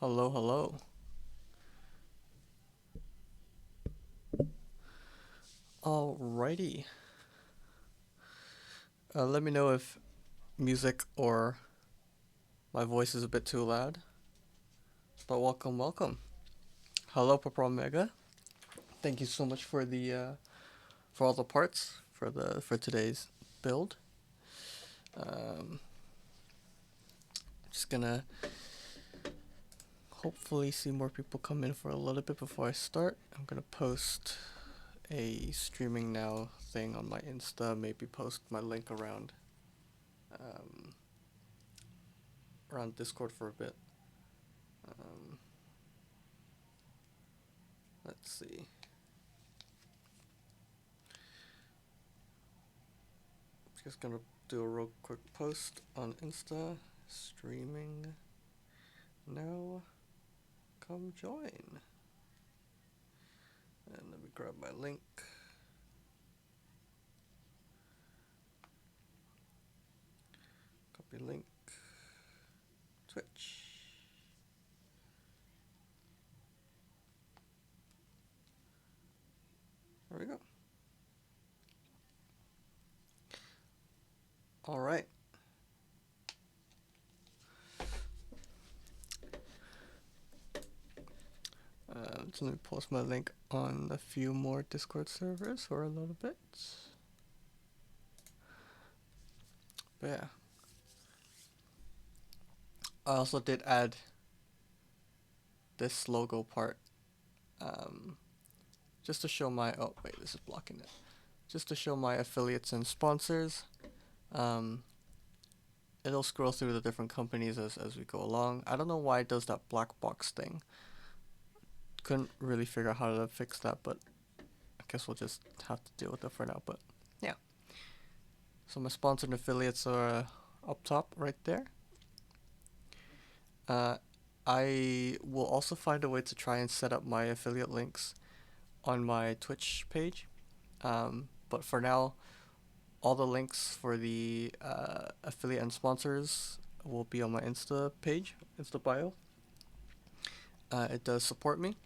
Hello, hello. Alrighty. Let me know if music or my voice is a bit too loud. But welcome, welcome. Hello, Papa Omega. Thank you so much for the for all the parts for today's build. Um, just gonna hopefully see more people come in for a little bit before I start. I'm gonna post a streaming now thing on my Insta. Maybe post my link um, around Discord for a bit. Um, let's see. Just gonna do a real quick post on Insta. Streaming now. Come join. And let me grab my link. Copy link. Twitch. There we go. Alright. So let me post my link on a few more Discord servers for a little bit. But yeah. I also did add this logo part. Just to show my, oh wait, this is blocking it. Just to show my affiliates and sponsors. It'll scroll through the different companies as we go along. I don't know why it does that black box thing. Couldn't really figure out how to fix that, but I guess we'll just have to deal with it for now. But yeah. So my sponsored affiliates are up top right there. I will also find a way to try and set up my affiliate links on my Twitch page. But for now, all the links for the affiliate and sponsors will be on my Insta page, Insta bio. It does support me,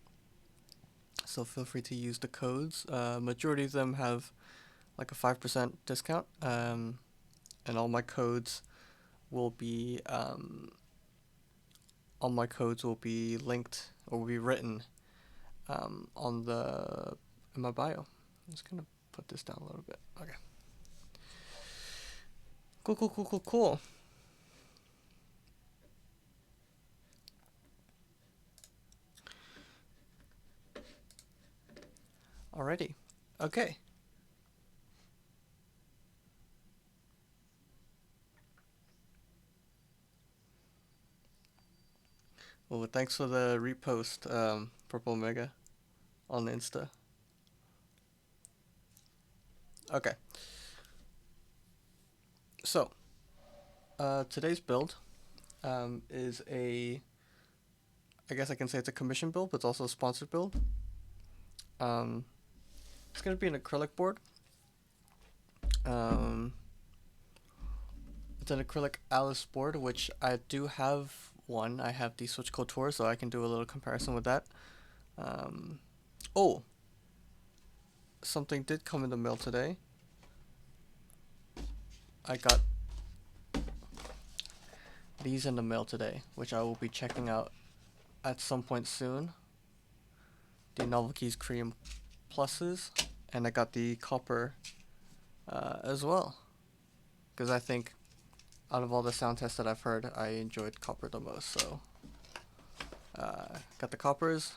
so feel free to use the codes. Majority of them have like a 5% discount, and all my codes will be linked or will be written on in my bio. I'm just gonna put this down a little bit. Okay. Cool. Alrighty. Okay. Well, thanks for the repost, Purple Omega, on Insta. Okay. So, today's build is I guess I can say it's a commission build, but it's also a sponsored build. It's going to be an acrylic board. It's an FancyAlice board, which I do have one. I have the Switch Code Tour, so I can do a little comparison with that. Oh, something did come in the mail today. I got these in the mail today, which I will be checking out at some point soon. The Novel Keys Cream Pluses, and I got the copper as well, because I think out of all the sound tests that I've heard, I enjoyed copper the most. So got the coppers.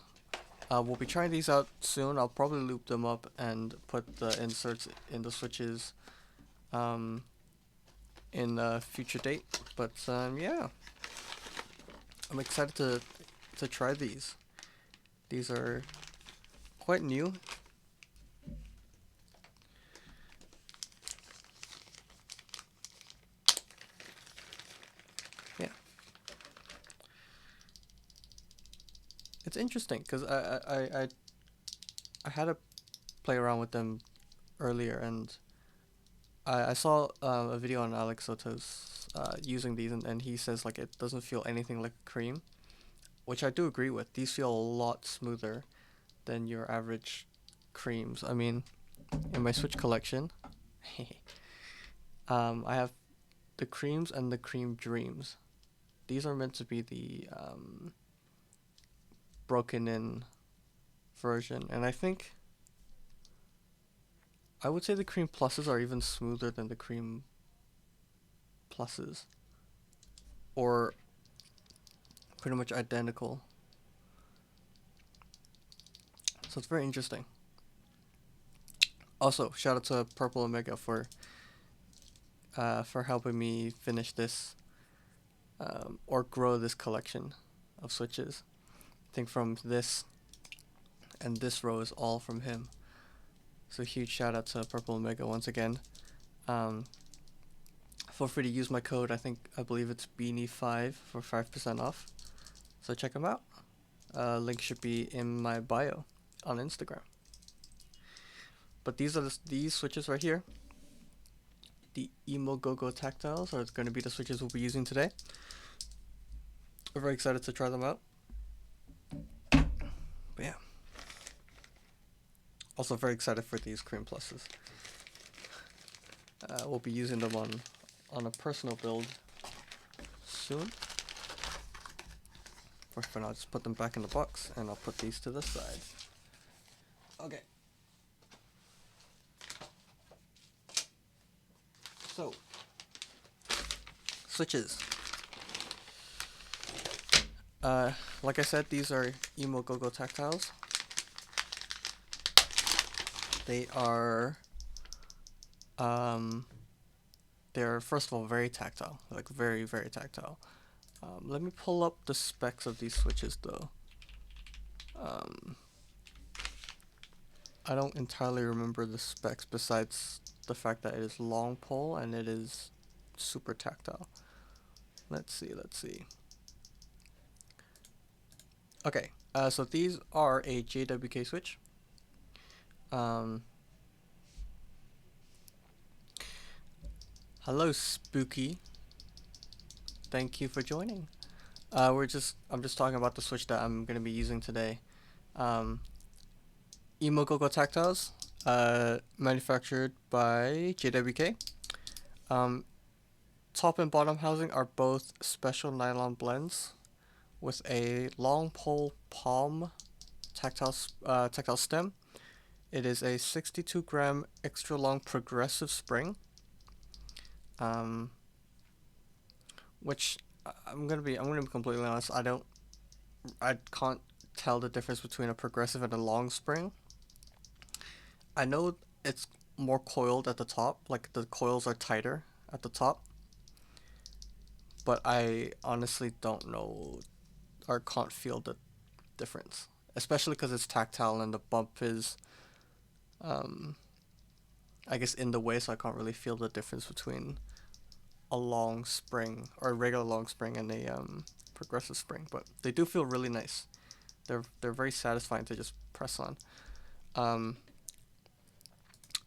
We'll be trying these out soon. I'll probably loop them up and put the inserts in the switches in a future date. But yeah, I'm excited to try these. These are quite new. Yeah, it's interesting because I had to play around with them earlier, and I saw a video on Alex Soto's using these, and he says like it doesn't feel anything like cream, which I do agree with. These feel a lot smoother than your average creams. I mean, in my Switch collection, I have the creams and the cream dreams. These are meant to be the broken in version, and I think I would say the cream pluses are even smoother than the cream pluses, or pretty much identical. So it's very interesting. Also, shout out to Purple Omega for helping me finish this or grow this collection of Switches. I think from this and this row is all from him. So huge shout out to Purple Omega once again. Feel free to use my code. I believe it's Beanie5 for 5% off. So check them out. Link should be in my bio on Instagram. But these are these Switches right here. The OmegaType tactiles are going to be the Switches we'll be using today. We're very excited to try them out. But yeah. Also very excited for these cream pluses. We'll be using them on a personal build soon. For now, I'll just put them back in the box, and I'll put these to the side. Okay. So, Switches. Like I said, these are OmegaType tactiles. They are, they're first of all very tactile, like very, very tactile. Let me pull up the specs of these Switches though. I don't entirely remember the specs besides the fact that it is long pull and it is super tactile. Let's see. Okay, so these are a JWK Switch. Hello, Spooky. Thank you for joining. I'm just talking about the Switch that I'm gonna be using today. OmegaType tactiles, manufactured by JWK. Top and bottom housing are both special nylon blends with a long pole palm tactile stem. It is a 62 gram extra long progressive spring. Which I'm gonna be completely honest. I can't tell the difference between a progressive and a long spring. I know it's more coiled at the top, like the coils are tighter at the top, but I honestly don't know or can't feel the difference, especially because it's tactile and the bump is, I guess, in the way, so I can't really feel the difference between a long spring or a regular long spring and a progressive spring, but they do feel really nice. They're very satisfying to just press on.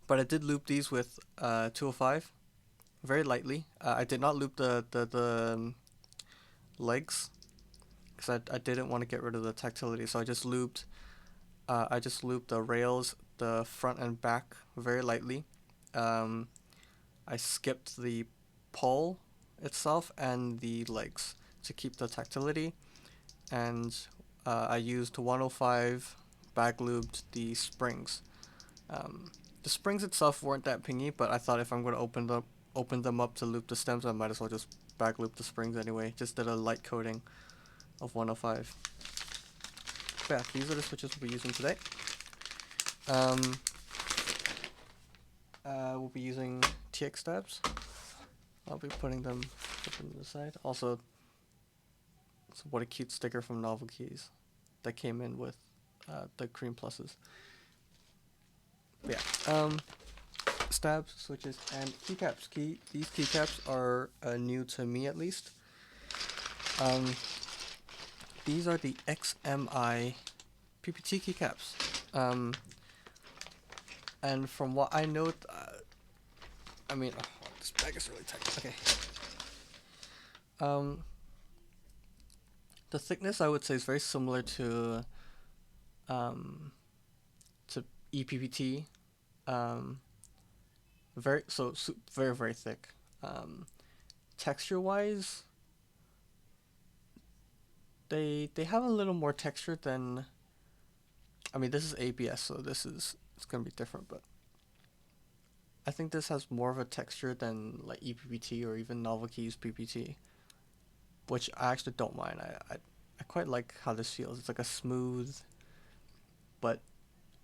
But I did loop these with 205 very lightly. I did not loop the legs because I didn't want to get rid of the tactility, so I just looped the rails, the front and back very lightly. I skipped the pole itself and the legs to keep the tactility, and I used 105 bag lubed the springs. The springs itself weren't that pingy, but I thought if I'm going to open them up to loop the stems, I might as well just bag loop the springs anyway. Just did a light coating of 105. But yeah, these are the Switches we'll be using today. We'll be using TX stabs. I'll be putting them to the side. Also, what a cute sticker from Novel Keys that came in with the cream pluses. But yeah, stabs, switches, and keycaps. These keycaps are new to me at least. These are the XMI PPT keycaps. And from what I know, I mean, oh, this bag is really tight. Okay. The thickness I would say is very similar um, to EPPT. Um, very very thick. Texture wise, they have a little more texture than. I mean, this is ABS, so it's gonna be different, but I think this has more of a texture than like ePPT or even Novel Keys PPT, which I actually don't mind. I quite like how this feels. It's like a smooth, but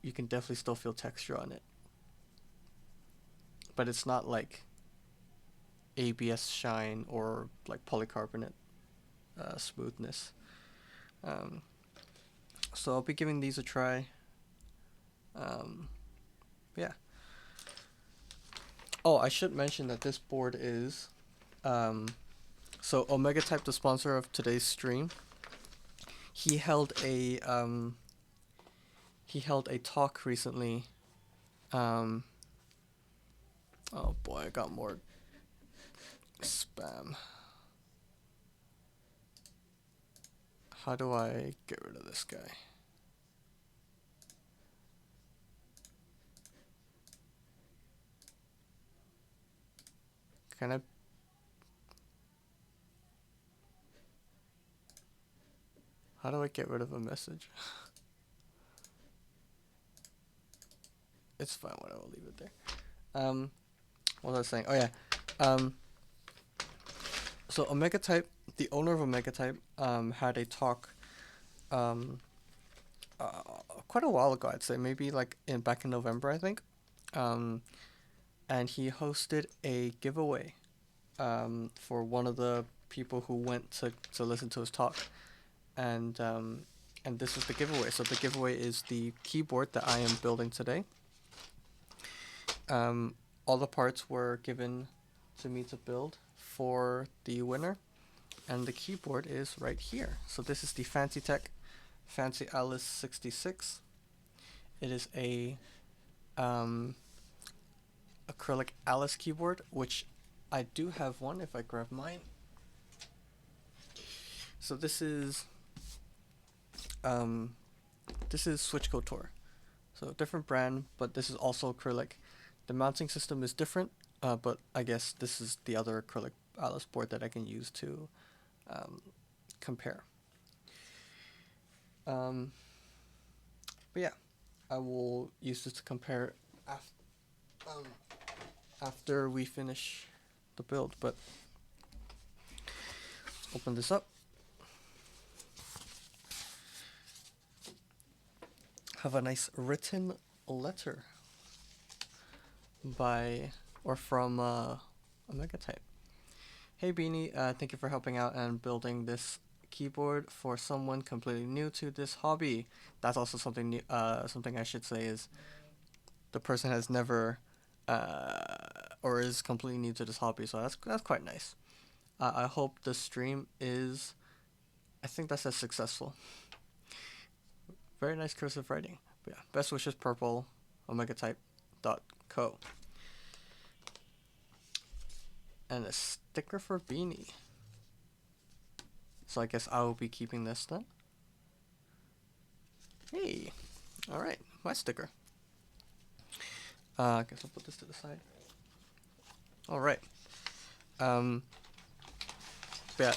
you can definitely still feel texture on it. But it's not like ABS shine or like polycarbonate smoothness. Um, so I'll be giving these a try. Um, yeah. Oh, I should mention that this board is so OmegaType, the sponsor of today's stream, he held a talk recently. Um, oh boy, I got more spam. How do I get rid of this guy? Can I? How do I get rid of a message? It's fine, whatever, I'll leave it there. What was I saying? Oh yeah. So OmegaType, the owner of OmegaType, had a talk, um, quite a while ago. I'd say maybe like back in November, I think. Um, and he hosted a giveaway, for one of the people who went to listen to his talk, and this is the giveaway. So the giveaway is the keyboard that I am building today. All the parts were given to me to build for the winner, and the keyboard is right here. So this is the FancyAlice66. It is a acrylic Alice keyboard, which I do have one if I grab mine. So this is Switch Couture. So different brand, but this is also acrylic. The mounting system is different, but I guess this is the other acrylic Alice board that I can use to compare. But yeah, I will use this to compare after we finish the build. But let's open this up. Have a nice written letter by or from OmegaType. Hey Beanie, thank you for helping out and building this keyboard for someone completely new to this hobby. That's also something new. Something I should say is the person has never or is completely new to this hobby, so that's quite nice. I hope the stream is. I think that's as successful. Very nice cursive writing. But yeah, best wishes, Purple, OmegaType.co. And a sticker for Beanie. So I guess I will be keeping this then. Hey, all right, my sticker. I guess I'll put this to the side. All right. Yeah,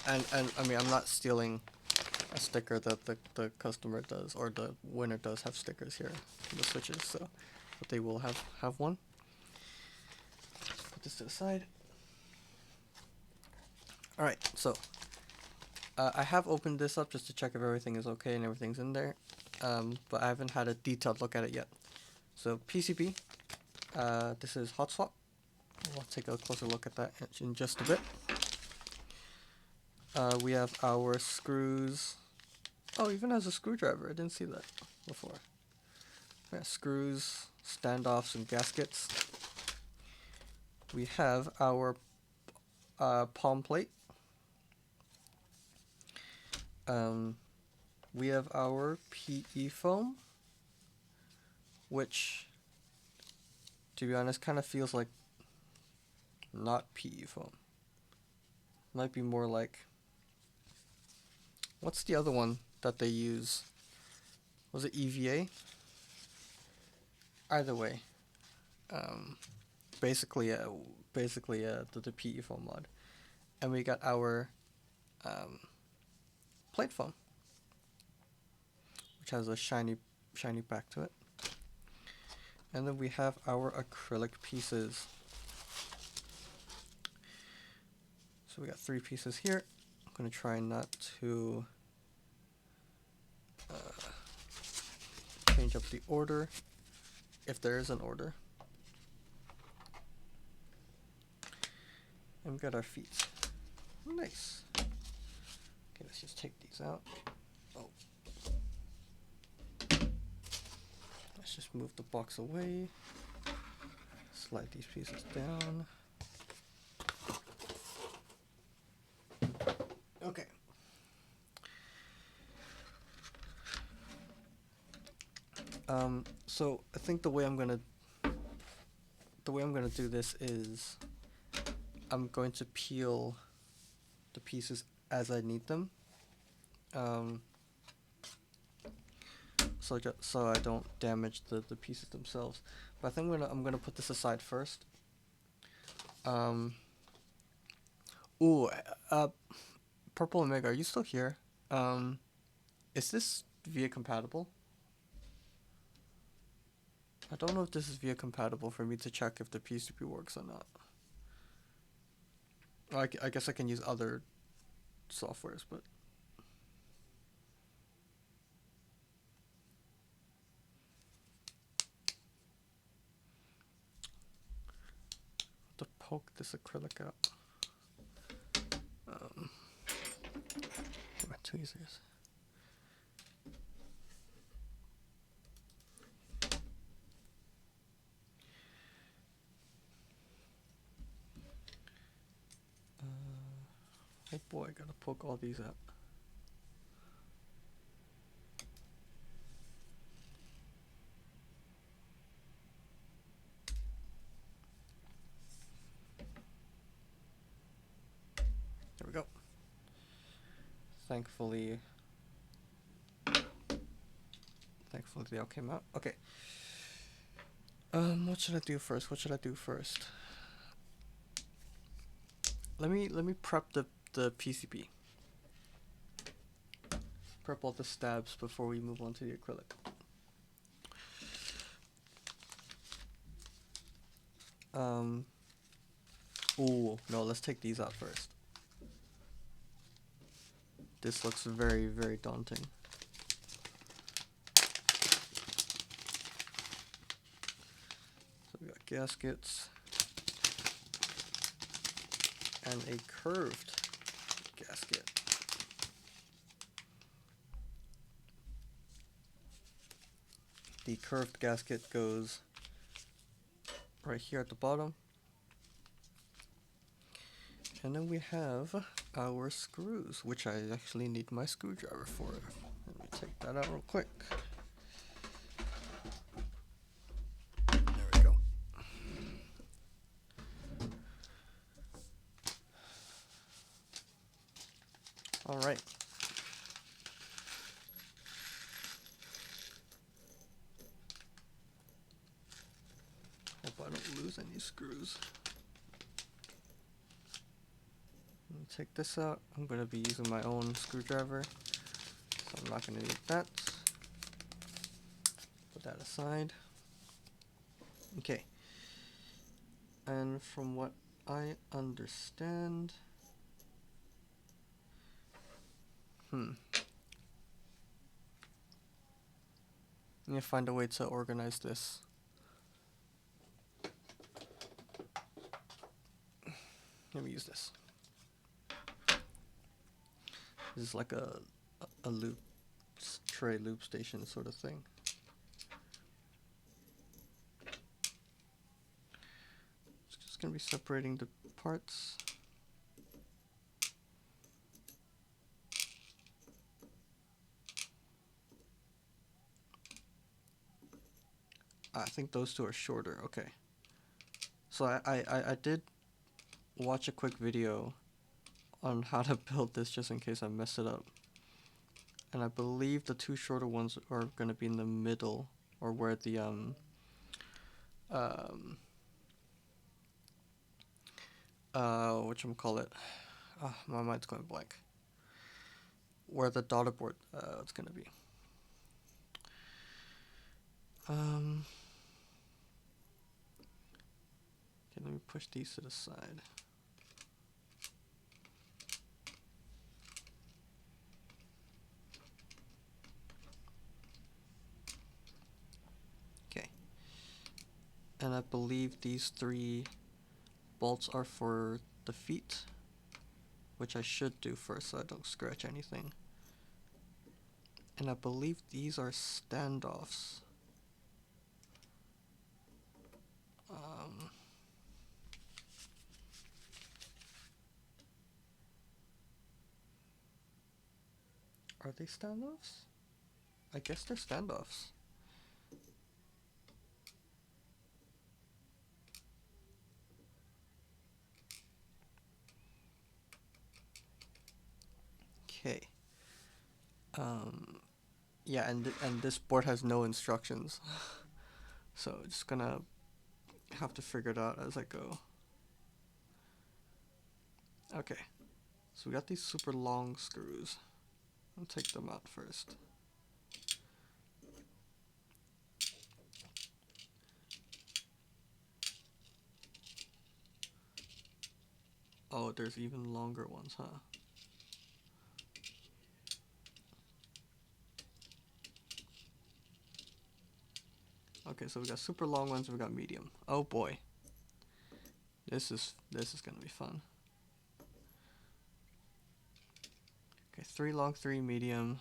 and I mean, I'm not stealing a sticker that the customer does, or the winner does have stickers here, the switches, so but they will have one. Put this to the side. All right, so I have opened this up just to check if everything is okay and everything's in there, but I haven't had a detailed look at it yet. So PCB, this is hot swap. We'll take a closer look at that in just a bit. We have our screws. Oh, even has a screwdriver. I didn't see that before. Yeah, screws, standoffs, and gaskets. We have our palm plate. We have our PE foam, which, to be honest, kind of feels like not PE foam. Might be more like What's the other one that they use? Was it EVA? Either way, um, basically, the PE foam mod, and we got our plate foam, which has a shiny back to it, and then we have our acrylic pieces. So we got 3 pieces here. I'm gonna try not to change up the order, if there is an order. And we got our feet. Nice. Okay, let's just take these out. Oh. Let's just move the box away. Slide these pieces down. Okay. So I think the way I'm gonna do this is I'm going to peel the pieces as I need them, so I don't damage the pieces themselves. But I think I'm gonna put this aside first. Purple Omega, are you still here? Is this VIA compatible? I don't know if this is VIA compatible for me to check if the PCB works or not. I guess I can use other softwares, but to poke this acrylic out. My tweezers. Oh boy, I gotta poke all these out. There we go. Thankfully they all came out. Okay. What should I do first? Let me prep the PCB. Prep all the stabs before we move on to the acrylic. Ooh, no, let's take these out first. This looks very, very daunting. So we got gaskets and a curved gasket. The curved gasket goes right here at the bottom. And then we have our screws, which I actually need my screwdriver for. Let me take that out real quick. There we go. All right. Hope I don't lose any screws. Let me take this out. I'm going to be using my own screwdriver, so I'm not going to need that. Put that aside. Okay. And from what I understand, I need to find a way to organize this. Let me use this. This is like a loop tray loop station sort of thing. Just gonna be separating the parts. I think those two are shorter. Okay. So I did watch a quick video on how to build this just in case I mess it up. And I believe the two shorter ones are gonna be in the middle, or where the um whatchamacallit, my mind's going blank. Where the daughter board it's gonna be. Okay, let me push these to the side. Okay. And I believe these three bolts are for the feet, which I should do first so I don't scratch anything. And I believe these are standoffs. Are they standoffs? I guess they're standoffs. Okay. Yeah, and this board has no instructions, so just gonna have to figure it out as I go. Okay, so we got these super long screws. I'll take them out first. Oh, there's even longer ones, huh? Okay, so we got super long ones, we got medium. Oh boy. This is gonna be fun. Okay, 3 long, 3 medium.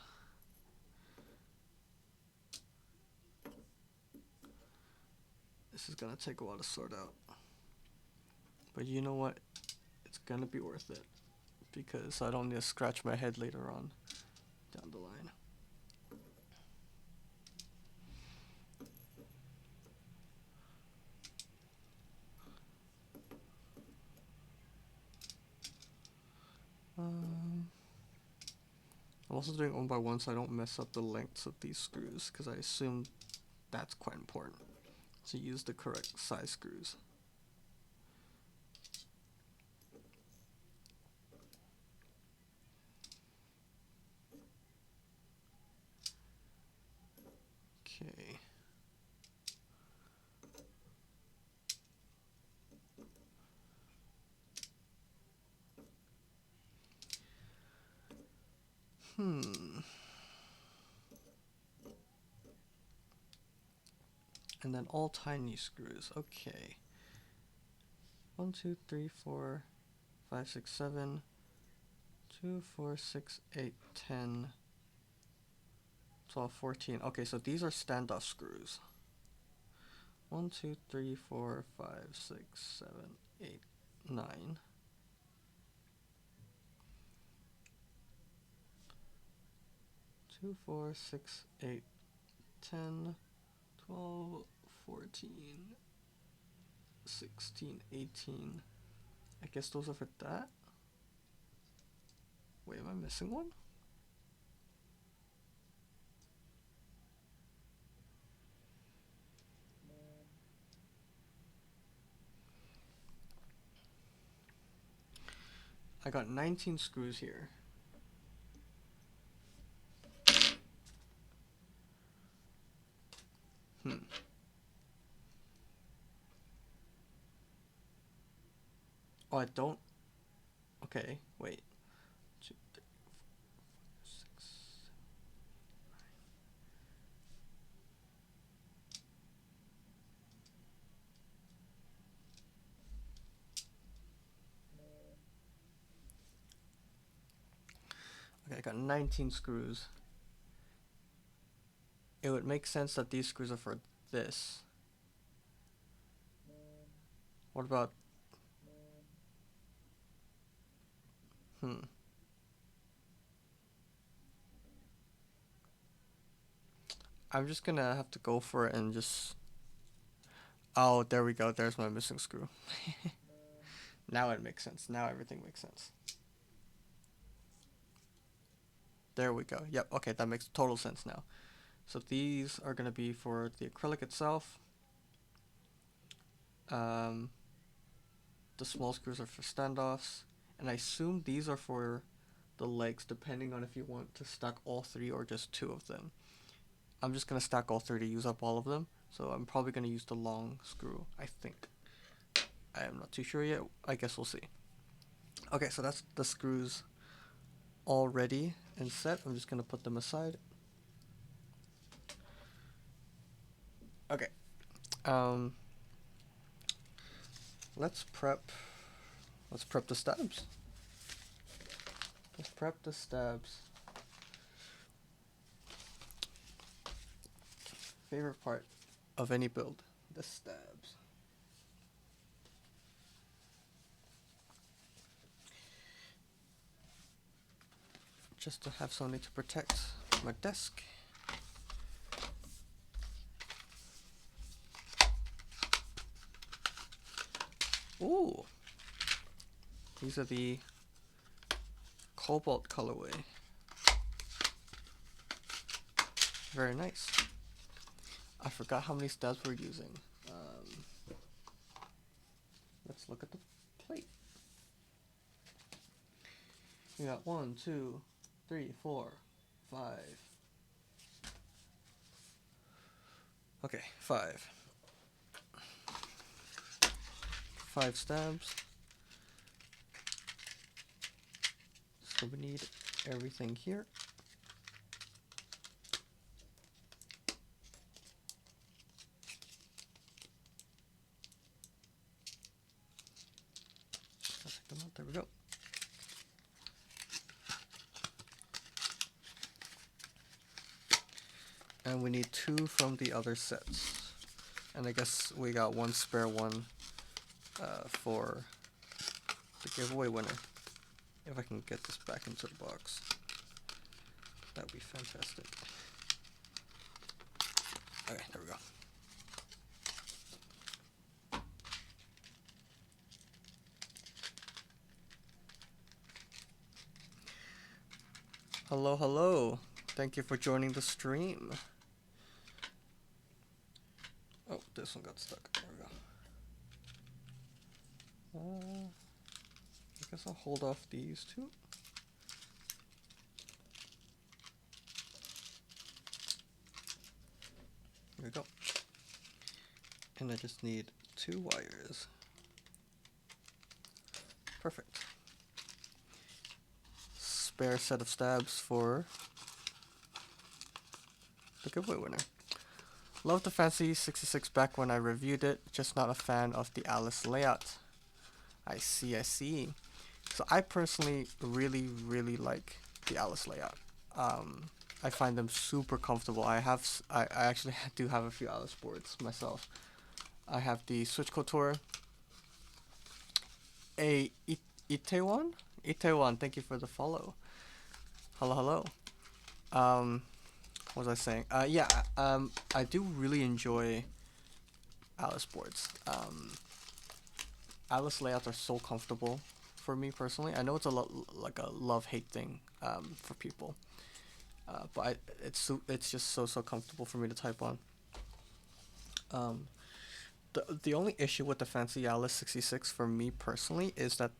This is gonna take a while to sort out. But you know what? It's gonna be worth it, because I don't need to scratch my head later on down the line. I'm also doing one by one so I don't mess up the lengths of these screws, because I assume that's quite important to use the correct size screws. Okay. And then all tiny screws. Okay. 1, 2, 3, 4, 5, 6, 7. 2, 4, 6, 8, 10, 12, 14. Okay, so these are standoff screws. 1, 2, 3, 4, 5, 6, 7, 8, 9. 2, 4, 6, 8, 10, 12, 14, 16, 18. I guess those are for that. Wait, am I missing one? I got 19 screws here. Oh, I don't. Okay, wait. 2, 3, 4, 5, 6, 7. Okay, I got 19 screws. It would make sense that these screws are for this. What about... I'm just gonna have to go for it and just... Oh, there we go. There's my missing screw. Now it makes sense. Now everything makes sense. There we go. Yep, okay, that makes total sense now. So these are going to be for the acrylic itself. The small screws are for standoffs. And I assume these are for the legs, depending on if you want to stack all three or just two of them. I'm just going to stack all three to use up all of them. So I'm probably going to use the long screw, I think. I am not too sure yet. I guess we'll see. Okay, so that's the screws all ready and set. I'm just going to put them aside. Okay. Let's prep the stabs. Let's prep the stabs. Favorite part of any build, the stabs. Just to have something to protect my desk. Ooh, these are the cobalt colorway. Very nice. I forgot how many stabs we're using. Let's look at the plate. We got 1, 2, 3, 4, 5. Okay, 5. 5 stabs. So we need everything here. I'll take them out. There we go. And we need 2 from the other sets. And I guess we got 1 spare one for the giveaway winner. If I can get this back into the box, that would be fantastic. Okay, there we go. Hello, hello. Thank you for joining the stream. Oh, this one got stuck. There we go. I guess I'll hold off these 2. There we go. And I just need 2 wires. Perfect. Spare set of stabs for the giveaway winner. Loved the FancyAlice66 back when I reviewed it, just not a fan of the Alice layout. I see, I see. So I personally really like the Alice layout. I find them super comfortable. I actually do have a few Alice boards myself. I have the Switch Couture. Itaewon, thank you for the follow. Hello. What was I saying? Yeah, I do really enjoy Alice boards. Alice layouts are so comfortable for me personally. I know it's like a love-hate thing for people, but it's just so comfortable for me to type on. The only issue with the FancyAlice66 for me personally is that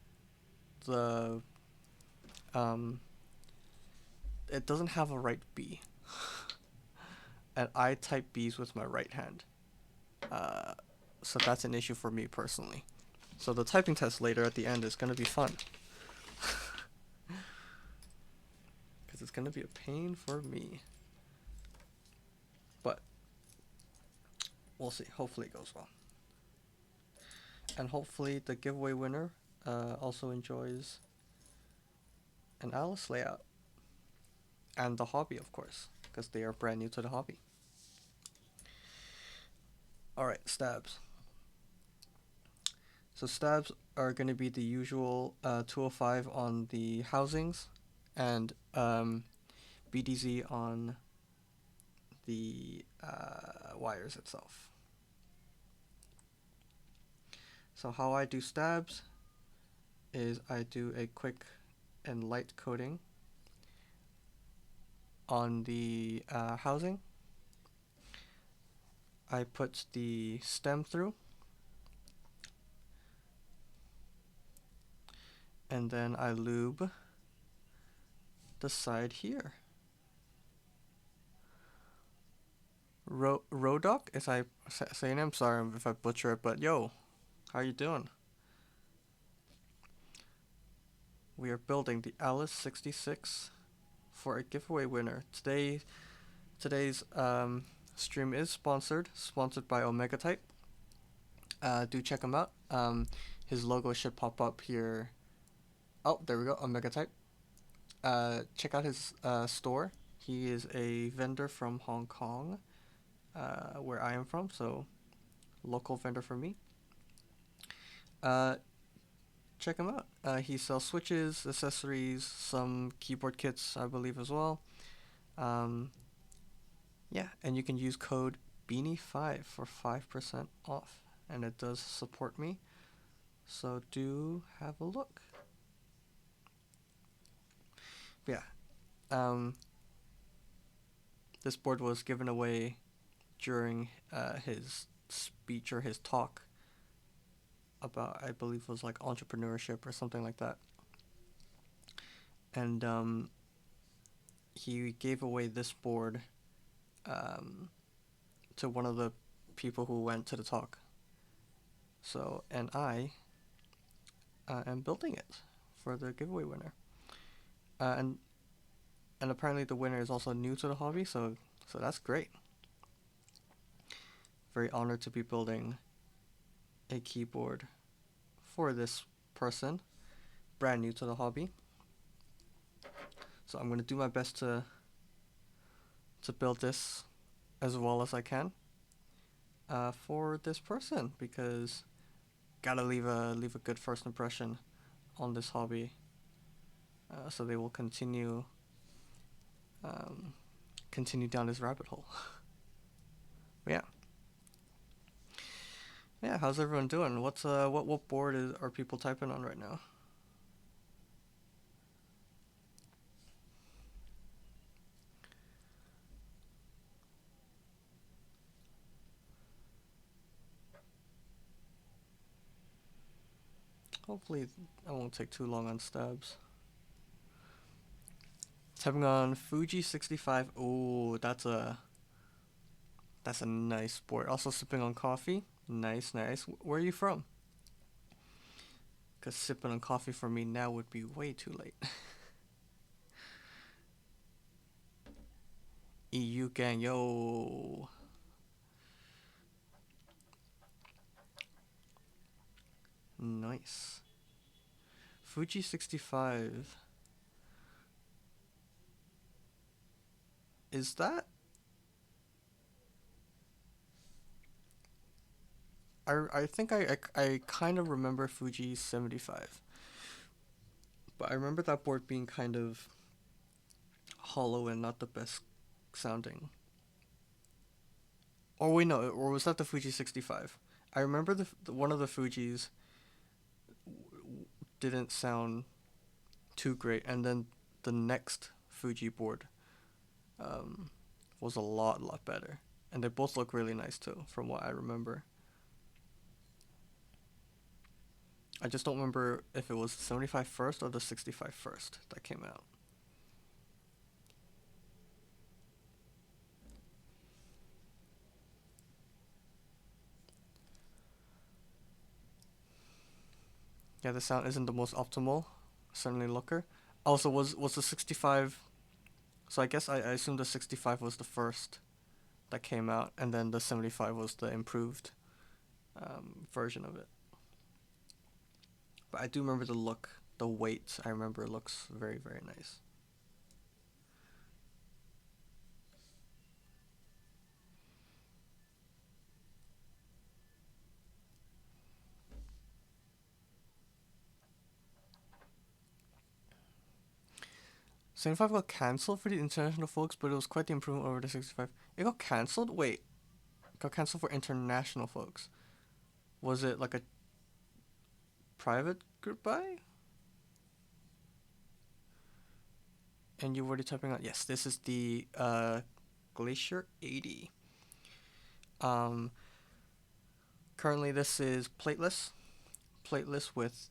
it doesn't have a right B. And I type B's with my right hand. So that's an issue for me personally. So the typing test later at the end is going to be fun. Because it's going to be a pain for me. But we'll see. Hopefully it goes well. And hopefully the giveaway winner also enjoys an Alice layout. And the hobby, of course, because they are brand new to the hobby. Alright, stabs. So stabs are going to be the usual 205 on the housings and BDZ on the wires itself. So how I do stabs is I do a quick and light coating on the housing. I put the stem through, and then I lube the side here. Rodok, is I saying? I'm sorry if I butcher it, but yo, how you doing? We are building the Alice66 for a giveaway winner. Today's stream is sponsored by OmegaType. Do check him out. His logo should pop up here. Oh, there we go, OmegaType. Check out his store. He is a vendor from Hong Kong, where I am from, so local vendor for me. Check him out. He sells switches, accessories, some keyboard kits, I believe, as well. Yeah, and you can use code Beanie5 for 5% off, and it does support me, so do have a look. Yeah, this board was given away during his speech or his talk about, I believe it was like entrepreneurship or something like that. And he gave away this board to one of the people who went to the talk. So, and I am building it for the giveaway winner. And apparently the winner is also new to the hobby, so that's great. Very honored to be building a keyboard for this person, brand new to the hobby. So I'm gonna do my best to build this as well as I can for this person, because gotta leave a good first impression on this hobby, so they will continue down this rabbit hole. But yeah, how's everyone doing? What's what board are people typing on right now? Hopefully I won't take too long on stabs. Typing on Fuji65. Oh, that's a nice board. Also sipping on coffee. Nice. Where are you from? Because sipping on coffee for me now would be way too late. EU gang, yo. Nice. Fuji65. Is that? I think I kind of remember Fuji 75. But I remember that board being kind of hollow and not the best sounding. Or wait, no, or was that the Fuji 65? I remember the one of the Fujis didn't sound too great, and then the next Fuji board was a lot better, and they both look really nice too, from what I remember. I just don't remember if it was the 75 first or the 65 first that came out. Yeah, the sound isn't the most optimal, certainly looker. Also, was the 65, so I guess I assume the 65 was the first that came out, and then the 75 was the improved version of it. But I do remember the look, the weight, I remember it looks very nice. '75 got cancelled for the international folks, but it was quite the improvement over the 65. It got cancelled? Wait, it got cancelled for international folks. Was it like a private group buy? And you're already typing out. Yes, this is the Glacier 80. Um, Currently, this is plateless with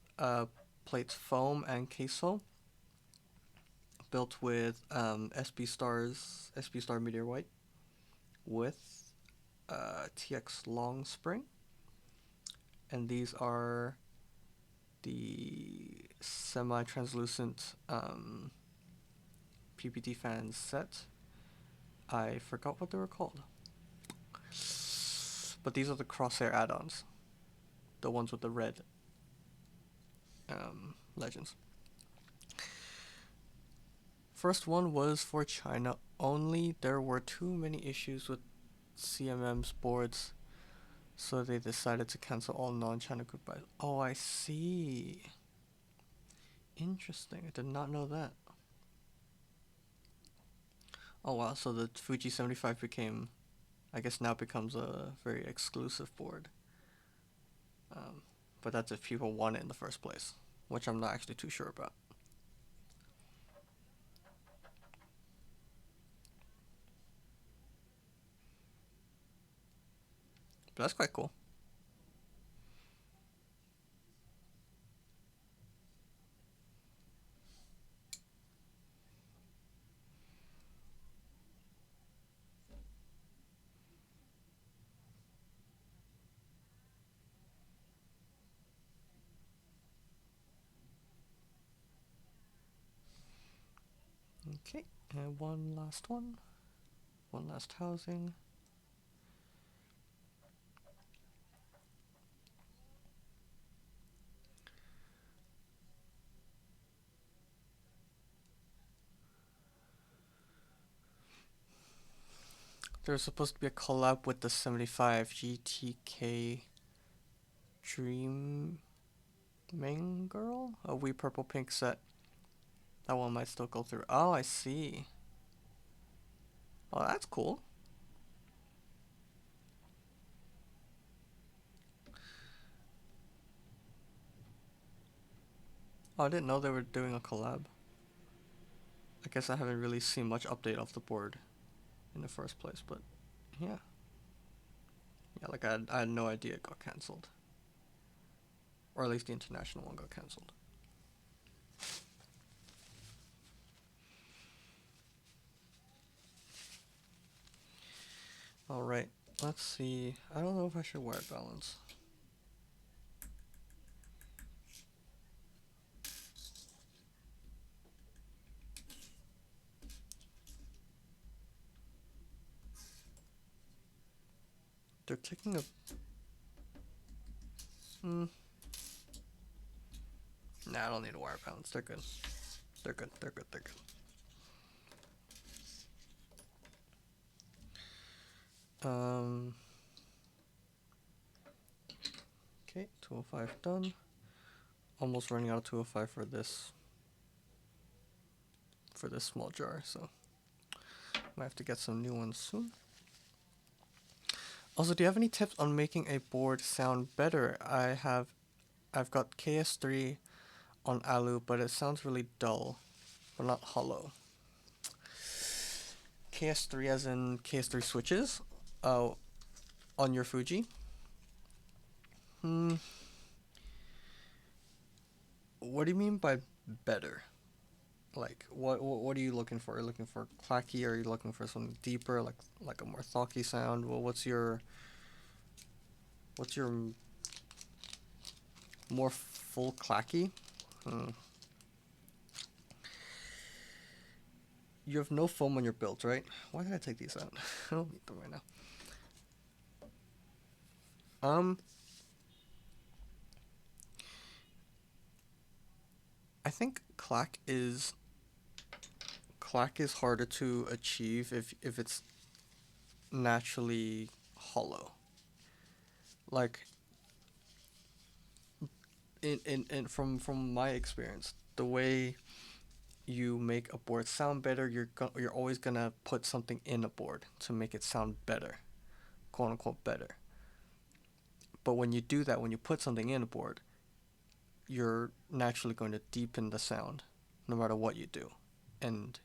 plates foam and case foam, built with SB Star Meteor White with TX Long Spring, and these are the semi-translucent PPT fans set. I forgot what they were called, but these are the crosshair add-ons, the ones with the red legends. First one was for China only. There were too many issues with CMM's boards, so they decided to cancel all non-China goodbyes. Oh, I see. Interesting. I did not know that. Oh wow, so the Fuji 75 became, I guess now becomes a very exclusive board. Um, but that's if people want it in the first place, which I'm not actually too sure about. But that's quite cool. Okay, and one last one. One last housing. There's supposed to be a collab with the 75 GTK Dream Main Girl? A wee purple pink set. That one might still go through. Oh, I see. Oh, that's cool. Oh, I didn't know they were doing a collab. I guess I haven't really seen much update off the board in the first place, but yeah. Yeah, like I had no idea it got cancelled. Or at least the international one got cancelled. Alright, let's see. I don't know if I should wire balance. They're taking a... Nah, I don't need a wire balance. They're good. They're good. They're good. They're good. Okay, 205 done. Almost running out of 205 for this small jar, so might have to get some new ones soon. Also, do you have any tips on making a board sound better? I've got KS3 on Alu, but it sounds really dull, but not hollow. KS3 as in KS3 switches, on your Fuji. What do you mean by better? Like, what are you looking for? Are you looking for clacky? Or are you looking for something deeper, like a more thocky sound? Well, what's your more full clacky? You have no foam on your build, right? Why did I take these out? I don't need them right now. I think clack is harder to achieve if it's naturally hollow. Like in from my experience, the way you make a board sound better, you're always gonna put something in a board to make it sound better, quote unquote better. But when you do that, when you put something in a board, you're naturally going to deepen the sound, no matter what you do, and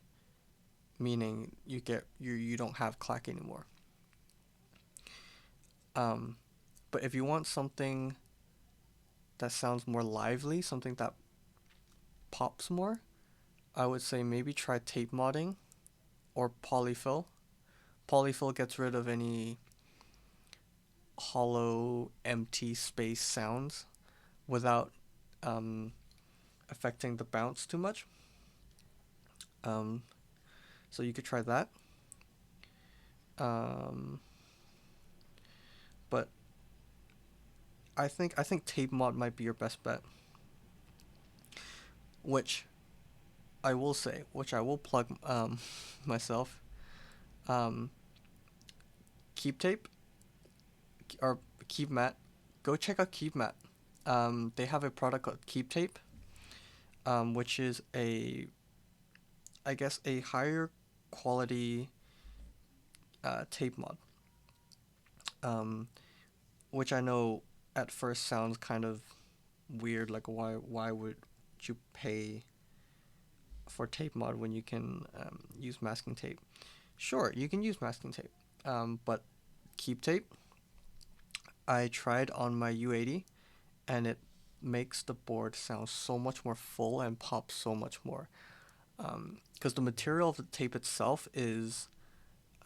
meaning you don't have clack anymore. Um, but if you want something that sounds more lively, something that pops more, I would say maybe try tape modding or polyfill. Polyfill gets rid of any hollow, empty space sounds without um, affecting the bounce too much. Um, so you could try that. Um, but I think tape mod might be your best bet. Which I will say, which I will plug myself. Um, Keep tape or Keep Mat. Go check out Keep Mat. They have a product called Keep Tape, which is I guess a higher quality tape mod. Um, which I know at first sounds kind of weird. Like why would you pay for tape mod when you can use masking tape? Sure, you can use masking tape, but Keep Tape I tried on my U80 and it makes the board sound so much more full and pop so much more. Because the material of the tape itself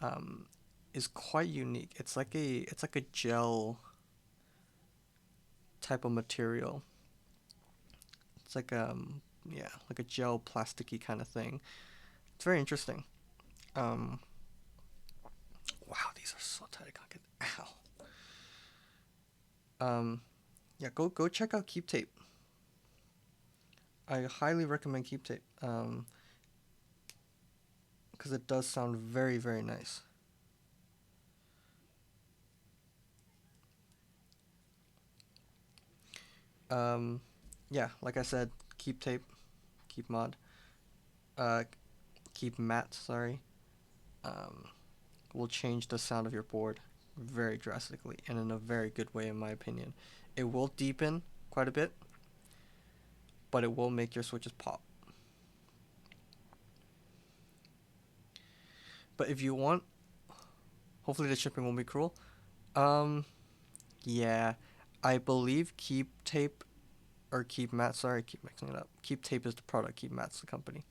um, is quite unique. It's like a gel type of material. It's like yeah, like a gel plasticky kind of thing. It's very interesting. Um, wow, these are so tight. I can't get. Ow. Yeah, go check out Keep Tape. I highly recommend Keep Tape. Because it does sound very very nice. Um, yeah, like I said, Keep Tape, Keep Mod, uh, Keep Mat. Sorry. Um, will change the sound of your board very drastically and in a very good way, in my opinion. It will deepen quite a bit, but it will make your switches pop. But if you want, hopefully the shipping won't be cruel. Um, yeah, I believe Keep Tape or Keep Mat. Sorry, I keep mixing it up. Keep Tape is the product. Keep Mat's the company.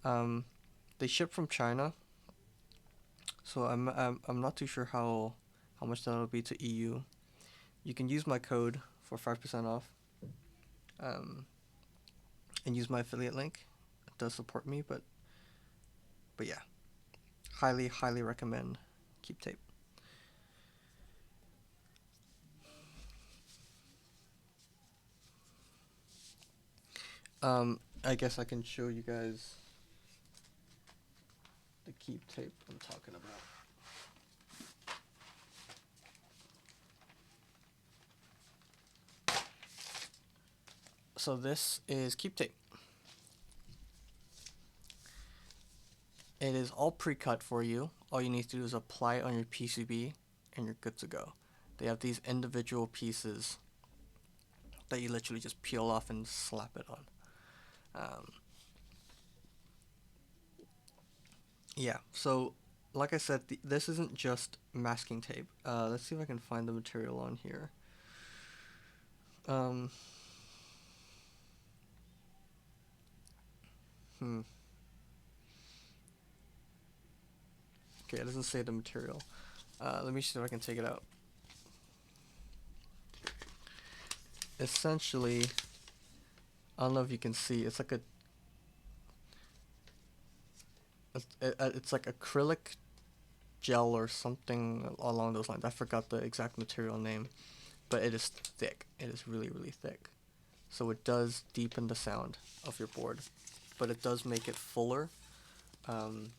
Um, they ship from China, so I'm not too sure how much that'll be to EU. You can use my code for 5% off. Um, and use my affiliate link. It does support me, but yeah, highly recommend Keep Tape. I guess I can show you guys the Keep Tape I'm talking about. So this is Keep Tape. It is all pre-cut for you. All you need to do is apply it on your PCB and you're good to go. They have these individual pieces that you literally just peel off and slap it on. Um, yeah, so like I said, this isn't just masking tape. Let's see if I can find the material on here. Um, hmm. Okay, it doesn't say the material. Let me see if I can take it out. Essentially, I don't know if you can see. It's like acrylic gel or something along those lines. I forgot the exact material name, but it is thick. It is really thick. So it does deepen the sound of your board, but it does make it fuller, um,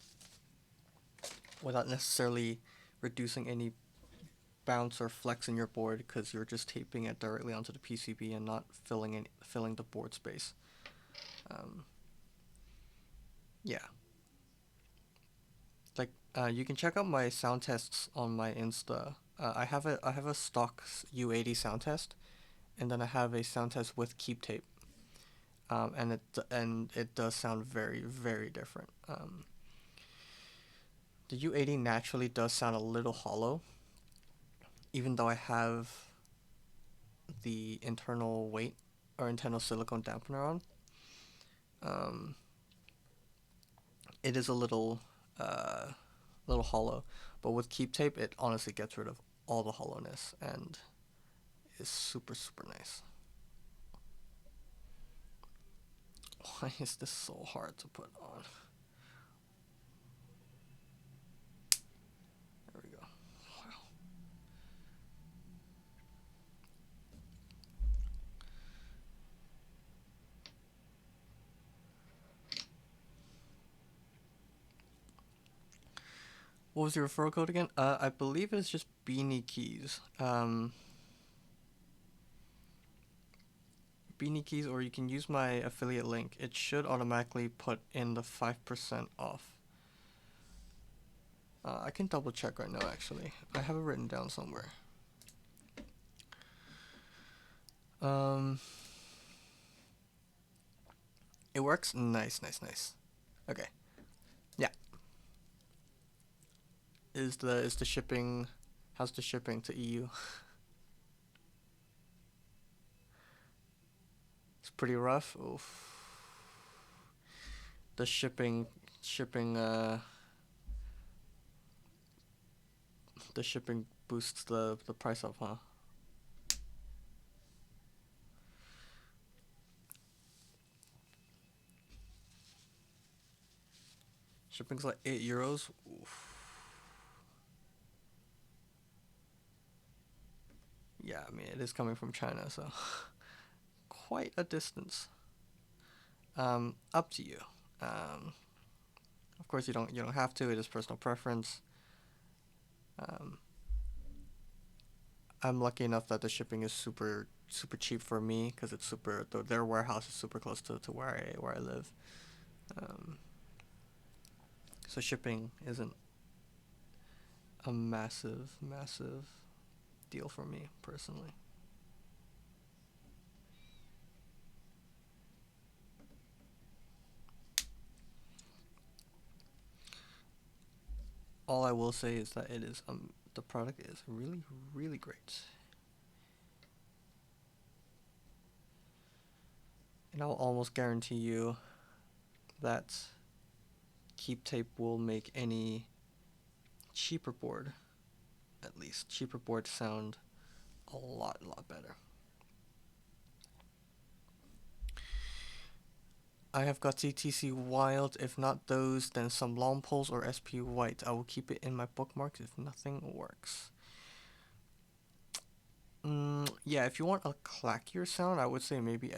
without necessarily reducing any bounce or flex in your board because you're just taping it directly onto the PCB and not filling the board space. Um, yeah, like you can check out my sound tests on my Insta. I have a stock U80 sound test, and then I have a sound test with Keep Tape. And it does sound very different. The U80 naturally does sound a little hollow, even though I have the internal weight or internal silicone dampener on. Um, it is a little hollow, but with Keep Tape, it honestly gets rid of all the hollowness and is super super nice. Why is this so hard to put on? There we go. Wow. What was your referral code again? I believe it's just Beanie Keys. Beanie Keys, or you can use my affiliate link. It should automatically put in the 5% off. I can double check right now, actually. I have it written down somewhere. It works? Nice, nice, nice. Okay. Yeah. Is the shipping, how's the shipping to EU? It's pretty rough. Oof. The shipping the shipping boosts the price up, huh? Shipping's like €8. Oof. Yeah, I mean it is coming from China, so quite a distance. Up to you. Of course you don't have to. It is personal preference. Um, I'm lucky enough that the shipping is super super cheap for me because it's their warehouse is super close to where I live. Um, so shipping isn't a massive deal for me personally. All I will say is that it is the product is really really great. And I'll almost guarantee you that Keep Tape will make any cheaper board, at least cheaper board, sound a lot better. I have got CTC Wild. If not those, then some long poles or SP White. I will keep it in my bookmarks if nothing works. Yeah, if you want a clackier sound, I would say maybe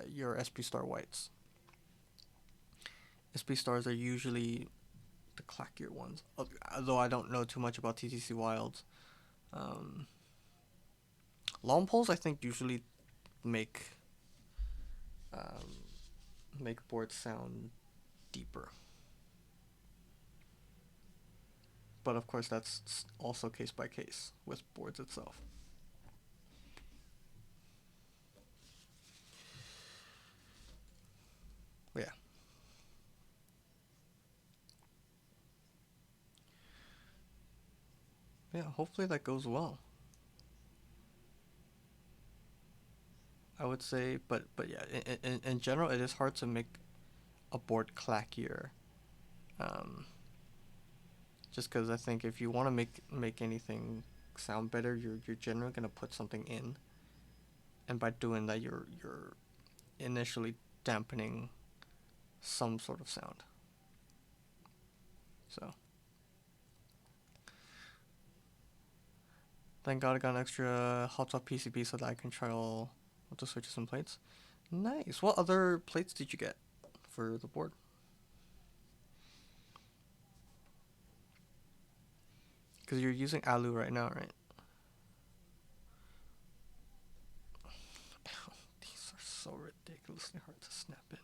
your SP Star Whites. SP Stars are usually the clackier ones. Although I don't know too much about TTC Wilds. Um, Long poles I think usually make um, make boards sound deeper. But of course that's also case by case with boards itself. But yeah. Yeah, hopefully that goes well. I would say, but yeah, in general, it is hard to make a board clackier. Um, just because I think if you want to make anything sound better, you're generally gonna put something in, and by doing that, you're initially dampening some sort of sound. So thank God I got an extra hot top PCB so that I can try all the switches and plates. Nice. What other plates did you get for the board? Because you're using alu right now, right? These are so ridiculously hard to snap in.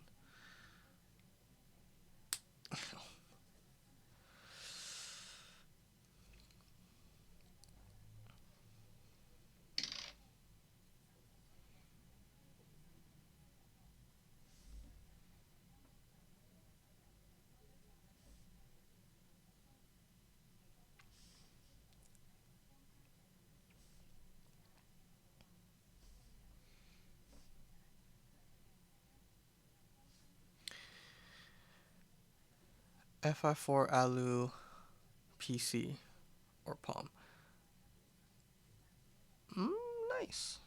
FI4 Alu PC or Palm. Mm, nice.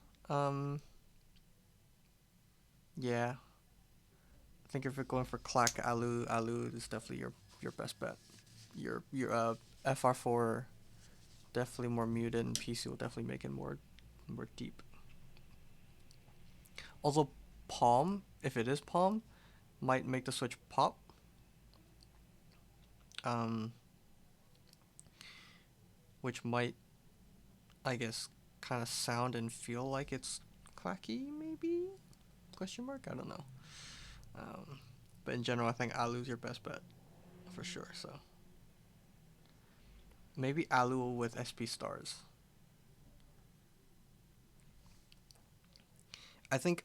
Yeah. I think if you're going for clack Alu is definitely your best bet. Your FR4 definitely more muted, and PC will definitely make it more deep. Also, Palm, if it is Palm, might make the switch pop. Um, which might, I guess, kind of sound and feel like it's clacky, maybe? Question mark? I don't know. Um, but in general, I think Alu's your best bet for sure. So maybe Alu with SP stars. I think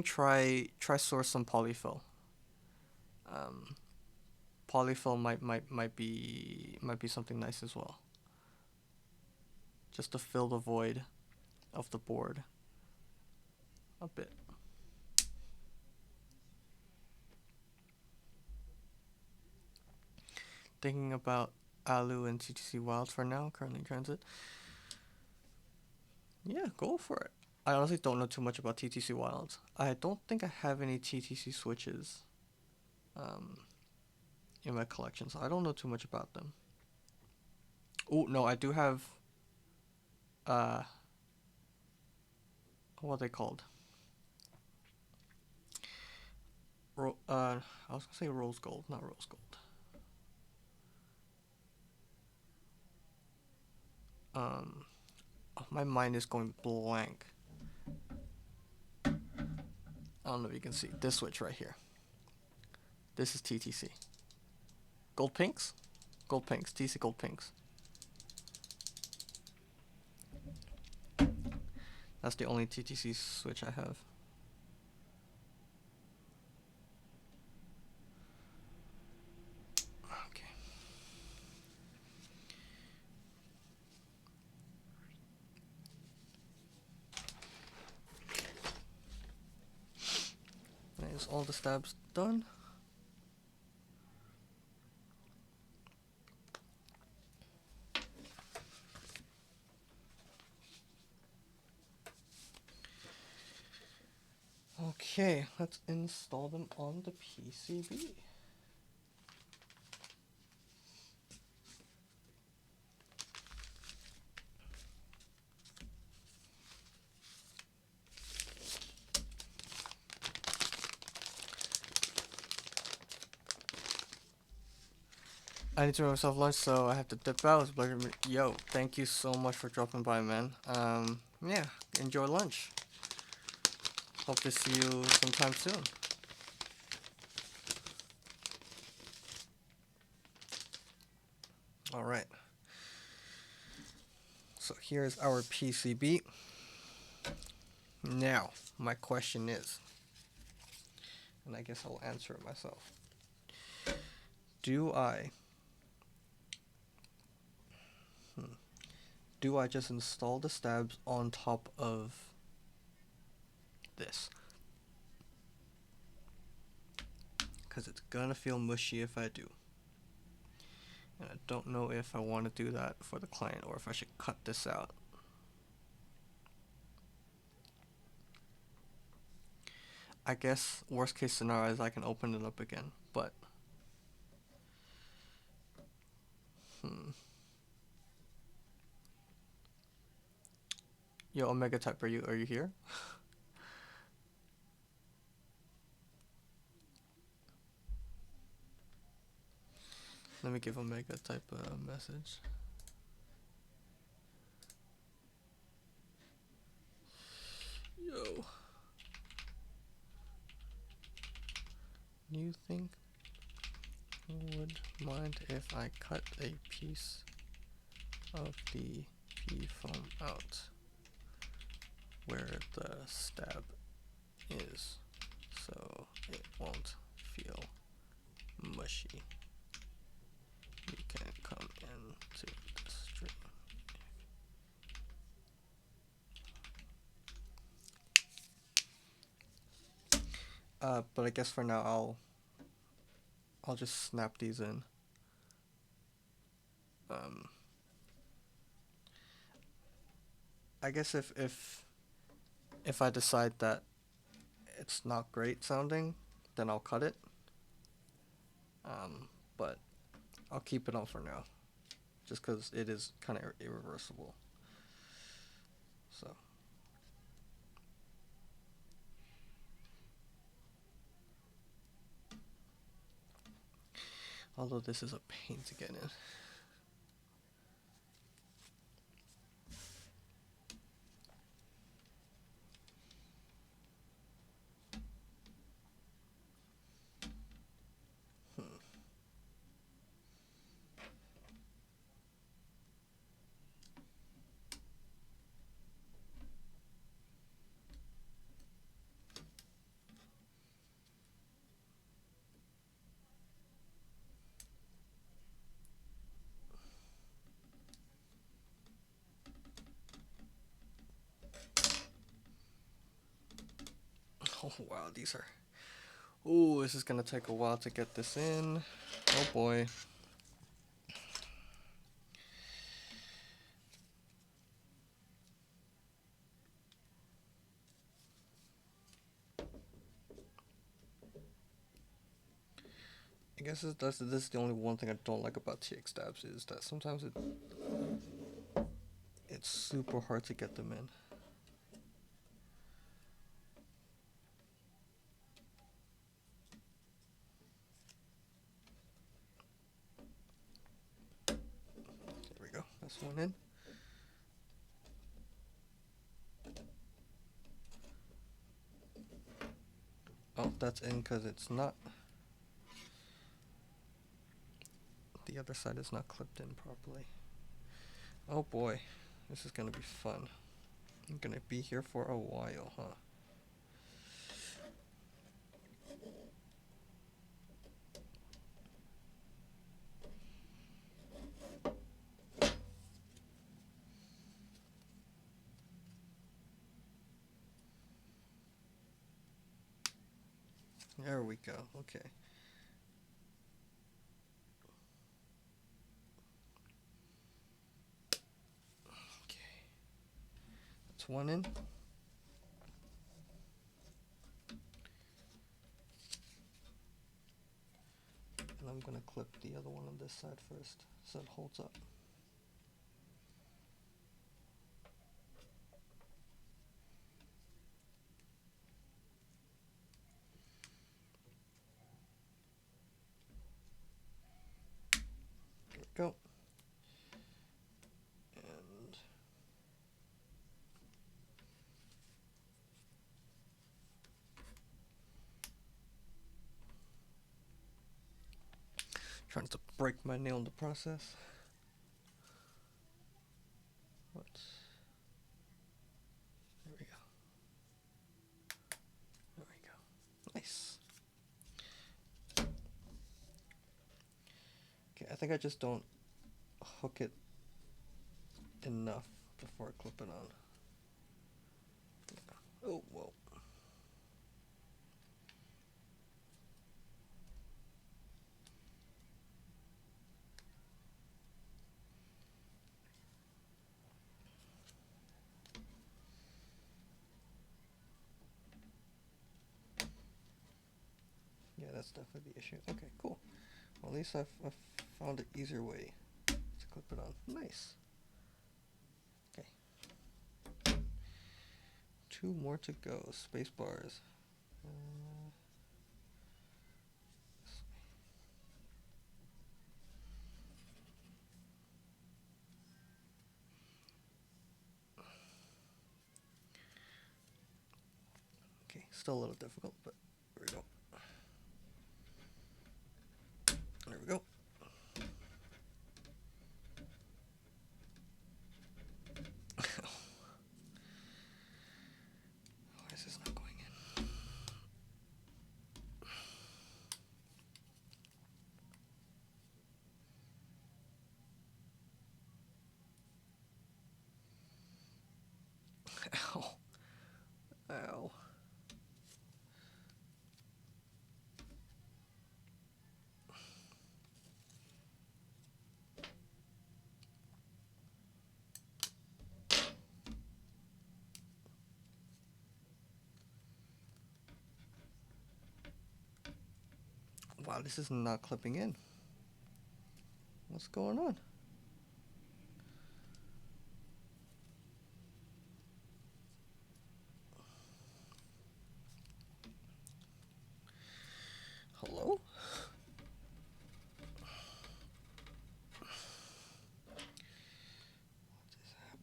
try source some polyfill. Um, Polyfill might be something nice as well. Just to fill the void of the board a bit. Thinking about Alu and TTC Wilds for now, currently in transit. Yeah, go for it. I honestly don't know too much about TTC Wilds. I don't think I have any TTC switches um, in my collection, so I don't know too much about them. Oh no, I do have uh, what are they called? I was gonna say rose gold, not rose gold. Um, oh, my mind is going blank. I don't know if you can see this switch right here. This is TTC. Gold pinks? Gold pinks. TTC gold pinks. That's the only TTC switch I have. Okay. Is all the stabs done? Okay, let's install them on the PCB. I need to make myself lunch, so I have to dip out. Yo, thank you so much for dropping by, man. Yeah, enjoy lunch. Hope to see you sometime soon. All right. So here's our PCB. Now, my question is, and I guess I'll answer it myself. Do I just install the stabs on top of this? Because it's gonna feel mushy if I do. And I don't know if I want to do that for the client or if I should cut this out. I guess worst case scenario is I can open it up again, but Yo, OmegaType, are you here? Let me give OmegaType a message. Yo. You think you would mind if I cut a piece of the P foam out where the stab is so it won't feel mushy? You can come into the stream. But I guess for now I'll I'll just snap these in. Um, I guess if I decide that it's not great sounding, then I'll cut it. But I'll keep it on for now, just because it is kind of irreversible. So. Although this is a pain to get in. Oh wow, these are... Ooh, this is gonna take a while to get this in. Oh boy. I guess this is the only one thing I don't like about TX tabs is that sometimes it's super hard to get them in. There we go. That's one in. Oh, that's in because it's not. The other side is not clipped in properly. Oh boy, this is gonna be fun. I'm gonna be here for a while, huh? There we go. Okay. That's one in. And I'm gonna clip the other one on this side first so it holds up. There we go. And trying to break my nail in the process. What? There we go. There we go. Nice. Okay, I think I just don't hook it enough before I clip it on. Oh, whoa. Yeah, that's definitely the issue. Okay, cool. Well, at least I've found an easier way to clip it on. Nice. Okay. 2 more to go. Space bars. Okay, still a little difficult, but there we go. There we go. Why is this not going in? Ow. Ow. Wow, this is not clipping in. What's going on? Hello?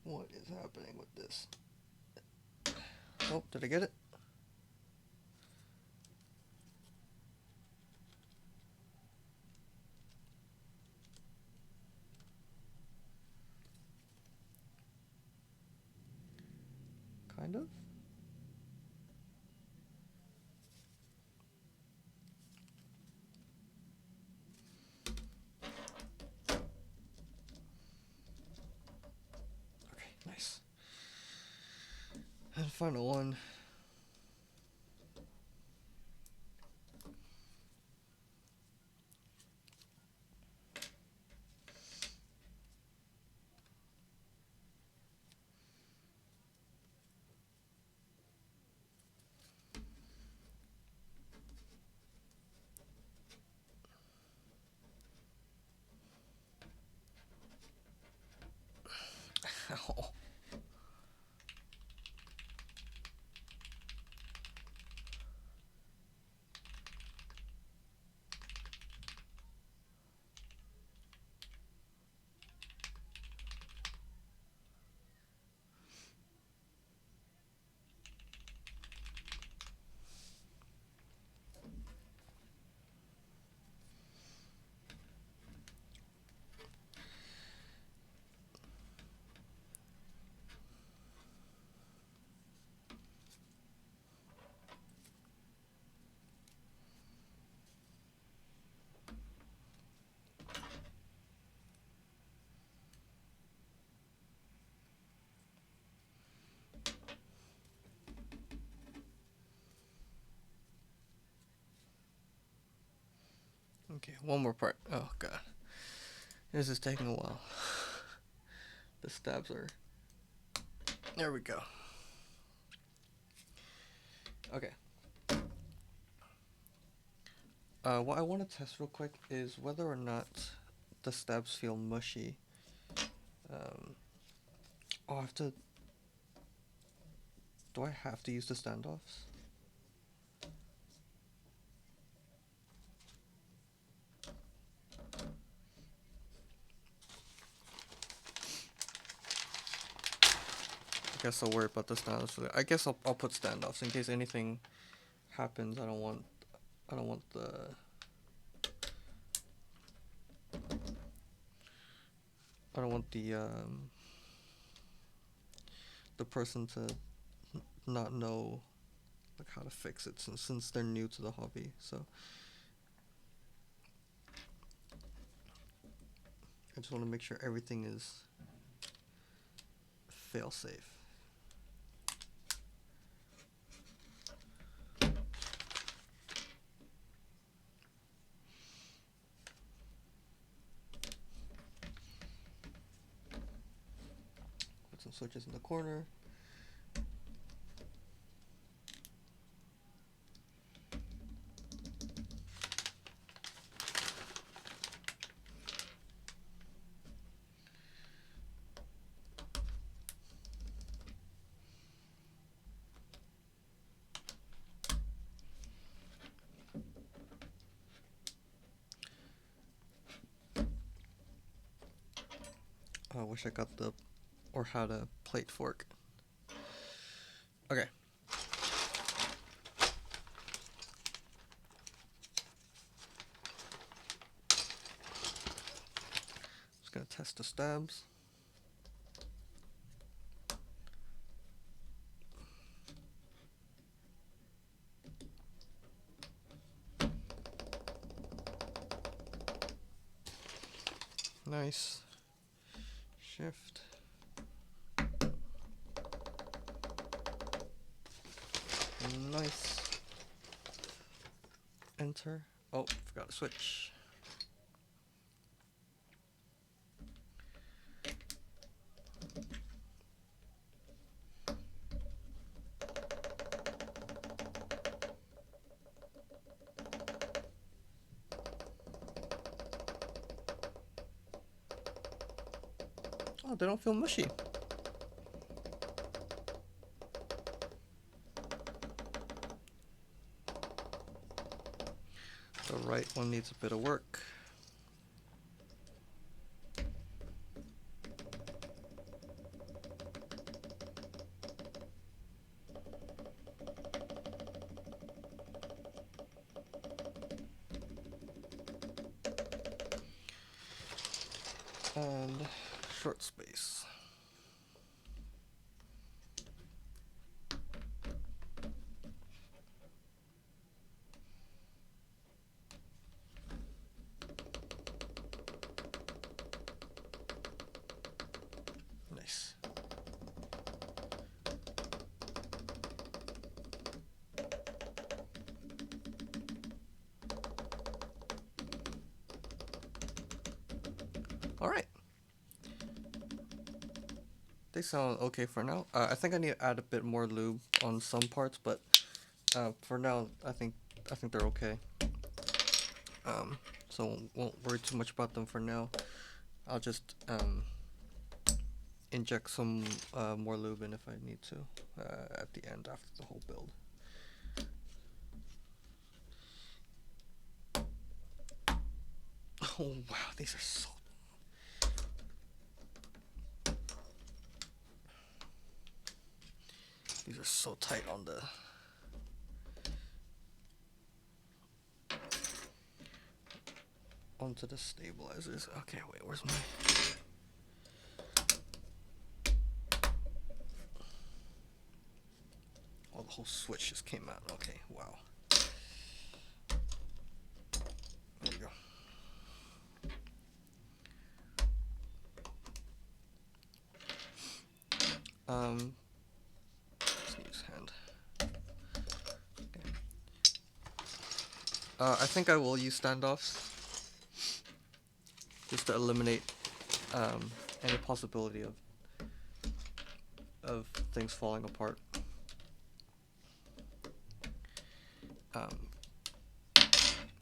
What is happening with this? Oh, did I get it? Kind of. Okay, nice. And final one. Ow. Okay, one more part. Oh god. This is taking a while. The stabs are... There we go. Okay. What I want to test real quick is whether or not the stabs feel mushy. Oh, I have to... Do I have to use the standoffs? I guess I'll worry about the standoffs. I guess I'll put standoffs in case anything happens. I don't want the person to not know like how to fix it since they're new to the hobby. So I just want to make sure everything is fail safe. Put some switches in the corner. I wish I got the or had a plate fork. Okay. Just gonna test the stabs. Nice. Shift. Nice. Enter. Oh, forgot to switch. Oh, they don't feel mushy. The right one needs a bit of work. And short space. Nice. All right. They sound okay for now. I think I need to add a bit more lube on some parts, but for now, I think they're okay. So won't worry too much about them for now. I'll just inject some more lube in if I need to at the end after the whole build. Oh wow, these are so. These are so tight on the. Onto the stabilizers. Okay, wait, where's my. Oh, the whole switch just came out. Okay, wow. There we go. Sneeze hand. Okay. I think I will use standoffs just to eliminate any possibility of things falling apart.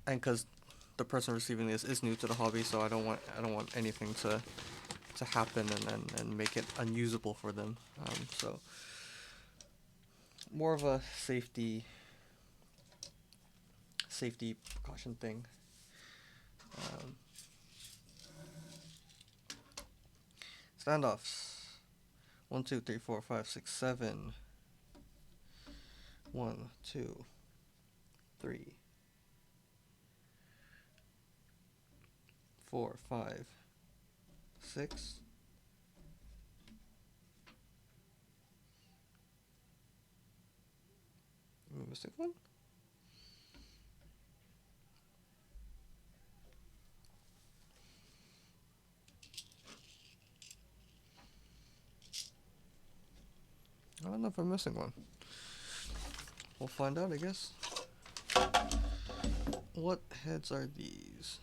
And because the person receiving this is new to the hobby, so I don't want anything to happen and make it unusable for them. So more of a safety precaution thing. Standoffs. 1, 2, 3, 4, 5, 6, 7. 1, 2, 3, 4, 5, 6. Am I missing one? I don't know if I'm missing one. We'll find out, I guess. What heads are these?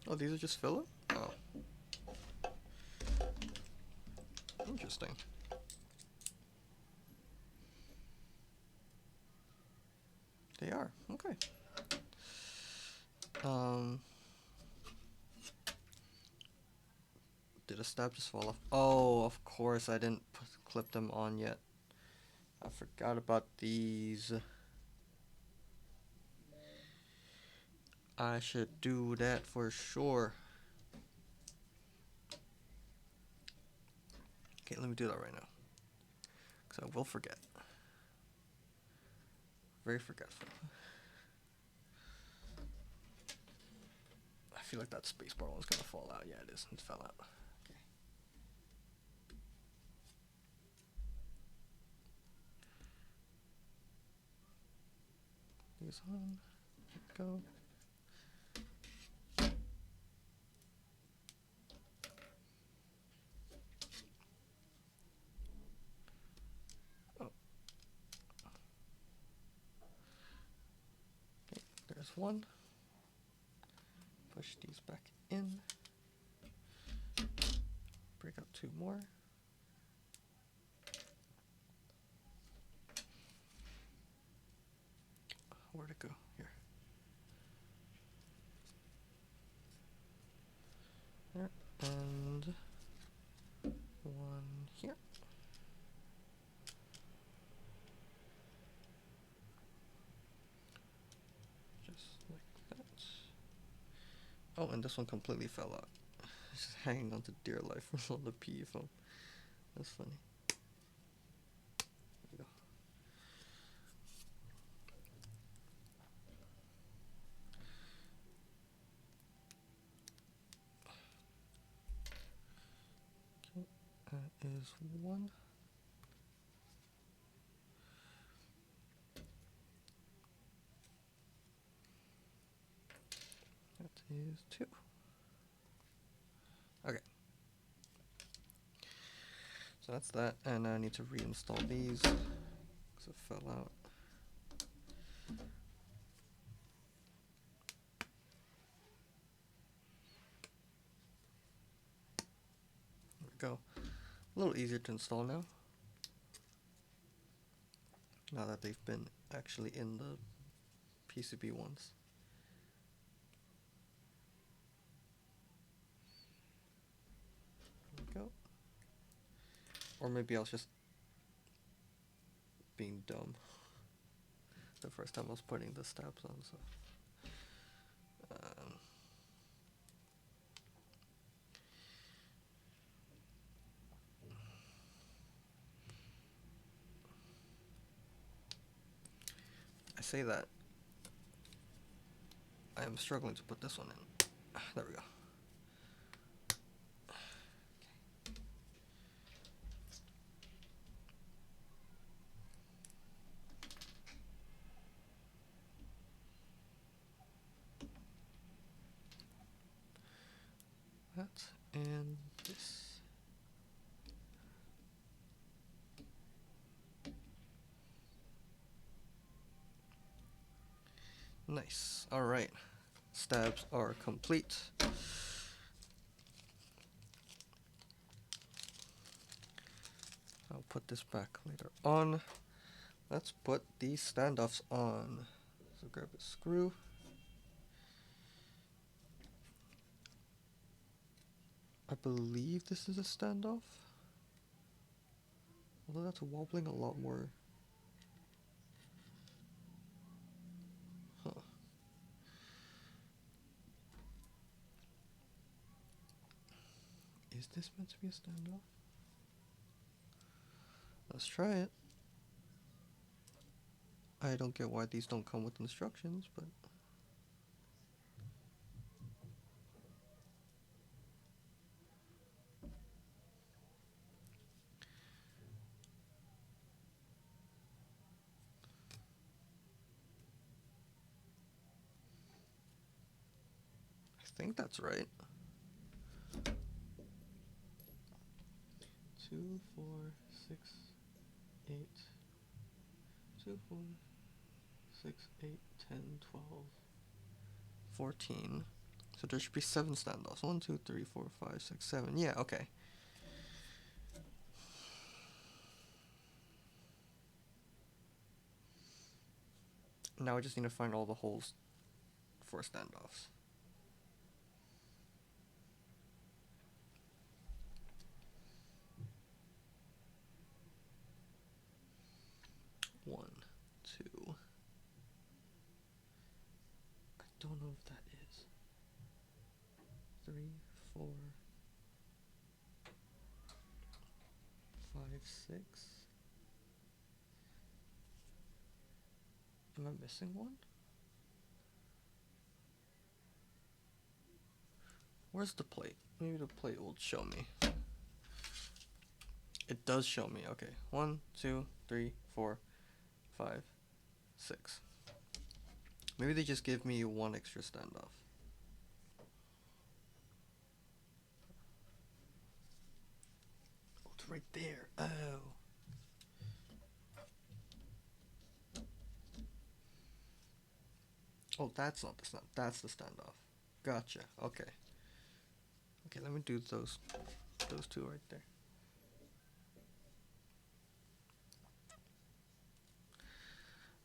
Oh, these are just filler? Oh. Interesting. They are. Okay. Did a stab just fall off? Oh, of course, I didn't clip them on yet. I forgot about these. I should do that for sure. Okay, let me do that right now. Because I will forget. Very forgetful. I feel like that spacebar one's gonna fall out. Yeah, it is. It fell out. Okay. These on. Go. Oh. Okay, there's one. Push these back in. Break out 2 more. Where'd it go? Here. Oh, and this one completely fell out. It's just hanging on to dear life from all the PE foam. That's funny. There we go. Okay, that is one. That is two. Okay. So that's that, and I need to reinstall these because it fell out. There we go. A little easier to install now. Now that they've been actually in the PCB ones. There we go. Or maybe I was just being dumb the first time I was putting the stabs on, so. I say that I am struggling to put this one in. There we go. That and this. Nice. Alright. Stabs are complete. I'll put this back later on. Let's put these standoffs on. So grab a screw. I believe this is a standoff. Although that's wobbling a lot more. Huh. Is this meant to be a standoff? Let's try it. I don't get why these don't come with instructions, but... I think that's right. 2, 4, 6, 8, 2, 4, 6, 8, 10, 12, 14. So there should be 7 standoffs. 1, 2, 3, 4, 5, 6, 7. Yeah, okay. Now I just need to find all the holes for standoffs. One, two. I don't know if that is. 3, 4, 5, 6. Am I missing one? Where's the plate? Maybe the plate will show me. It does show me. Okay. 1, 2, 3, 4, 5, 6. Maybe they just give me one extra standoff. Oh, it's right there. Oh. Oh, that's not the stand. That's the standoff. Gotcha. Okay. Okay, let me do those two right there.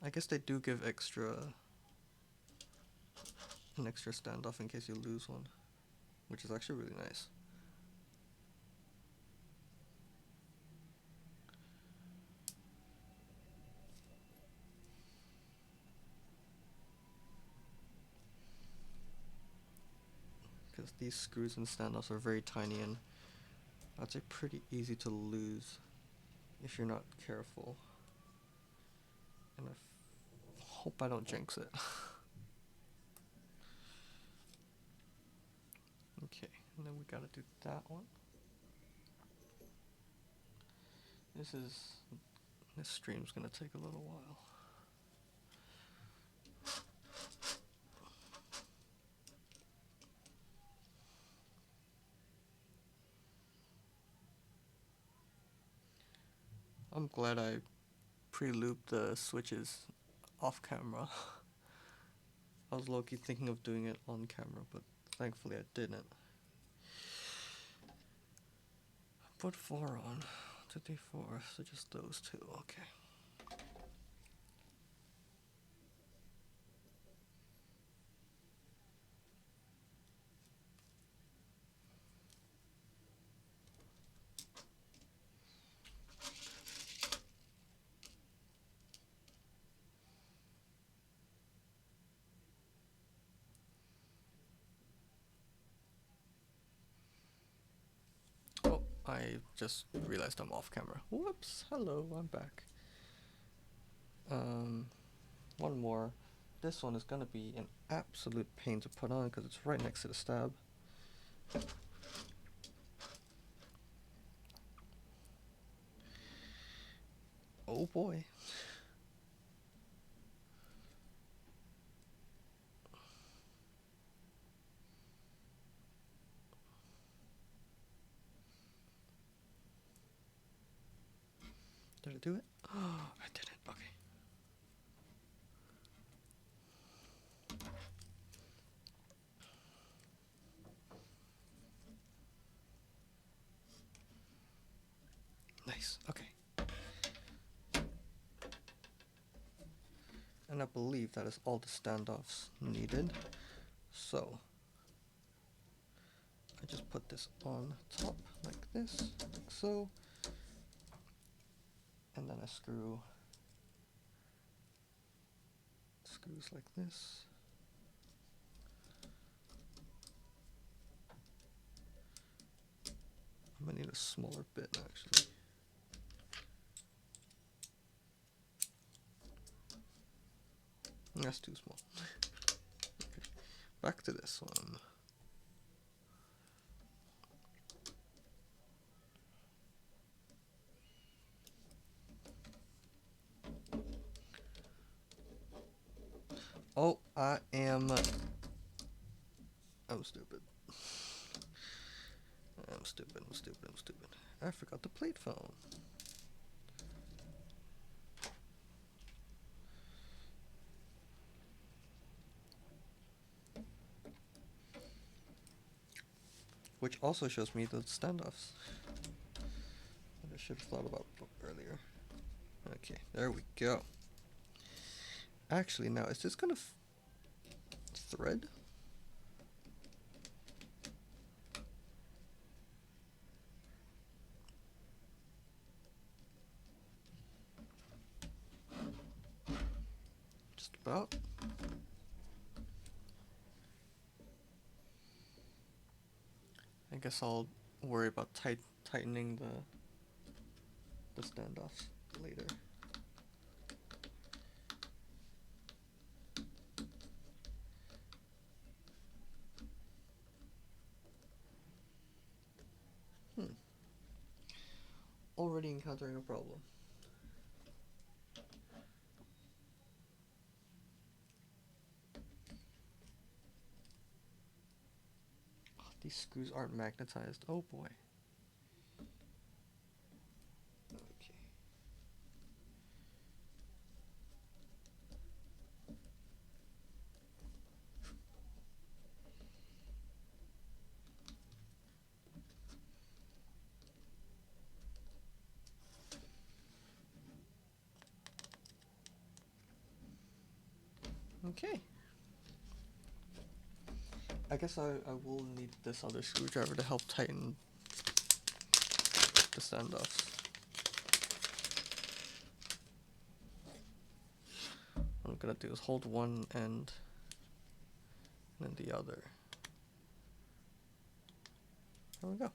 I guess they do give an extra standoff in case you lose one, which is actually really nice. because these screws and standoffs are very tiny and I'd say pretty easy to lose if you're not careful. And I hope I don't jinx it. Okay, and then we gotta do that one. This stream's gonna take a little while. I'm glad I pre-looped the switches off camera. I was low-key thinking of doing it on camera, but thankfully I didn't. Put 4 on. 1, 2, 3, 4. So just those two. Okay. Oh, I just realized I'm off camera. Whoops. Hello, I'm back. One more. This one is gonna be an absolute pain to put on because it's right next to the stab. Oh boy. Did I do it? Oh, I did it. Okay. Nice. Okay. And I believe that is all the standoffs needed. So I just put this on top like this, like so. And then I screws like this. I'm gonna need a smaller bit actually. That's too small. Okay. Back to this one. Oh, I'm stupid. I'm stupid. I forgot the plate phone. Which also shows me the standoffs that I should have thought about earlier. Okay, there we go. Actually, now, is this gonna thread? Just about. I guess I'll worry about tightening the standoffs later. Already encountering a problem. Oh, these screws aren't magnetized. Oh boy. Okay. Okay. I guess I will need this other screwdriver to help tighten the standoffs. What I'm gonna do is hold one end and then the other. There we go.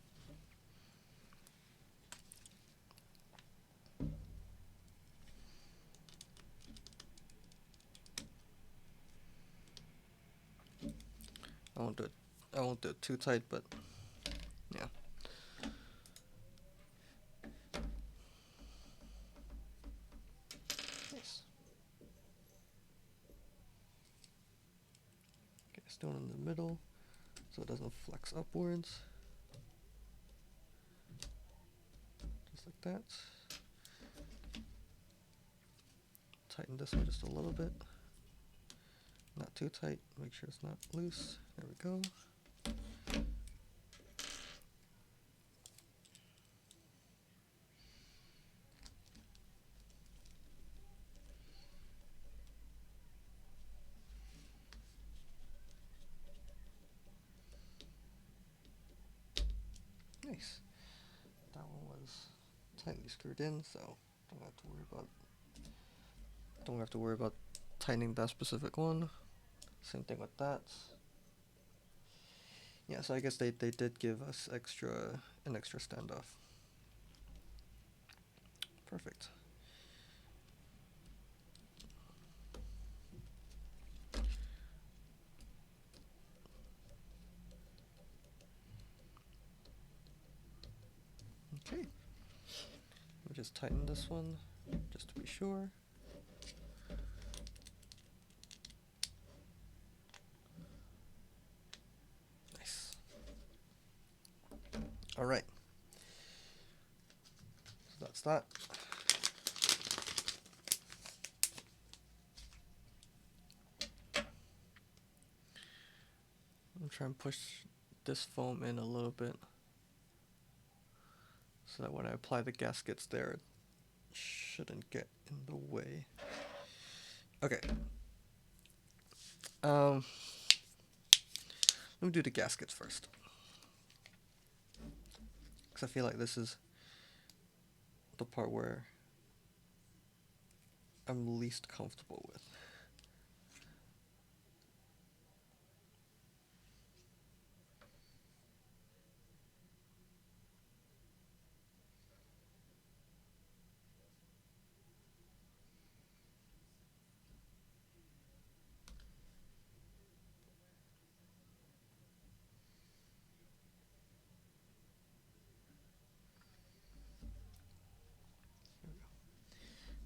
I won't do it too tight, but yeah. Nice. Okay, stone in the middle so it doesn't flex upwards. Just like that. Tighten this one just a little bit. Not too tight, make sure it's not loose. There we go. Nice. That one was tightly screwed in, so don't have to worry about tightening that specific one. Same thing with that. Yeah, so I guess they did give us an extra standoff. Perfect. Okay. We'll just tighten this one just to be sure. Nice. All right. So that's that. I'm trying to push this foam in a little bit so that when I apply the gaskets there, it shouldn't get in the way. Okay. Let me do the gaskets first, because I feel like this is the part where I'm least comfortable with.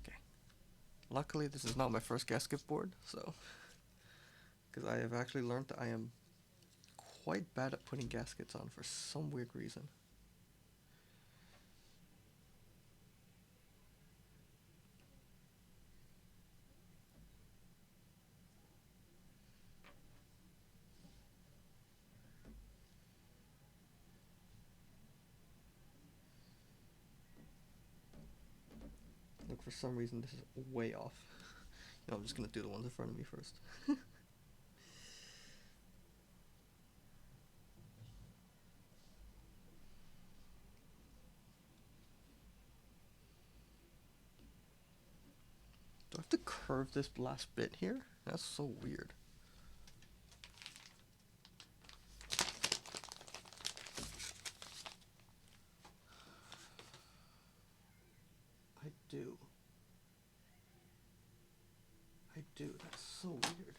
Okay. Luckily, this is not my first gasket board, so because I have actually learned that I am quite bad at putting gaskets on for some weird reason. Look, for some reason this is way off. You know, I'm just gonna do the ones in front of me first. Do I have to curve this last bit here? That's so weird. I do. That's so weird.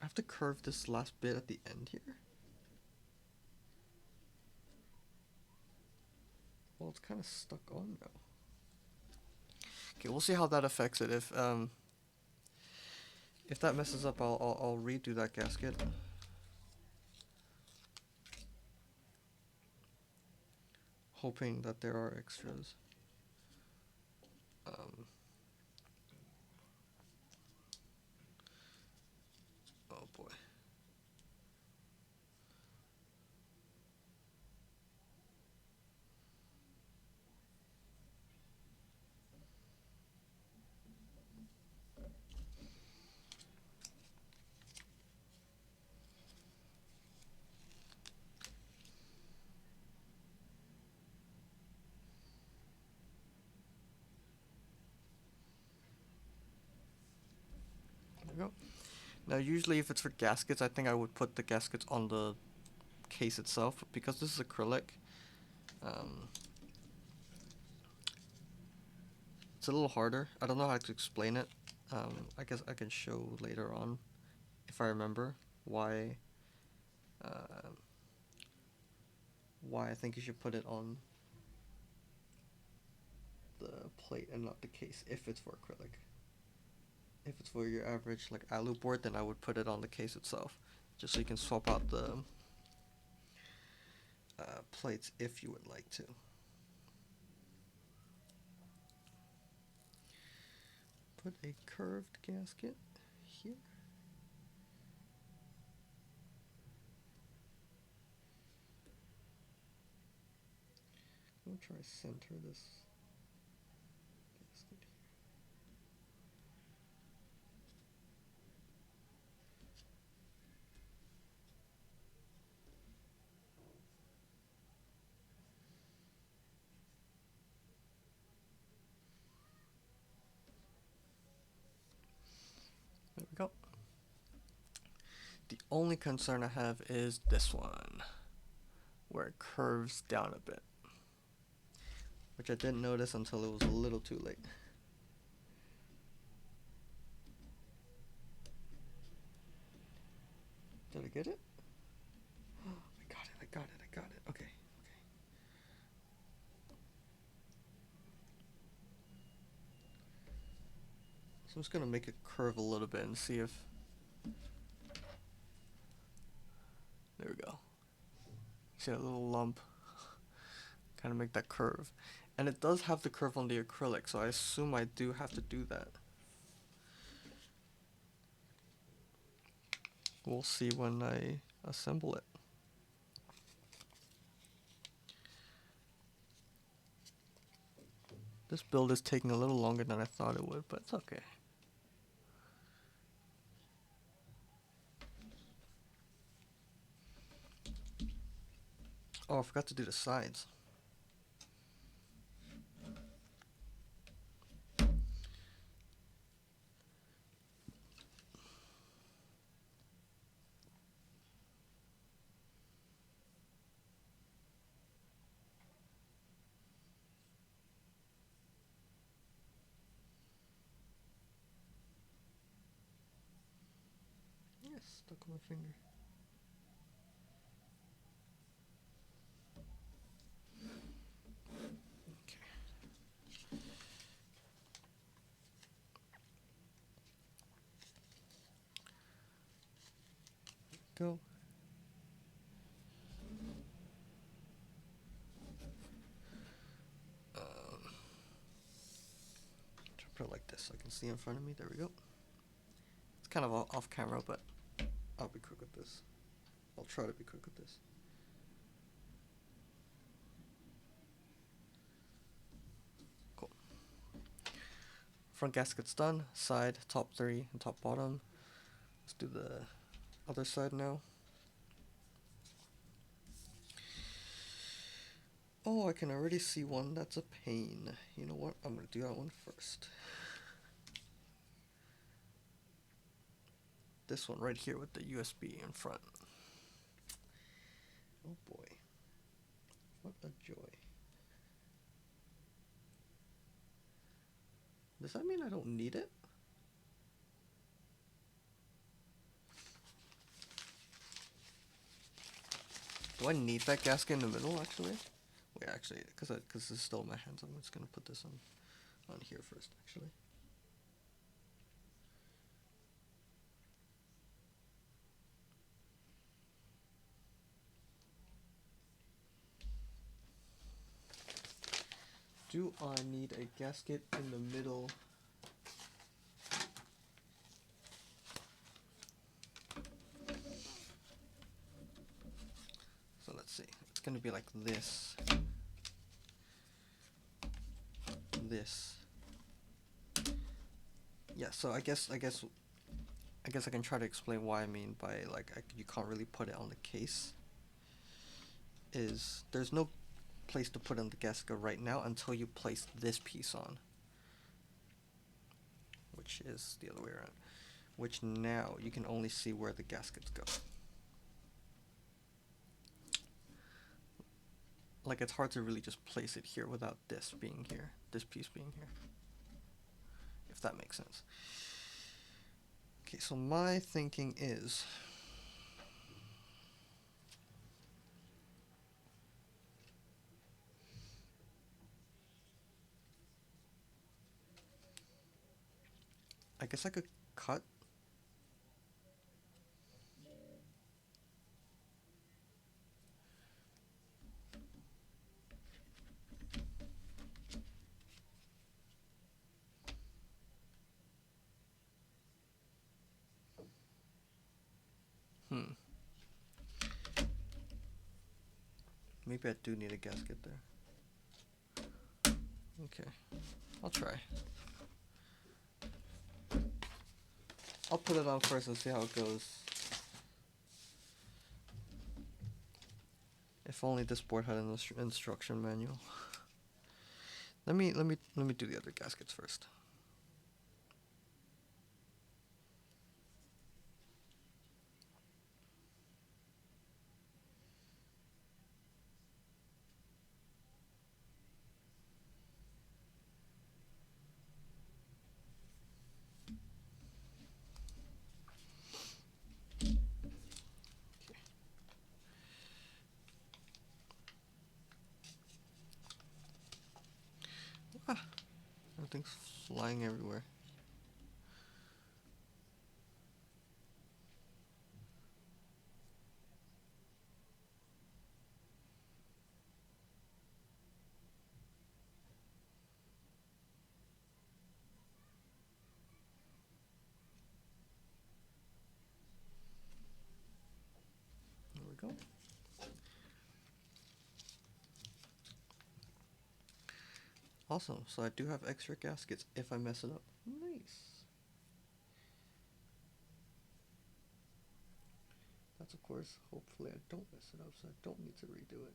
I have to curve this last bit at the end here? Well, it's kind of stuck on now. Okay, we'll see how that affects it. If that messes up, I'll redo that gasket. Hoping that there are extras. Oh boy. There we go. Now, usually if it's for gaskets, I think I would put the gaskets on the case itself, but because this is acrylic, it's a little harder. I don't know how to explain it. I guess I can show later on if I remember why I think you should put it on the plate and not the case if it's for acrylic. If it's for your average like alu board, then I would put it on the case itself, just so you can swap out the plates if you would like to. Put a curved gasket here. I'm gonna try to center this gasket here. There we go. The only concern I have is this one, where it curves down a bit, which I didn't notice until it was a little too late. Did I get it? Oh, I got it. Okay. So I'm just gonna make it curve a little bit and see if... There we go. See that little lump? Kind of make that curve. And it does have the curve on the acrylic, so I assume I do have to do that. We'll see when I assemble it. This build is taking a little longer than I thought it would, but it's okay. Oh, I forgot to do the sides. Yes, stuck on my finger. Go. Put it like this so I can see in front of me. There we go. It's kind of off camera, but I'll be quick with this. I'll try to be quick with this. Cool. Front gasket's done. Side, top 3, and top bottom. Let's do the other side now. Oh, I can already see one that's a pain. You know what? I'm gonna do that one first. This one right here with the USB in front. Oh boy. What a joy. Does that mean I don't need it? Do I need that gasket in the middle actually? Wait, actually, because this is still in my hands, I'm just gonna put this on here first, actually. Do I need a gasket in the middle? So let's see. It's gonna be like this. This. Yeah, so I guess I can try to explain what I mean by like you can't really put it on the case. Is there's no place to put on the gasket right now until you place this piece on, which is the other way around, which now you can only see where the gaskets go. like it's hard to really just place it here without this being here, this piece being here, if that makes sense. Okay, so my thinking is I guess I could cut. Hmm. Maybe I do need a gasket there. Okay, I'll try. I'll put it on first and see how it goes. If only this board had an instruction manual. Let me do the other gaskets first. Ah, everything's flying everywhere. There we go. Awesome. So I do have extra gaskets if I mess it up. Nice. That's of course, hopefully I don't mess it up so I don't need to redo it.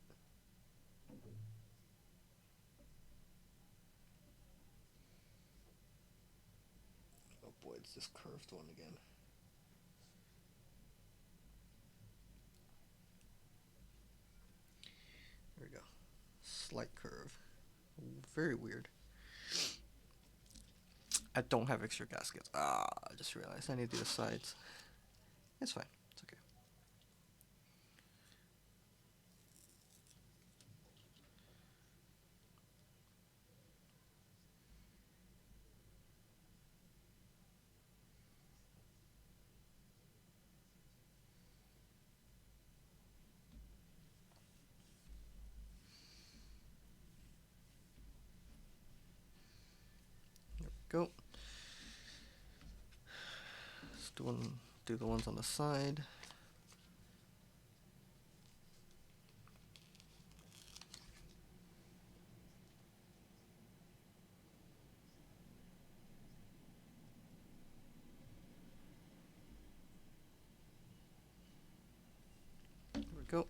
Oh boy, it's this curved one again. There we go. Slight curve. Very weird. I don't have extra gaskets. Ah, I just realized I need the sides. It's fine. It's okay. There we go. Let's do the ones on the side. There we go.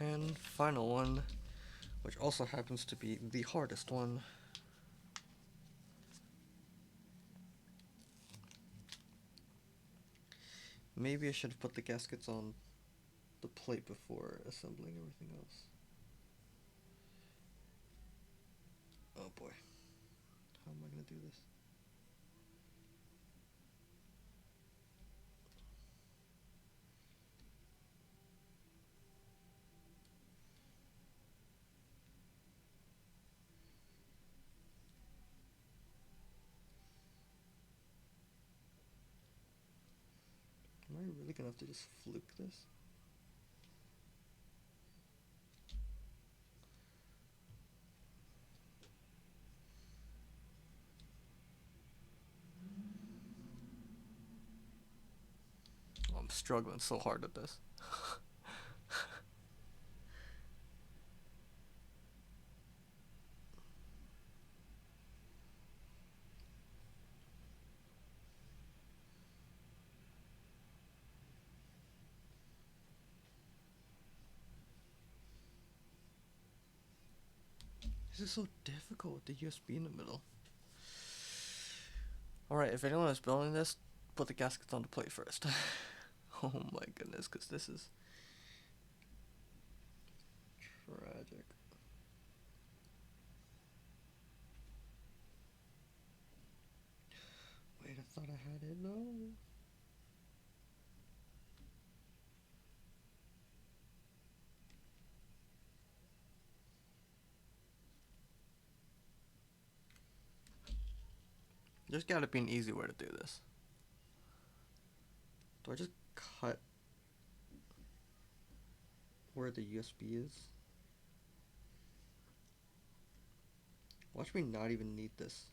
And final one, which also happens to be the hardest one. Maybe I should have put the gaskets on the plate before assembling everything else. Oh boy. How am I going to do this? Am I really going to have to just fluke this? Oh, I'm struggling so hard at this. is it so difficult with the USB in the middle? Alright, if anyone is building this, put the gaskets on the plate first. Oh my goodness, because this is tragic. Wait, I thought I had it. No. There's gotta be an easy way to do this. Do I just cut where the USB is? Watch me not even need this.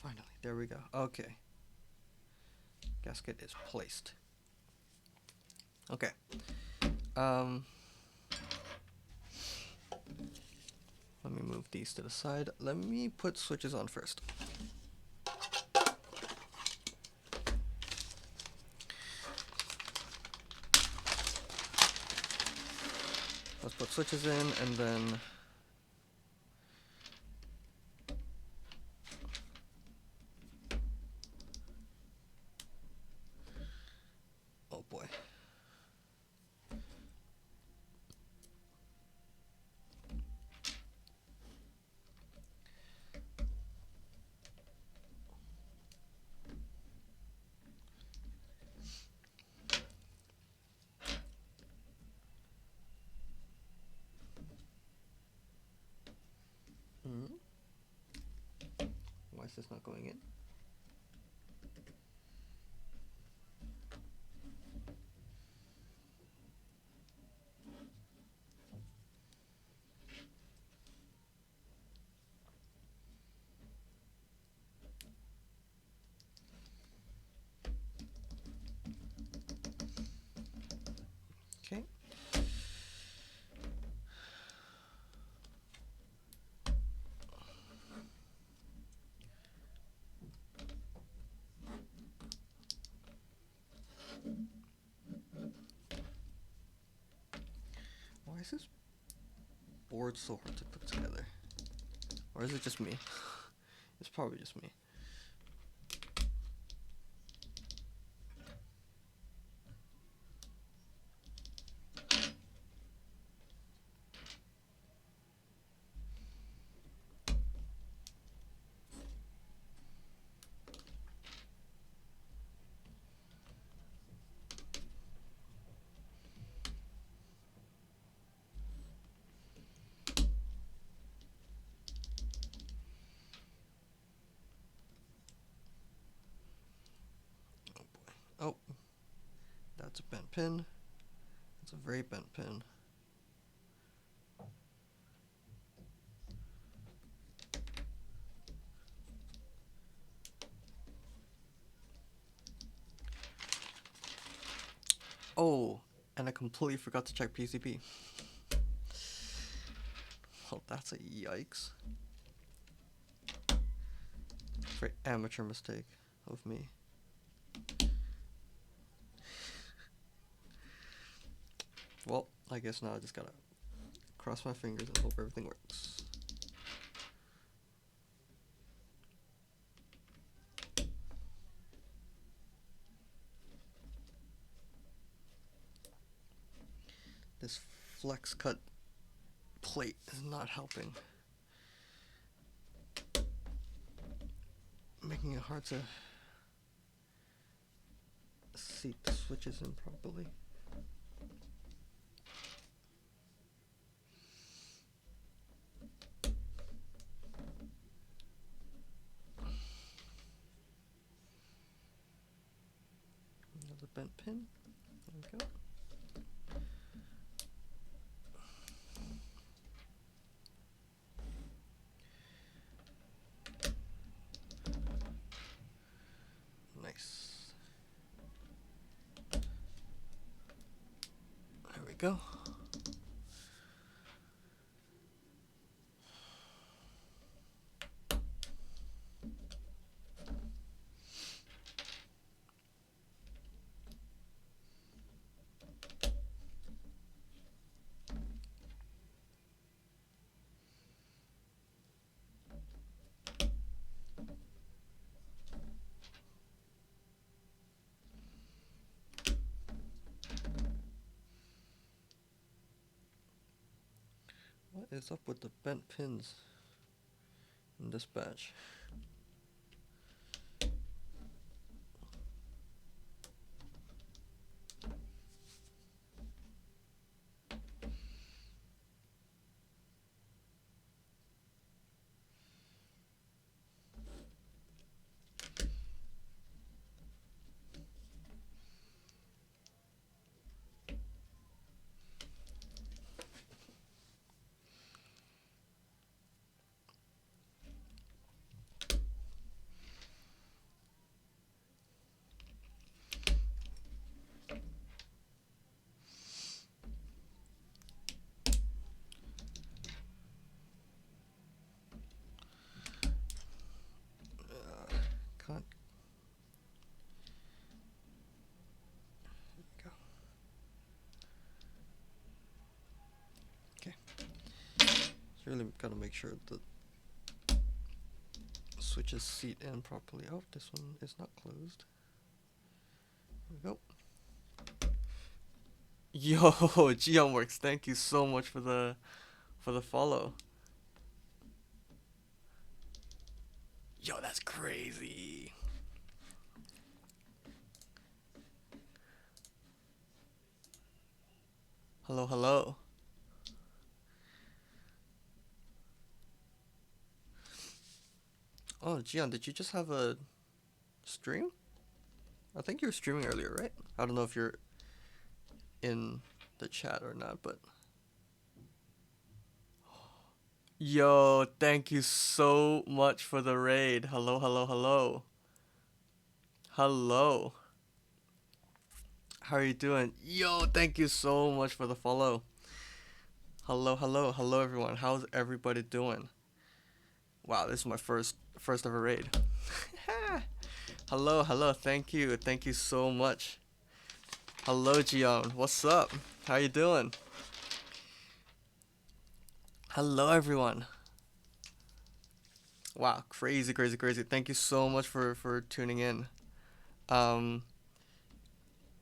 Finally, there we go. Okay. Gasket is placed. Okay. Let me move these to the side. Let me put switches on first. Let's put switches in and then oh boy. Why is this not going in? Okay. Why is this board so hard to put together? Or is it just me? It's probably just me. Oh, that's a bent pin. It's a very bent pin. Oh, and I completely forgot to check PCB. Oh, that's a yikes. Very amateur mistake of me. Well, I guess now I just gotta cross my fingers and hope everything works. This flex cut plate is not helping. Making it hard to seat the switches in properly. Another bent pin. There we go. Nice. There we go. is up with the bent pins in this batch? Can't go. Okay. So really gotta make sure the switches seat in properly. Oh, this one is not closed. There we go. Yo, Geonworks, thank you so much for the follow. Yo, that's crazy. Hello, hello. Oh, Gian, did you just have a stream? I think you were streaming earlier, right? I don't know if you're in the chat or not, but yo, thank you so much for the raid. Hello, hello, hello. Hello. How are you doing? Yo, thank you so much for the follow. Hello, hello, hello everyone. How's everybody doing? Wow, this is my first ever raid. Hello, hello, thank you so much. Hello, Gion, what's up? How you doing? Hello, everyone. Wow, crazy, crazy, crazy. Thank you so much for tuning in.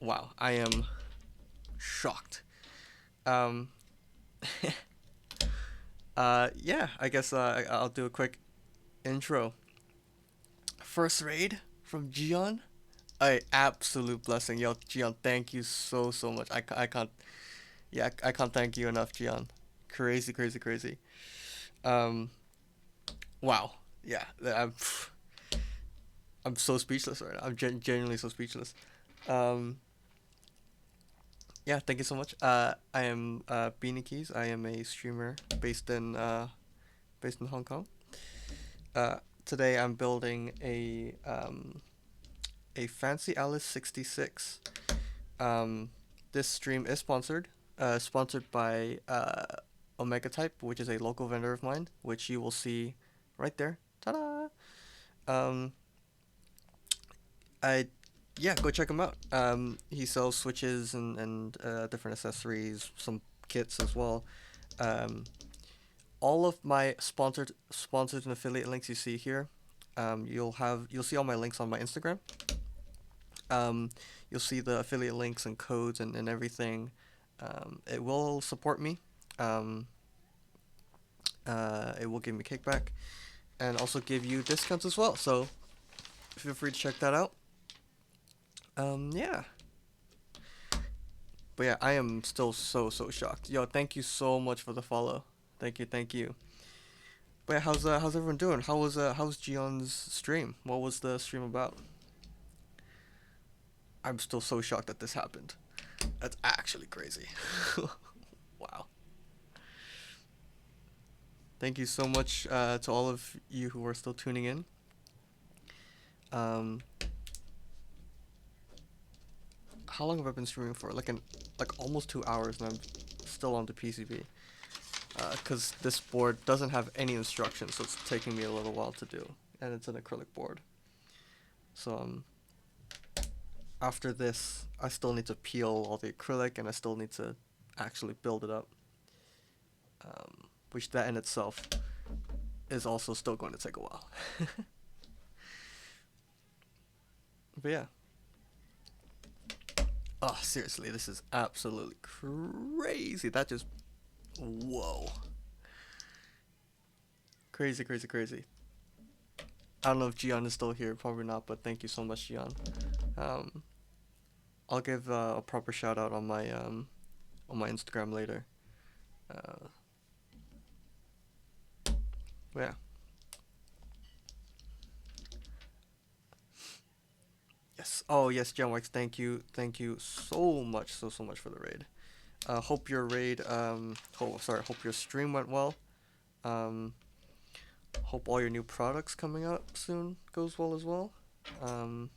Wow, I am shocked. Um, yeah, I guess I'll do a quick intro. First raid from Gion. A absolute blessing, yo, Gion. Thank you so much. I can't, yeah, I can't thank you enough, Gion. Crazy, crazy, crazy. Um, wow, yeah, I'm so speechless right now. I'm genuinely so speechless. Um, yeah, thank you so much. I am Beanie Keys. I am a streamer based in Hong Kong. Today I'm building a FancyAlice66. This stream is sponsored by OmegaType, which is a local vendor of mine, which you will see right there. Ta-da! Um, I yeah, go check him out. He sells switches and different accessories, some kits as well. Um, all of my sponsored and affiliate links you see here. You'll see all my links on my Instagram. You'll see the affiliate links and codes and everything. It will support me. Um, it will give me kickback and also give you discounts as well. So feel free to check that out. Yeah. But yeah, I am still so shocked. Yo, thank you so much for the follow. Thank you, thank you. But yeah, how's everyone doing? How's Gion's stream? What was the stream about? I'm still so shocked that this happened. That's actually crazy. Wow. Thank you so much to all of you who are still tuning in. Um, how long have I been streaming for? Like almost 2 hours, and I'm still on the PCB. Because this board doesn't have any instructions, so it's taking me a little while to do, and it's an acrylic board. So after this, I still need to peel all the acrylic, and I still need to actually build it up. Which that in itself is also still going to take a while. But yeah. Oh, seriously, this is absolutely crazy. That just, whoa. Crazy, crazy, crazy. I don't know if Gian is still here, probably not, but thank you so much, Gian. Um, I'll give a proper shout out on my Instagram later. Uh, yeah. Yes. Oh yes, Geonworks. Thank you so much, so much for the raid. Hope your raid. Hope your stream went well. Um, hope all your new products coming out soon goes well as well. Um,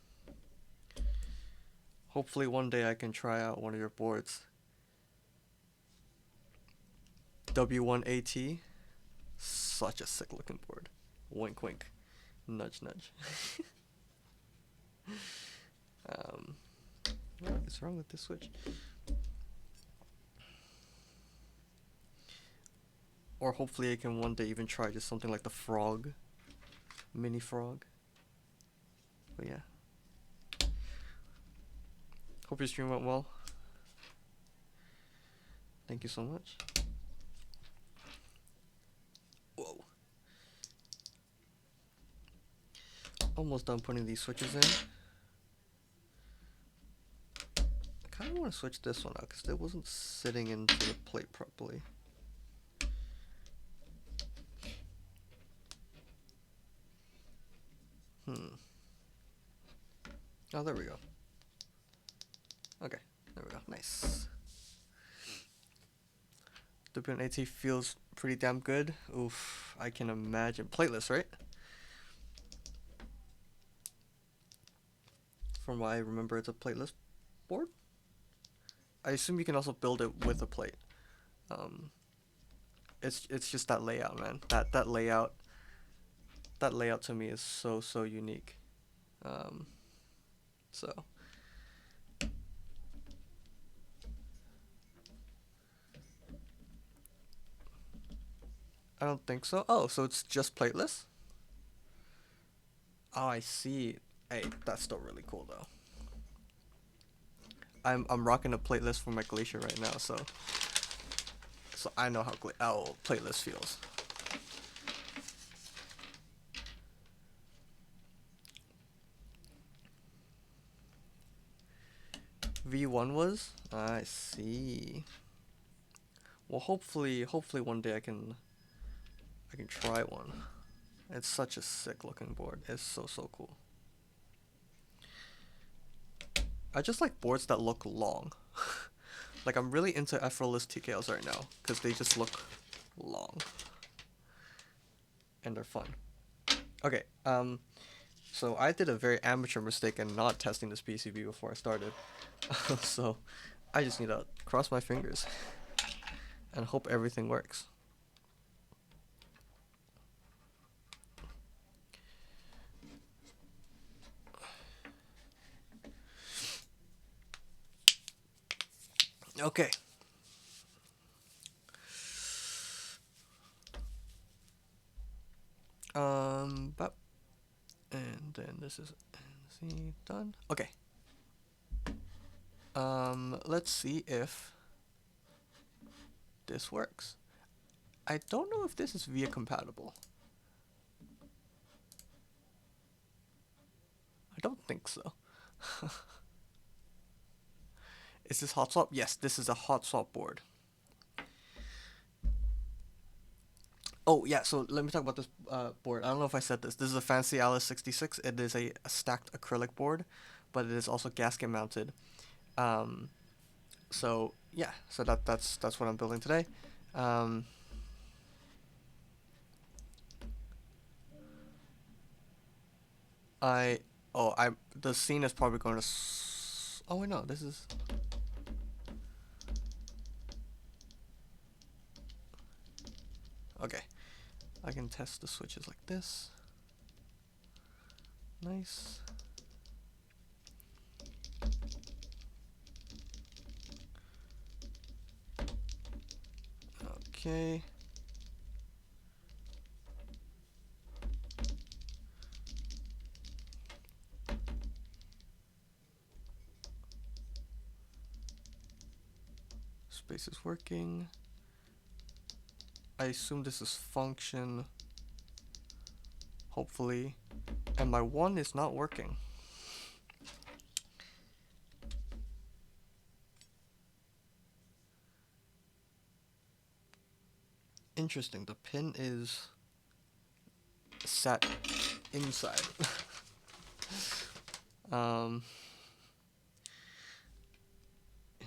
hopefully one day I can try out one of your boards. W1AT, such a sick looking board. Wink wink, nudge nudge. um, what is wrong with this switch? Or hopefully I can one day even try just something like the frog, mini frog. But yeah. Hope your stream went well. Thank you so much. Whoa. Almost done putting these switches in. I kind of want to switch this one out because it wasn't sitting into the plate properly. Oh, there we go. Okay, there we go. Nice. WNAT feels pretty damn good. Oof, I can imagine. Plateless, right? From what I remember, it's a plateless board. I assume you can also build it with a plate. It's just that layout, man. That layout to me is so unique. So I don't think so. Oh, so it's just plateless? Oh, I see. Hey, that's still really cool though. I'm rocking a plateless for my glacier right now, so I know how plateless feels. V1 was? I see. Well, hopefully one day I can try one. It's such a sick looking board. It's so cool. I just like boards that look long. Like I'm really into effortless TKLs right now because they just look long and they're fun. Okay, so I did a very amateur mistake in not testing this PCB before I started. So I just need to cross my fingers and hope everything works. Okay. And then this is NC done. Okay. Let's see if this works. I don't know if this is VIA compatible. I don't think so. Is this hot swap? Yes, this is a hot swap board. Oh yeah, so let me talk about this board. I don't know if I said this. This is a FancyAlice66. It is a stacked acrylic board, but it is also gasket mounted. So yeah, so that's what I'm building today. The scene is probably going to. Oh wait, no, this is. Okay, I can test the switches like this. Nice. Okay. Space is working. I assume this is function hopefully. And my one is not working. Interesting, the pin is sat inside.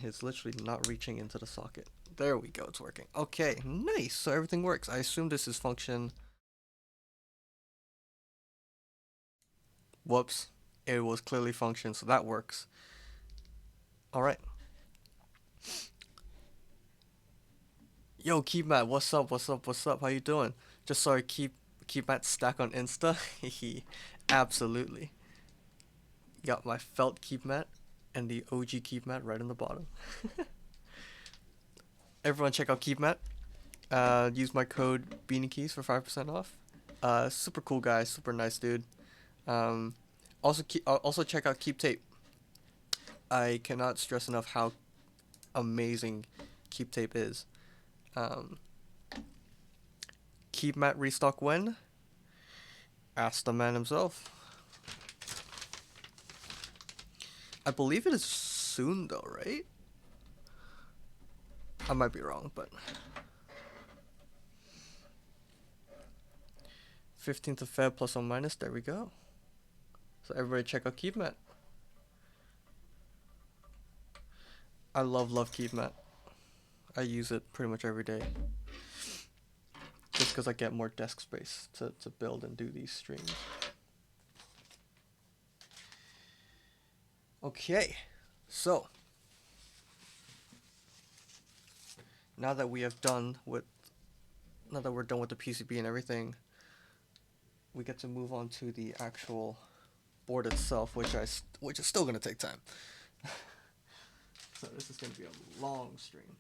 It's literally not reaching into the socket. There we go, it's working. Okay, nice, so everything works. I assume this is function. Whoops, it was clearly function, so that works. Alright. Yo, Keep Matt, what's up, what's up, what's up, how you doing? Just saw Keep Matt stack on Insta. Absolutely. Got my felt Keep Matt and the OG Keep Matt right in the bottom. Everyone check out Keep Matt. Use my code BeanieKeys for 5% off. Super cool guy, super nice dude. Also check out Keep Tape. I cannot stress enough how amazing Keep Tape is. Keep Matt restock when? Ask the man himself. I believe it is soon though, right? I might be wrong, but 15th of Feb plus or minus, there we go. So everybody check out Keep Matt. I love Keep Matt. I use it pretty much every day. Just because I get more desk space to build and do these streams. Okay, so now that we're done with the PCB and everything, we get to move on to the actual board itself, which is still gonna take time. So this is gonna be a long stream.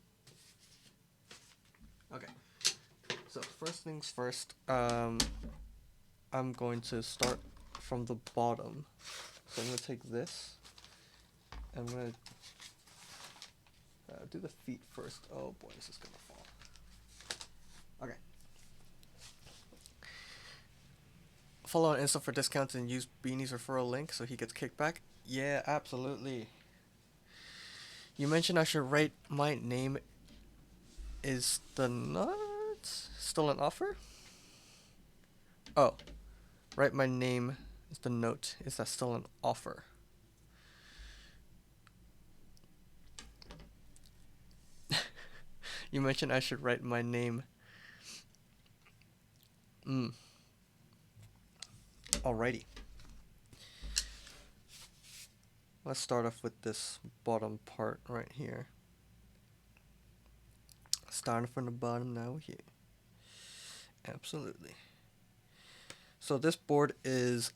Okay. So first things first, I'm going to start from the bottom. So I'm gonna take this. I'm gonna do the feet first. Oh boy, this is gonna fall. Okay. Follow on Insta for discounts and use Beanie's referral link so he gets kickback. Yeah, absolutely. You mentioned I should write my name. Is the nut still an offer? Oh, write my name is the note. Is that still an offer? You mentioned I should write my name. Alrighty. Let's start off with this bottom part right here. Starting from the bottom now here. Absolutely. So this board is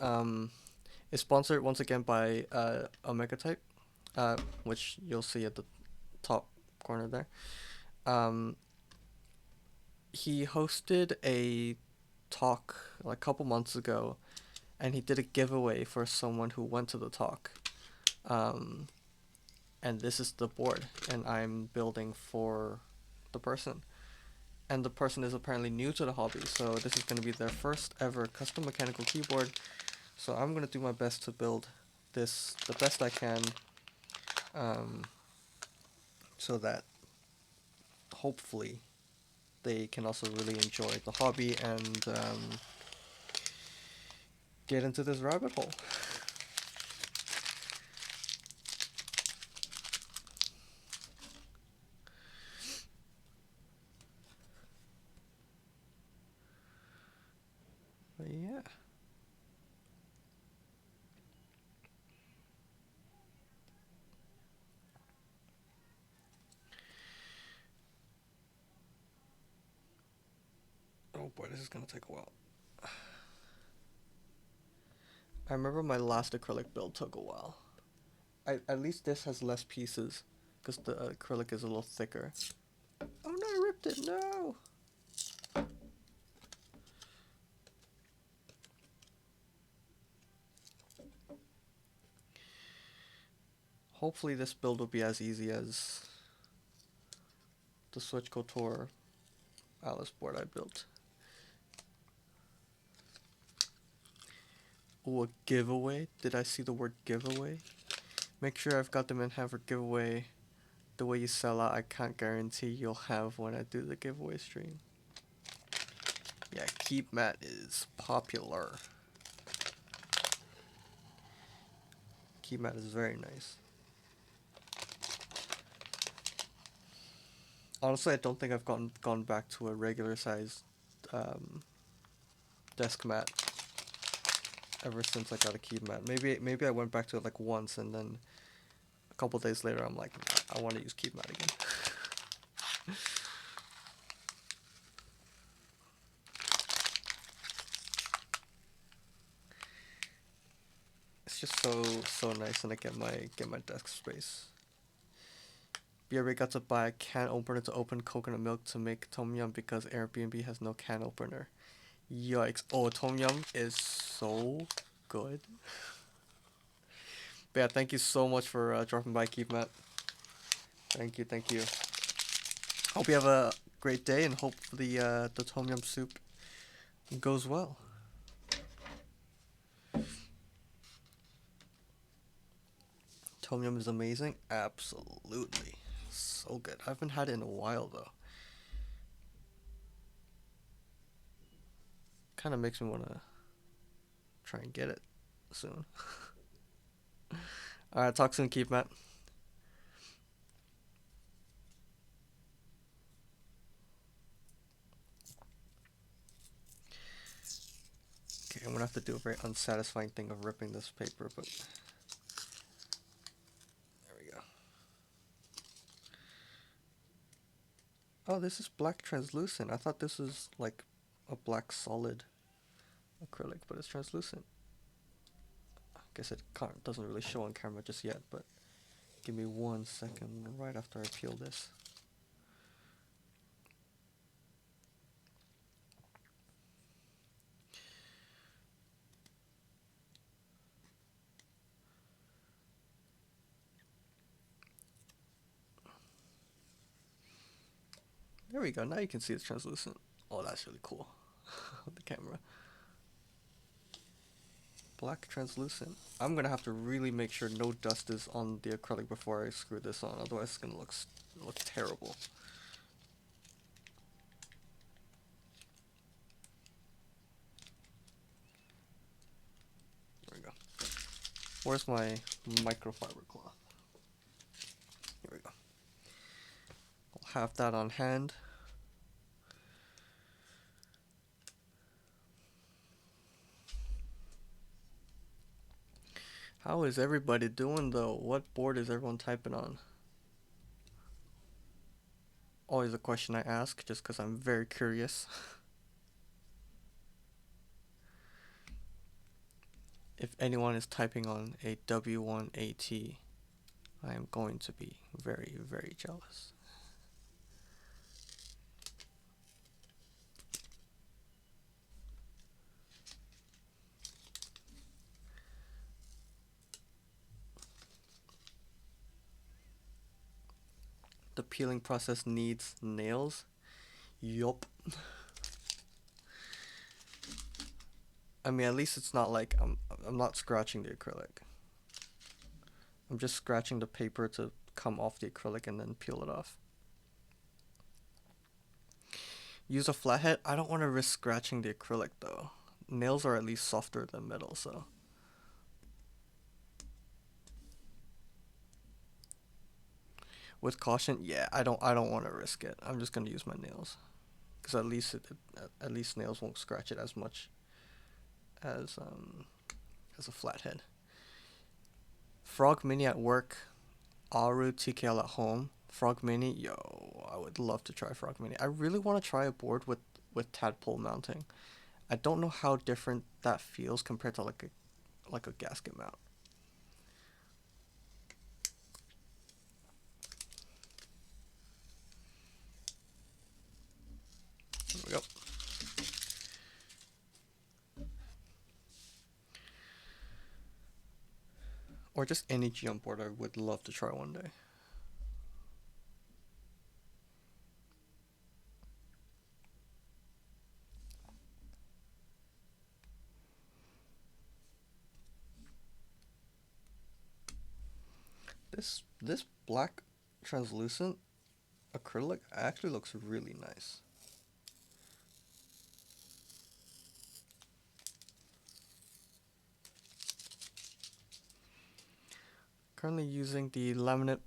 sponsored once again by OmegaType, which you'll see at the top corner there. He hosted a talk like a couple months ago, and he did a giveaway for someone who went to the talk. And this is the board, and I'm building for the person. And the person is apparently new to the hobby, so this is going to be their first ever custom mechanical keyboard. So I'm going to do my best to build this the best I can, so that hopefully they can also really enjoy the hobby and get into this rabbit hole. But yeah. Oh boy, this is gonna take a while. I remember my last acrylic build took a while. At least this has less pieces, because the acrylic is a little thicker. Oh no, I ripped it, no! Hopefully this build will be as easy as the Switch Couture Alice board I built. Ooh, a giveaway? Did I see the word giveaway? Make sure I've got them in hand for giveaway. The way you sell out, I can't guarantee you'll have when I do the giveaway stream. Yeah, Keep Mat is popular. Keep Mat is very nice. Honestly, I don't think I've gone back to a regular size desk mat ever since I got a Keep Mat. Maybe I went back to it like once, and then a couple days later I'm like, I want to use Keep Mat again. It's just so nice, and I get my desk space. BRA got to buy a can opener to open coconut milk to make tom yum because Airbnb has no can opener. Yikes. Oh, tom yum is so good. But yeah, thank you so much for dropping by, Keep Mat. Thank you, thank you. Hope you have a great day, and hope the tom yum soup goes well. Tom yum is amazing. Absolutely. So good. I haven't had it in a while though. Kind of makes me want to try and get it soon. Alright, talk soon, Keep Mat. Okay, I'm gonna have to do a very unsatisfying thing of ripping this paper, but there we go. Oh, this is black translucent. I thought this was like a black solid acrylic, but it's translucent. I guess it doesn't really show on camera just yet, but give me 1 second right after I peel this. There we go. Now you can see it's translucent. Oh, that's really cool. With the camera. Black translucent. I'm gonna have to really make sure no dust is on the acrylic before I screw this on, otherwise it's gonna look terrible. There we go. Where's my microfiber cloth? Here we go. I'll have that on hand. How is everybody doing though? What board is everyone typing on? Always a question I ask just because I'm very curious. If anyone is typing on a W1AT, I am going to be very, very jealous. The peeling process needs nails. Yup. I mean, at least it's not like I'm not scratching the acrylic. I'm just scratching the paper to come off the acrylic and then peel it off. Use a flathead. I don't want to risk scratching the acrylic though. Nails are at least softer than metal, so. With caution, yeah, I don't want to risk it. I'm just gonna use my nails, because at least nails won't scratch it as much as a flathead. Frog Mini at work, Aru TKL at home. Frog Mini, yo, I would love to try Frog Mini. I really want to try a board with tadpole mounting. I don't know how different that feels compared to like a gasket mount. There we go. Or just any geom board I would love to try one day. This black translucent acrylic actually looks really nice. Currently using the laminate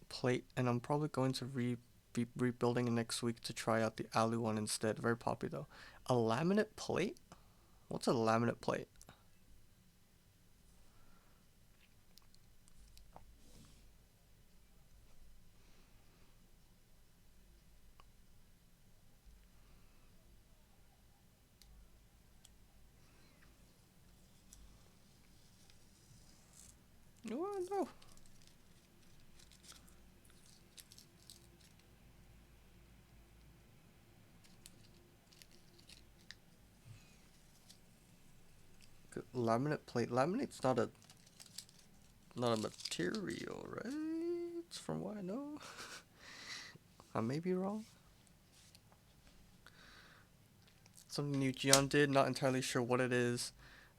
plate, and I'm probably going to be rebuilding it next week to try out the alu one instead. Very popular though. A laminate plate? What's a laminate plate? Oh no. Laminate plate. Laminate's not a material, right? From what I know. I may be wrong. Something new Geon did, not entirely sure what it is.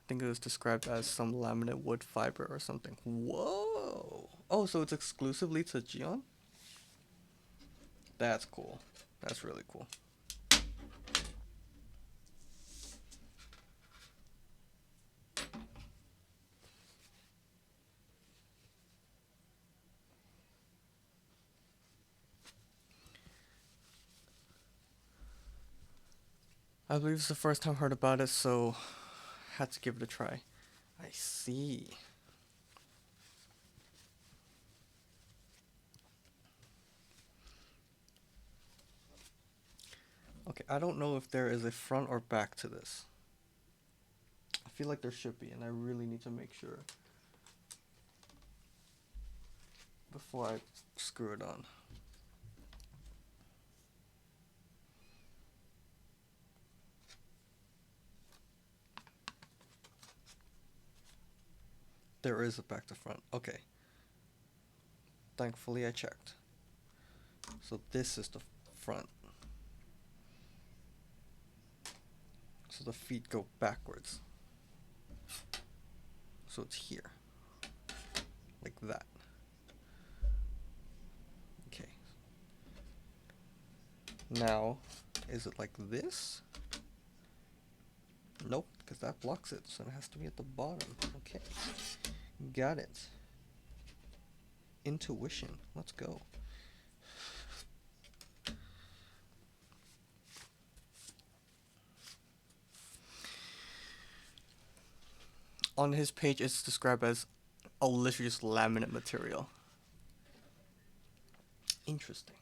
I think it was described as some laminate wood fiber or something. Whoa! Oh, so it's exclusively to Geon? That's cool. That's really cool. I believe it's the first time I heard about it, so had to give it a try. I see. Okay, I don't know if there is a front or back to this. I feel like there should be, and I really need to make sure before I screw it on. There is a back to front. Okay. Thankfully I checked. So this is the front. So the feet go backwards. So it's here. Like that. Okay. Now, is it like this? Nope, because that blocks it, so it has to be at the bottom. Okay. Got it. Intuition. Let's go. On his page, it's described as literally just laminate material. Interesting.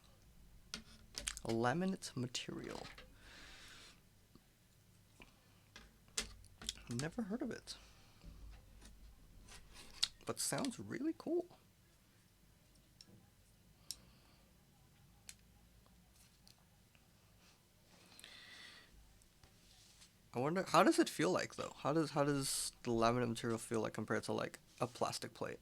A laminate material. Never heard of it. But sounds really cool. I wonder, how does it feel like though? How does the laminate material feel like compared to like a plastic plate?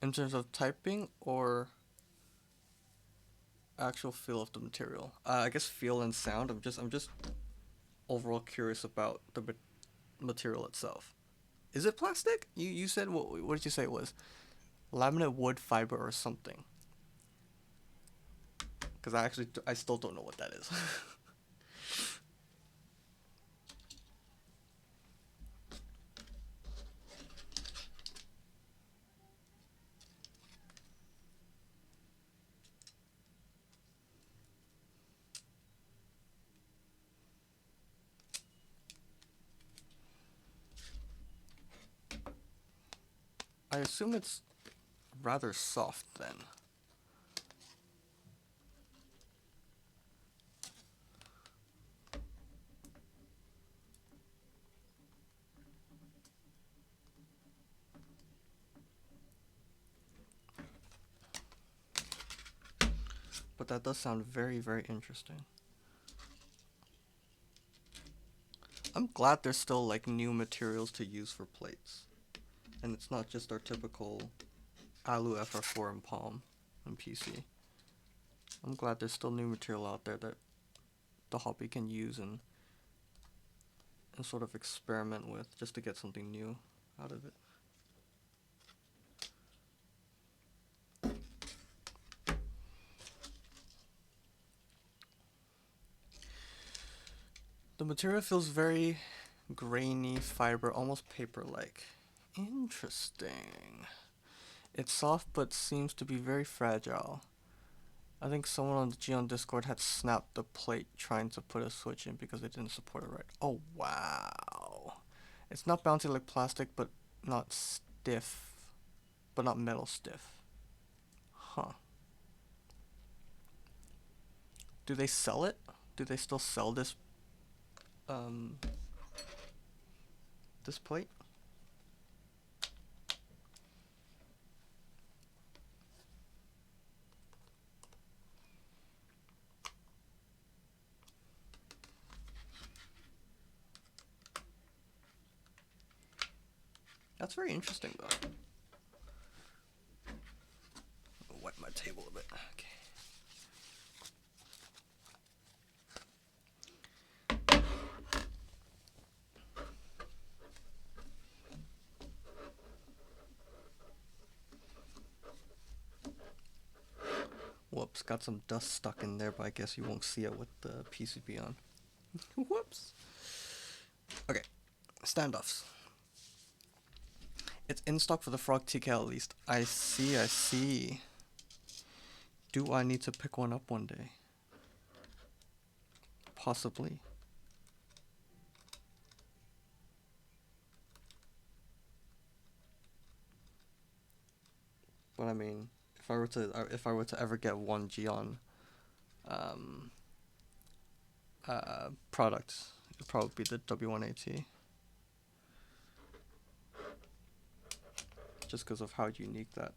In terms of typing or actual feel of the material? I guess feel and sound. I'm just overall curious about the material itself. Is it plastic? You said what did you say it was? Laminate wood fiber or something? Because I still don't know what that is. I assume it's rather soft then. But that does sound very, very interesting. I'm glad there's still like new materials to use for plates, and it's not just our typical Alu FR4 and Palm and PC. I'm glad there's still new material out there that the hobby can use and sort of experiment with just to get something new out of it. The material feels very grainy, fiber, almost paper-like. Interesting. It's soft but seems to be very fragile. I think someone on the Geon Discord had snapped the plate trying to put a switch in because they didn't support it right. Oh wow. It's not bouncy like plastic, but not stiff. But not metal stiff. Huh. Do they sell it? Do they still sell this this plate? That's very interesting though. I'll wipe my table a bit. Okay. Whoops, got some dust stuck in there, but I guess you won't see it with the PCB on. Whoops. Okay, standoffs. It's in stock for the Frog TK at least. I see, I see. Do I need to pick one up one day? Possibly. But I mean, if I were to ever get one Geon product, it'd probably be the W1AT. Just because of how unique that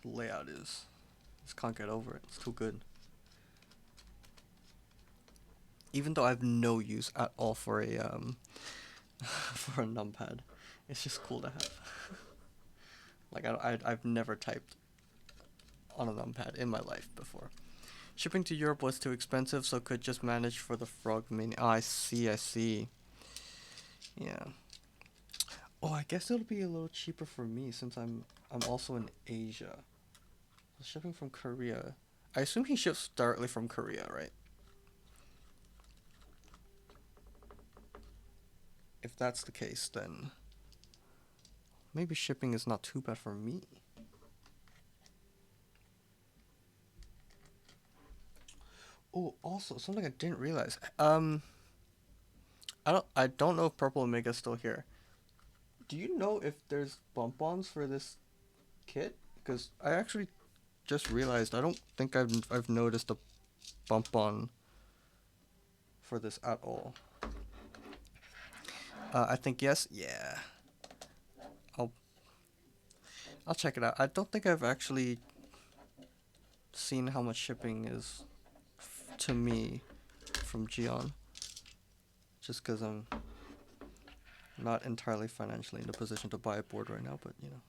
layout is. Just can't get over it. It's too good. Even though I have no use at all for a for a numpad, it's just cool to have. Like I've never typed on a numpad in my life before. Shipping to Europe was too expensive, so could just manage for the Frog Mini. Oh, I see, I see. Yeah. Oh, I guess it'll be a little cheaper for me since I'm also in Asia. Shipping from Korea. I assume he ships directly from Korea, right? If that's the case, then maybe shipping is not too bad for me. Oh, also something I didn't realize. I don't know if Purple Omega's still here. Do you know if there's bump-ons for this kit? Because I actually just realized I don't think I've noticed a bump-on for this at all. I think yes. Yeah. I'll check it out. I don't think I've actually seen how much shipping is to me from Geon. Just because I'm not entirely financially in a position to buy a board right now, but you know.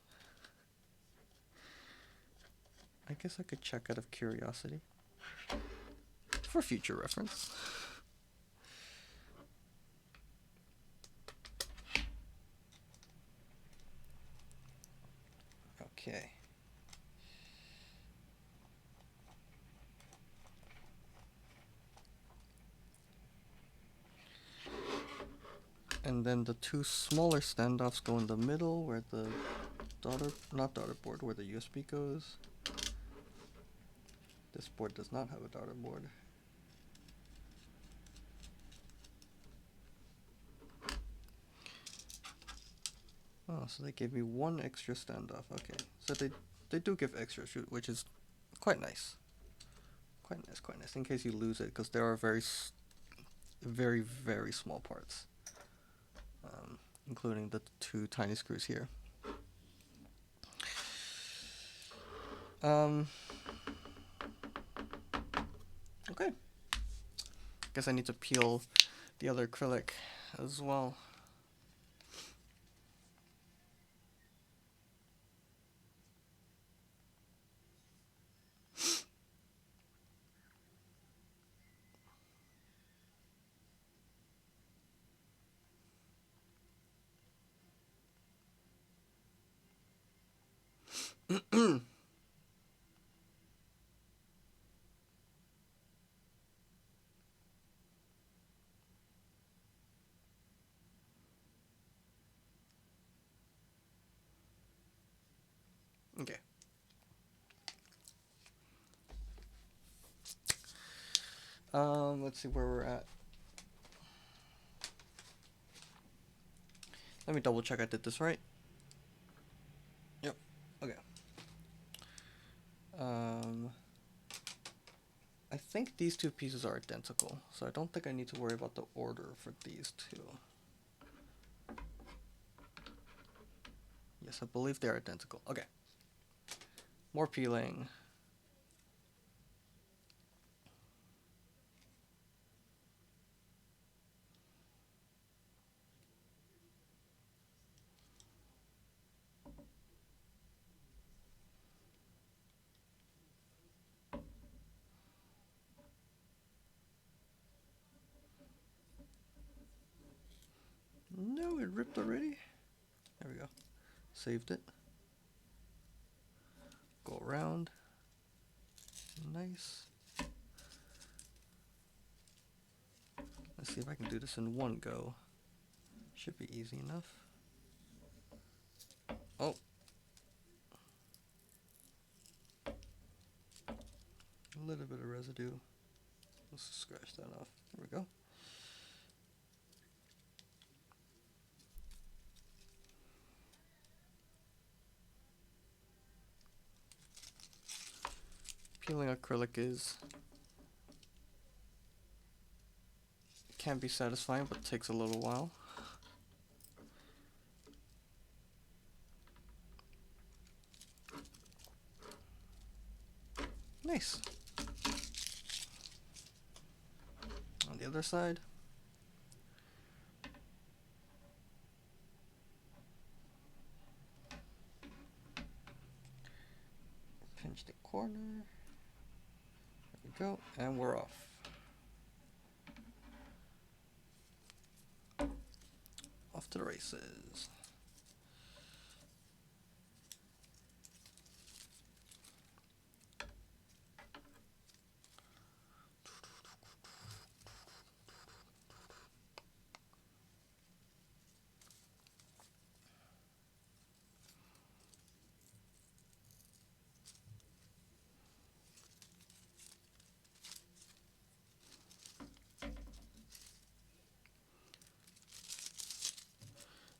I guess I could check out of curiosity. For future reference. Okay. And then the two smaller standoffs go in the middle where the daughter board, where the USB goes. This board does not have a daughter board. Oh, so they gave me one extra standoff. Okay, so they do give extra shoot, which is quite nice. Quite nice. In case you lose it, because there are very small parts, including the two tiny screws here. Okay. Guess I need to peel the other acrylic as well. Okay. Let's see where we're at. Let me double check I did this right. Yep. Okay. I think these two pieces are identical, so I don't think I need to worry about the order for these two. Yes, I believe they're identical. Okay. More peeling. No, it ripped already. There we go. Saved it. Go around. Nice. Let's see if I can do this in one go. Should be easy enough. Oh. A little bit of residue. Let's scratch that off. There we go. Peeling acrylic can be satisfying, but takes a little while. Nice. On the other side. Pinch the corner. There we go, and we're off. Off to the races.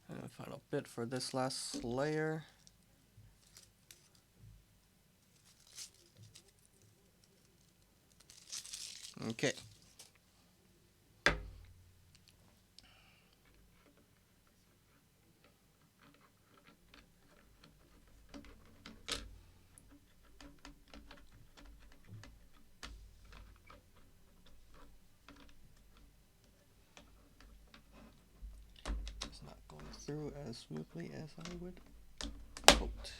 And a final bit for this last layer. Okay. It's not going through as smoothly as I would hoped.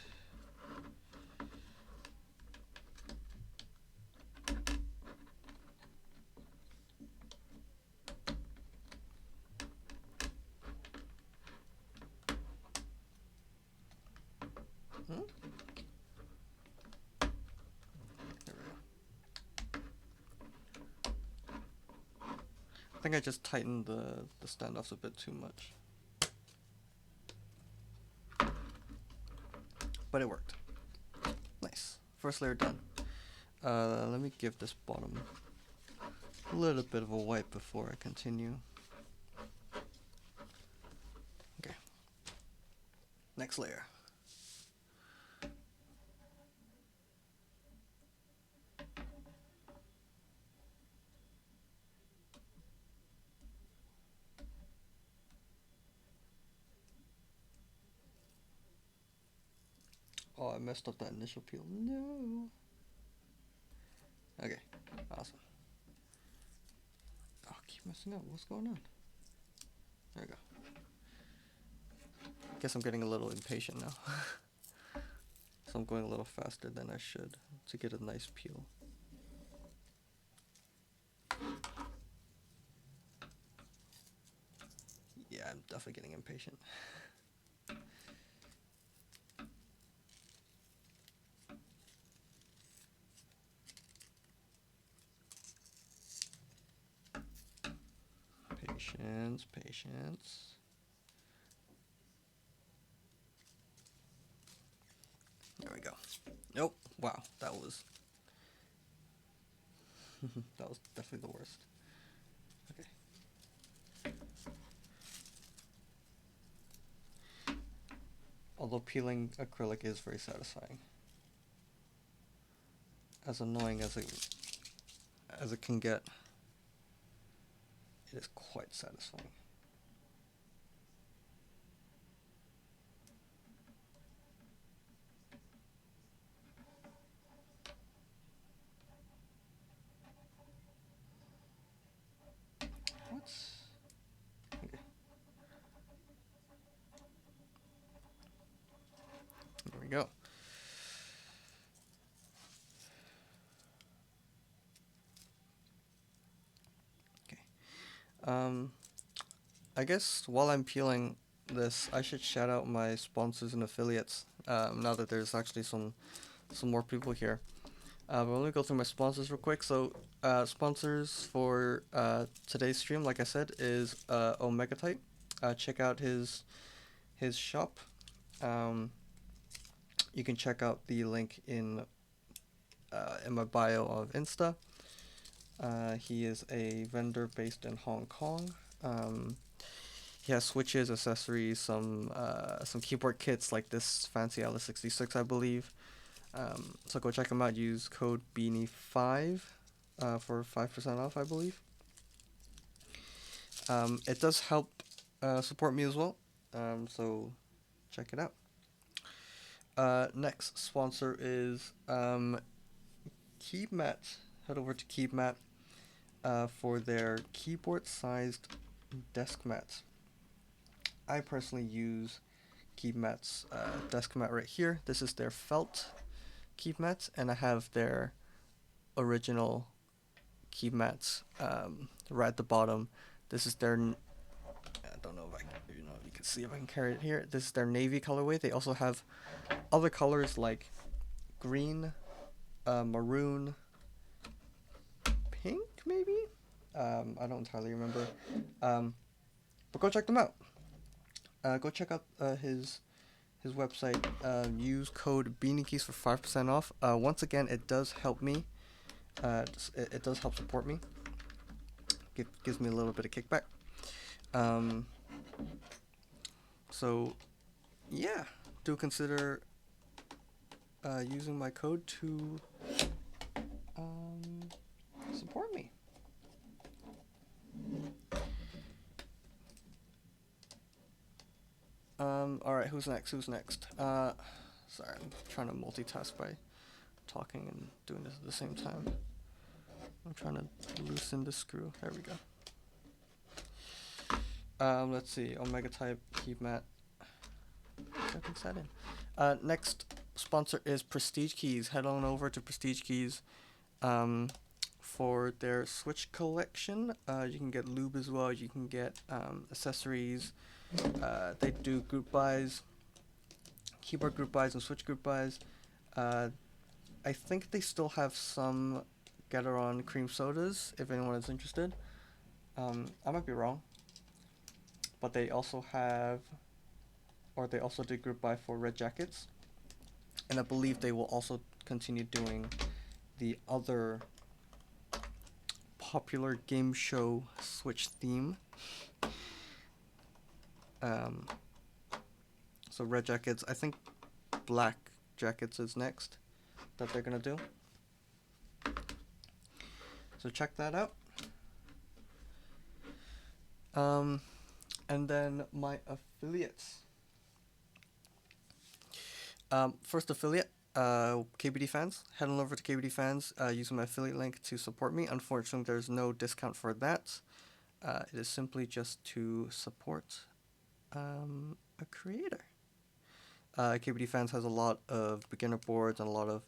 Hmm? There we go. I think I just tightened the standoffs a bit too much. But it worked. Nice. First layer done. Let me give this bottom a little bit of a wipe before I continue. Okay. Next layer. Oh, I messed up that initial peel. No. Okay, awesome. I'll keep messing up. What's going on? There we go. Guess I'm getting a little impatient now. So I'm going a little faster than I should to get a nice peel. Yeah, I'm definitely getting impatient. Patience, patience. There we go. Nope. Wow, that was that was definitely the worst. Okay. Although peeling acrylic is very satisfying. As annoying as it can get, it is quite satisfying. What? Okay. There we go. Okay. I guess while I'm peeling this, I should shout out my sponsors and affiliates. Now that there's actually some more people here. But let me go through my sponsors real quick. So, sponsors for today's stream, like I said, is OmegaType. Check out his shop. You can check out the link in my bio of Insta. He is a vendor based in Hong Kong. He has switches, accessories, some keyboard kits like this FancyAlice66, I believe. So go check him out. Use code Beanie5 for 5% off, I believe. It does help support me as well. So check it out. Next sponsor is KeyMat. Head over to KeyMat for their keyboard-sized desk mats. I personally use KeyMat's desk mat right here. This is their felt KeyMats, and I have their original KeyMats right at the bottom. This is their, I don't know if you can see if I can carry it here. This is their navy colorway. They also have other colors like green, maroon, pink maybe. I don't entirely remember. But go check them out. Go check out his website. Use code BeanieKeys for 5% off. Once again, it does help me. It does help support me. Gives me a little bit of kickback. So yeah, do consider using my code to support me. Alright, who's next? Sorry, I'm trying to multitask by talking and doing this at the same time. I'm trying to loosen the screw. There we go. Let's see. OmegaType, KeyMat. Setting that in. Next sponsor is Prestige Keys. Head on over to Prestige Keys for their Switch collection. You can get lube as well. You can get accessories. They do group buys, keyboard group buys and Switch group buys. I think they still have some Gateron cream sodas if anyone is interested. I might be wrong, but they also did group buy for Red Jackets, and I believe they will also continue doing the other popular game show Switch theme. So Red Jackets, I think Black Jackets is next that they're gonna do. So check that out. And then my affiliates. First affiliate, KBD Fans. Head on over to KBD Fans using my affiliate link to support me. Unfortunately, there's no discount for that. It is simply just to support a creator. KBD Fans has a lot of beginner boards and a lot of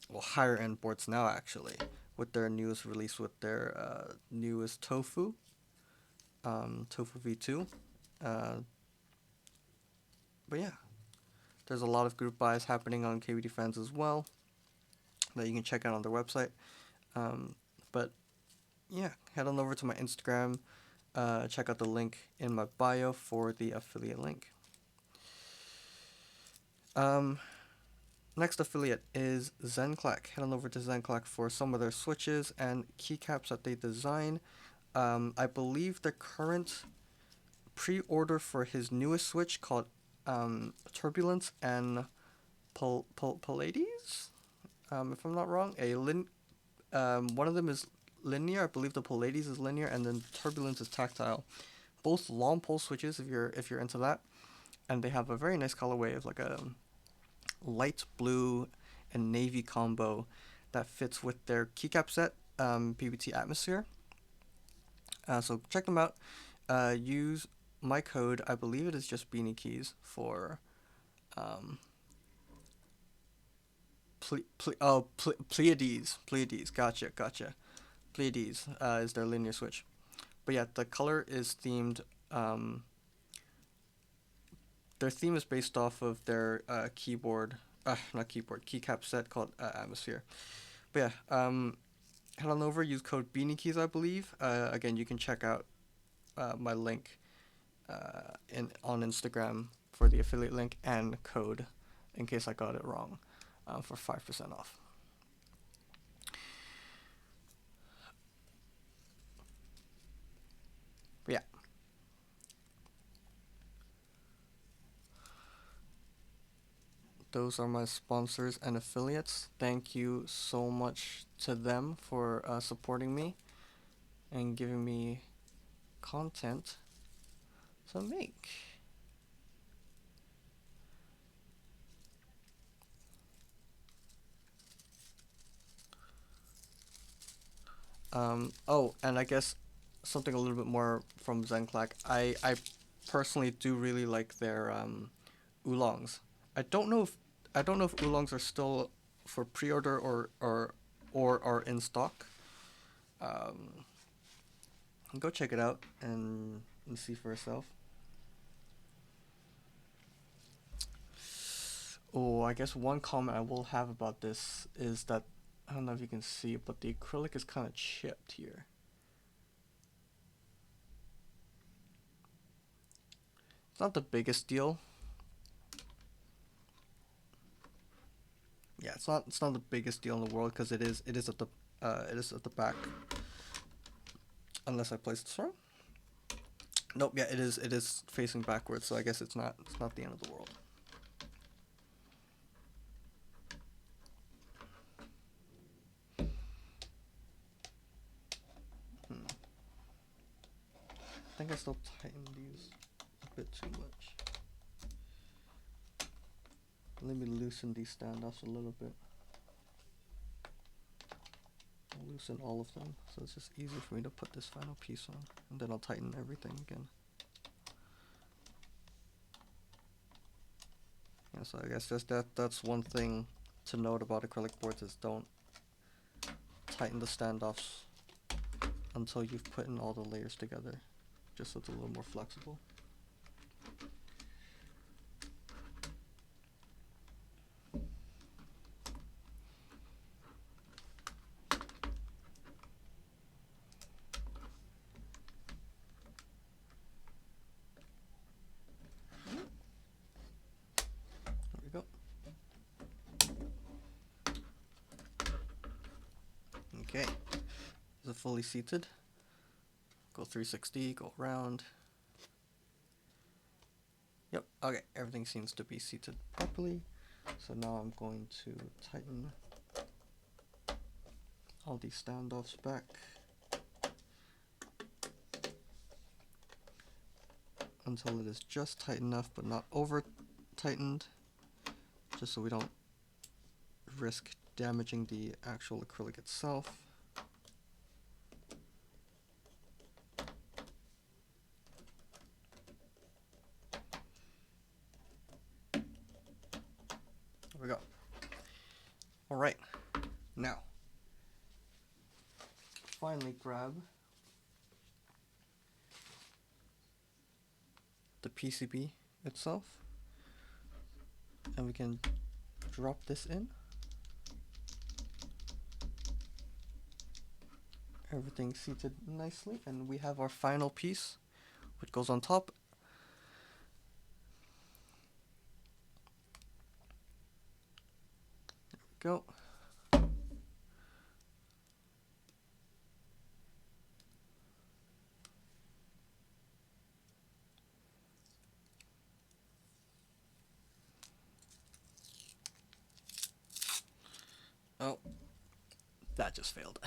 well, higher end boards now, actually, with their newest release, with their newest Tofu V2. Uh, but yeah, there's a lot of group buys happening on KBD Fans as well that you can check out on their website. Um, but yeah, head on over to my Instagram. Check out the link in my bio for the affiliate link. Next affiliate is ZenClack. Head on over to ZenClack for some of their switches and keycaps that they design. I believe the current pre-order for his newest switch called Turbulence and Pallades, if I'm not wrong. One of them is linear. I believe the Pallades is linear, and then Turbulence is tactile. Both long pole switches, if you're into that, and they have a very nice colorway of like a light blue and navy combo that fits with their keycap set, PBT Atmosphere. So check them out. Use my code. I believe it is just Beanie Keys for Pleiades. Pleiades. Gotcha. Pleiades is their linear switch. But yeah, the color is themed. Their theme is based off of their keycap set called Atmosphere. But yeah, head on over, use code Beanie Keys, I believe. Again, you can check out my link on Instagram for the affiliate link and code, in case I got it wrong, for 5% off. But yeah. Those are my sponsors and affiliates. Thank you so much to them for supporting me and giving me content to make. Oh, and I guess something a little bit more from ZenClack. I personally do really like their oolongs. I don't know if oolongs are still for pre-order or are in stock. Um, Go check it out and see for yourself. Oh, I guess one comment I will have about this is that I don't know if you can see, but the acrylic is kind of chipped here. It's not the biggest deal. Yeah, it's not the biggest deal in the world because it is at the back. Unless I placed this wrong. Nope, yeah, it is facing backwards, so I guess it's not the end of the world. I think I still tightened these a bit too much. Let me loosen these standoffs a little bit. I'll loosen all of them, so it's just easier for me to put this final piece on, and then I'll tighten everything again. Yeah, so I guess that's one thing to note about acrylic boards is don't tighten the standoffs until you've put in all the layers together, just so it's a little more flexible. There we go. Okay, is it fully seated? Go 360, go around. Yep, okay, everything seems to be seated properly. So now I'm going to tighten all these standoffs back. Until it is just tight enough but not over tightened, just so we don't risk damaging the actual acrylic itself. Alright, now, finally grab the PCB itself, and we can drop this in. Everything seated nicely, and we have our final piece, which goes on top. There we go. Oh, that just failed.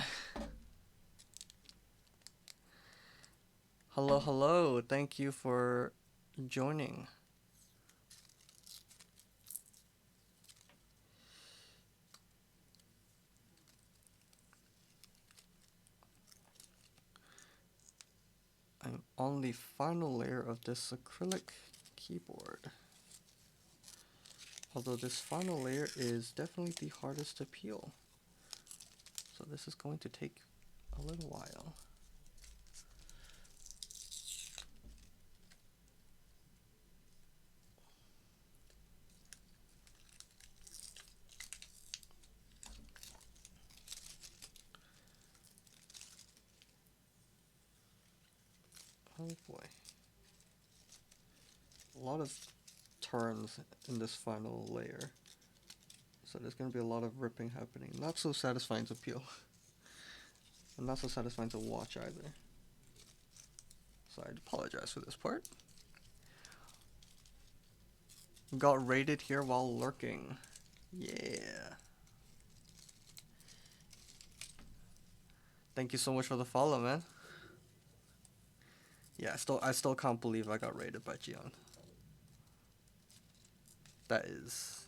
Hello, hello. Thank you for joining. I'm on the final layer of this acrylic keyboard. Although this final layer is definitely the hardest to peel. So this is going to take a little while. Oh boy. A lot of turns in this final layer. So there's going to be a lot of ripping happening. Not so satisfying to peel. And not so satisfying to watch either. So I apologize for this part. Got raided here while lurking. Yeah. Thank you so much for the follow, man. Yeah, I still can't believe I got raided by Geon. That is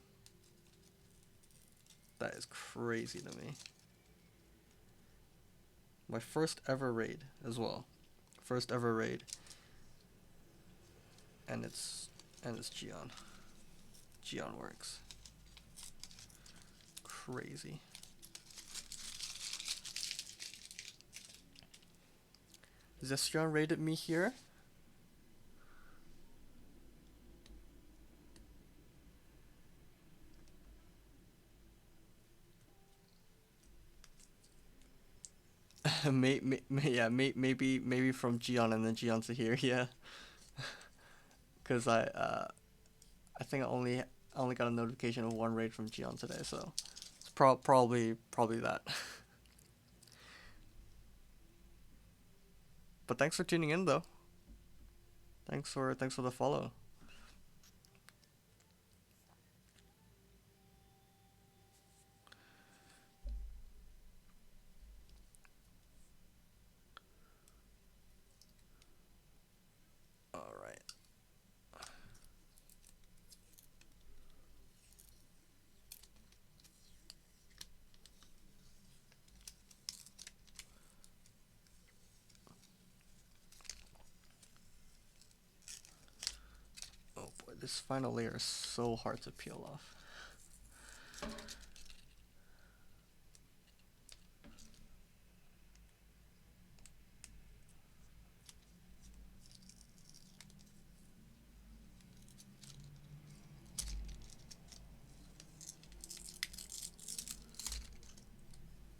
crazy to me. My first ever raid as well. First ever raid. And it's Geon. Geonworks. Crazy. Zestrion raided me here. Maybe from Geon and then Geon to here, yeah. Cause I think I only got a notification of one raid from Geon today, so it's probably that. But thanks for tuning in though. Thanks for the follow. Alright. Oh boy, this final layer is so hard to peel off.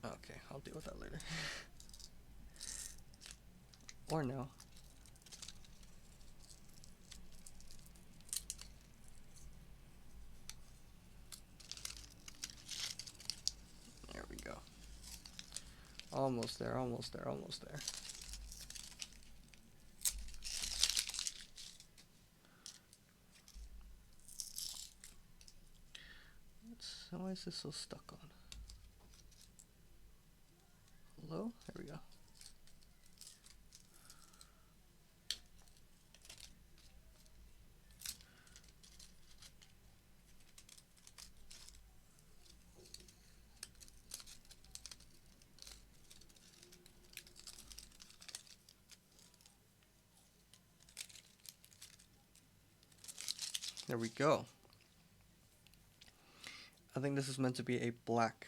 Okay, I'll deal with that later. Or no. There we go. Almost there, almost there, almost there. Why is this so stuck on? Hello? There we go. There we go. I think this is meant to be a black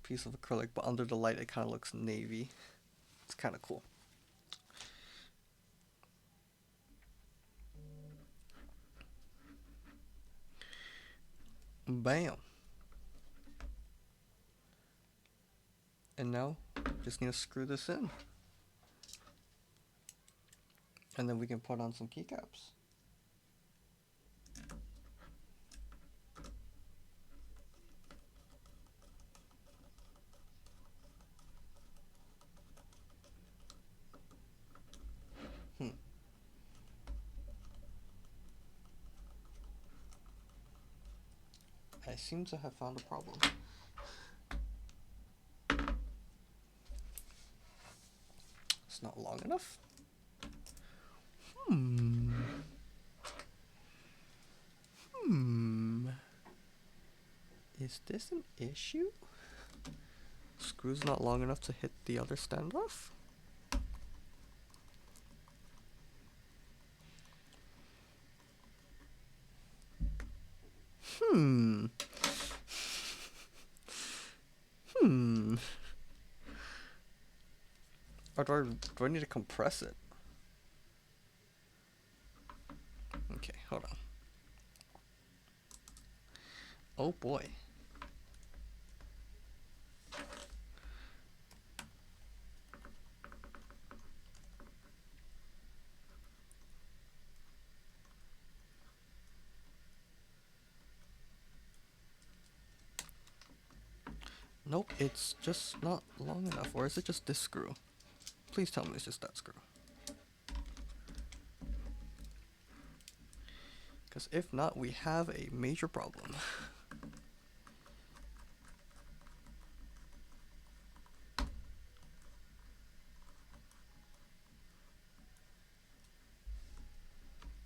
piece of acrylic, but under the light it kind of looks navy. It's kind of cool. Bam. And now, just need to screw this in. And then we can put on some keycaps. I seem to have found a problem. It's not long enough. Is this an issue? Screw's not long enough to hit the other standoff? Or do I need to compress it? Okay, hold on. Oh boy. Nope, it's just not long enough. Or is it just this screw? Please tell me it's just that screw. Because if not, we have a major problem.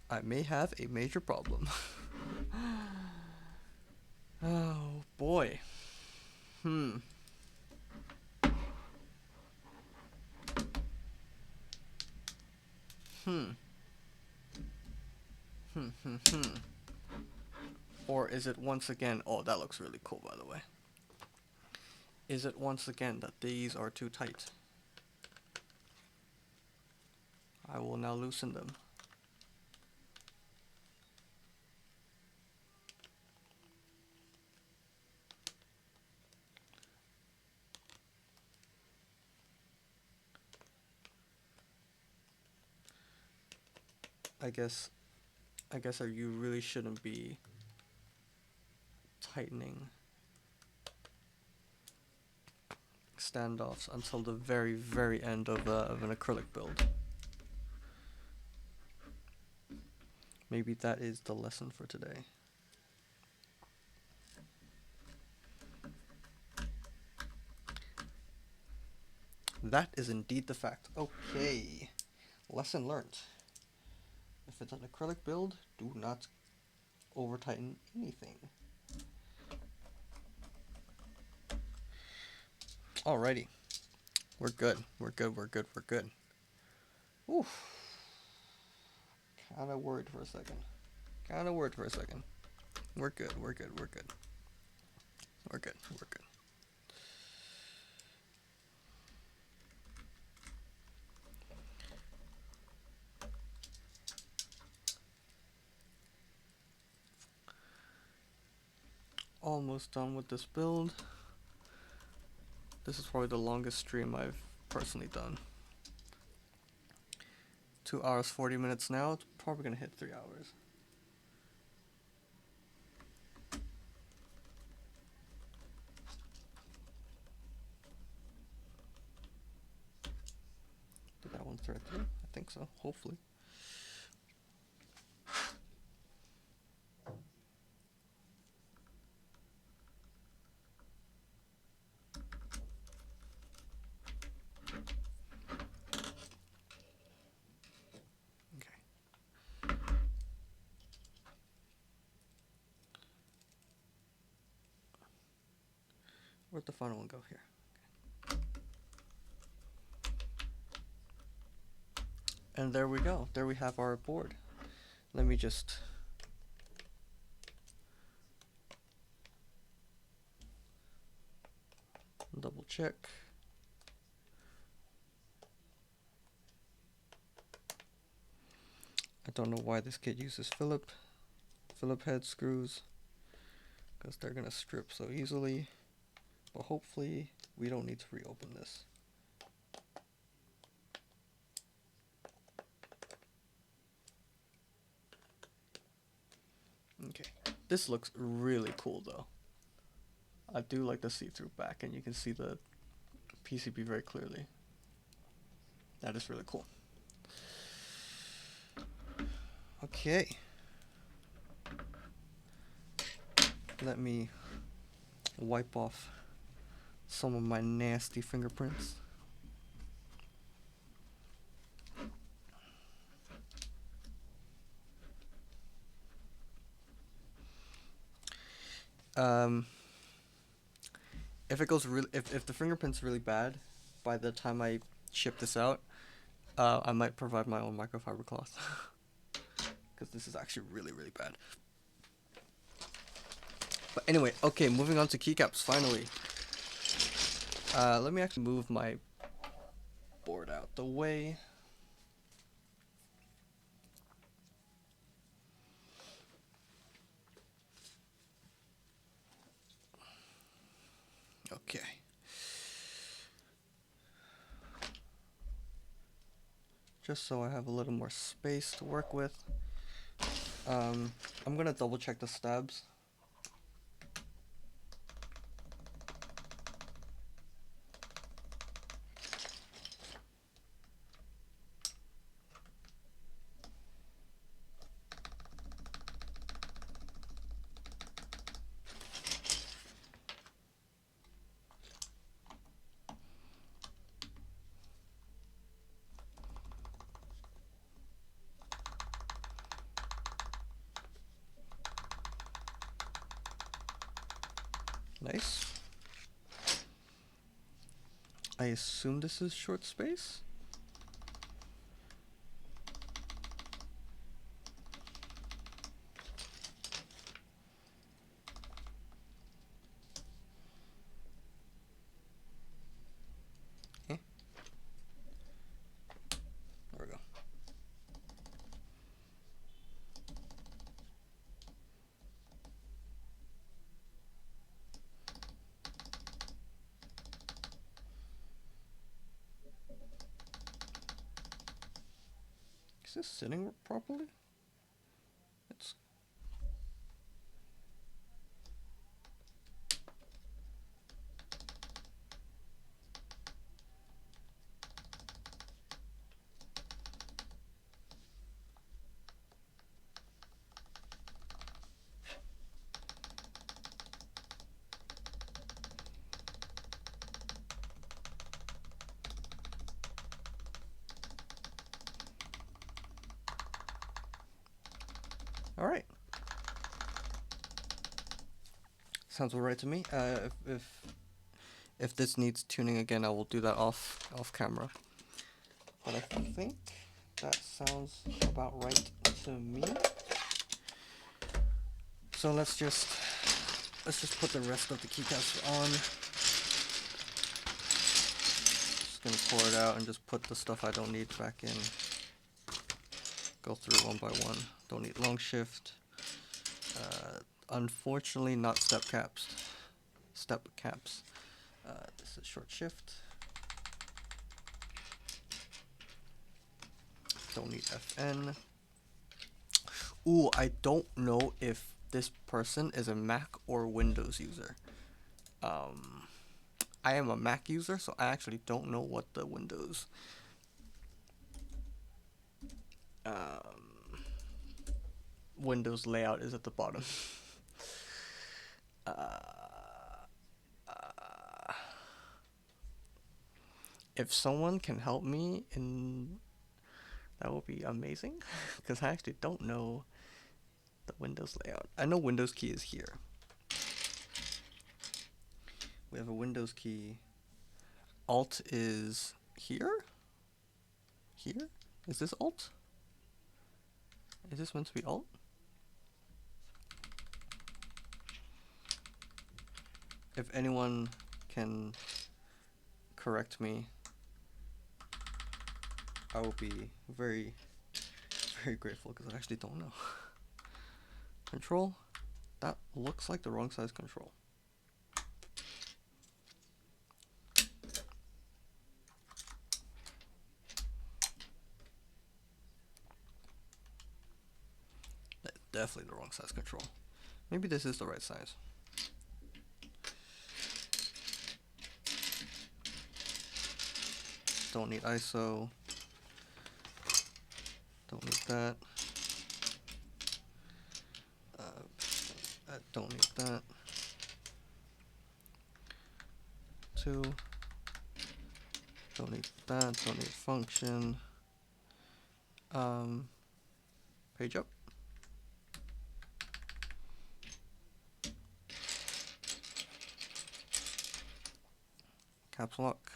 I may have a major problem. Oh boy. Or is it once again, oh, that looks really cool, by the way. Is it once again that these are too tight? I will now loosen them. I guess you really shouldn't be tightening standoffs until the very, very end of an acrylic build. Maybe that is the lesson for today. That is indeed the fact. Okay, lesson learned. If it's an acrylic build, do not over tighten anything. Alrighty, we're good. We're good. Oof. Kinda worried for a second. We're good. Almost done with this build. This is probably the longest stream I've personally done. 2 hours 40 minutes now. It's probably gonna hit 3 hours. Did that one thread through? I think so, hopefully. Where'd the final one go? Here. Okay. And there we go. There we have our board. Let me just double check. I don't know why this kit uses Phillip head screws, because they're gonna strip so easily, but hopefully we don't need to reopen this. Okay, this looks really cool though. I do like the see-through back, and you can see the PCB very clearly. That is really cool. Okay. Let me wipe off some of my nasty fingerprints. If it goes if the fingerprint's really bad, by the time I ship this out, I might provide my own microfiber cloth, because this is actually really bad. But anyway, okay, moving on to keycaps finally. Let me actually move my board out the way. Okay. Just so I have a little more space to work with. I'm gonna double check the stabs. Nice. I assume this is short space. Okay. There we go. Is this sitting properly? It's all right. Sounds all right to me. If this needs tuning again, I will do that off camera. But I think that sounds about right to me. So let's just put the rest of the keycaps on. Just gonna pour it out and just put the stuff I don't need back in. Go through one by one. Don't need long shift. Unfortunately, not step caps. This is short shift. Don't need FN. Ooh, I don't know if this person is a Mac or Windows user. I am a Mac user, so I actually don't know what the Windows Windows layout is at the bottom. If someone can help me, that would be amazing, because I actually don't know the Windows layout. I know Windows key is here. We have a Windows key. Alt is here? Here? Is this Alt? Is this meant to be Alt? If anyone can correct me, I will be very, very grateful because I actually don't know. Control, that looks like the wrong size control. That's definitely the wrong size control. Maybe this is the right size. Don't need ISO. Don't need that. I don't need that. 2. Don't need that. Don't need function. Page up. Caps lock.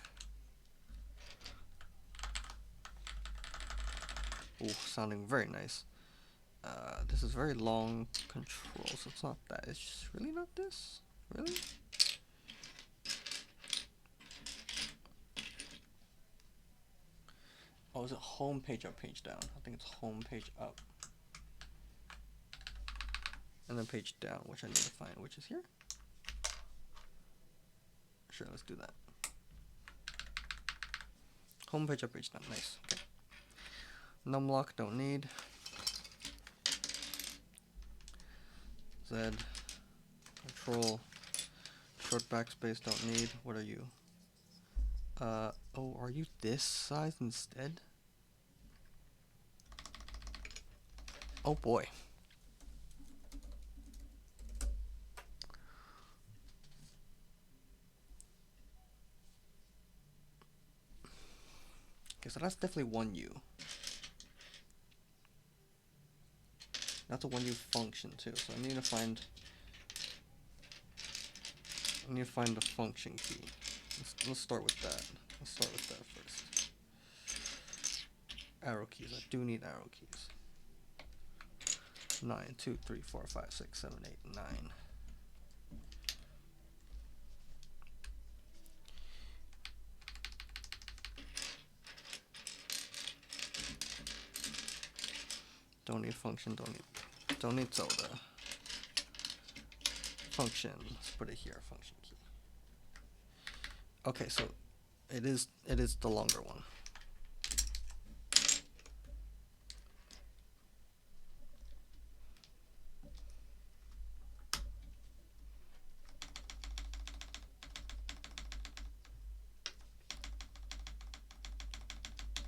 Ooh, sounding very nice. This is very long control, so it's not that. It's just really not this? Really? Oh, is it home, page up, page down? I think it's home, page up. And then page down, which I need to find, which is here. Sure, let's do that. Home, page up, page down. Nice. Okay. Numlock, don't need. Z. Control. Short backspace, don't need. What are you? Oh, are you this size instead? Oh boy. Okay, so that's definitely 1U. That's a 1U function too, so I need to find the function key. Let's start with that. Let's start with that first. Arrow keys. I do need arrow keys. 9, 2, 3, 4, 5, 6, 7, 8, 9. Don't need function, don't need Zelda. Function, let's put it here, function key. Okay, so it is the longer one.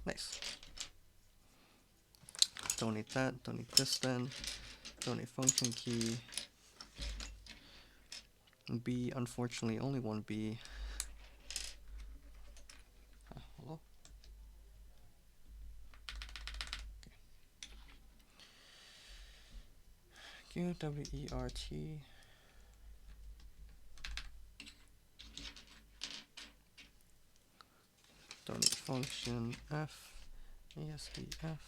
Nice. Don't need that, don't need this then. Don't need function key. B, unfortunately, only one B. Hello? Okay. QWERT. Don't need function F. ASDF.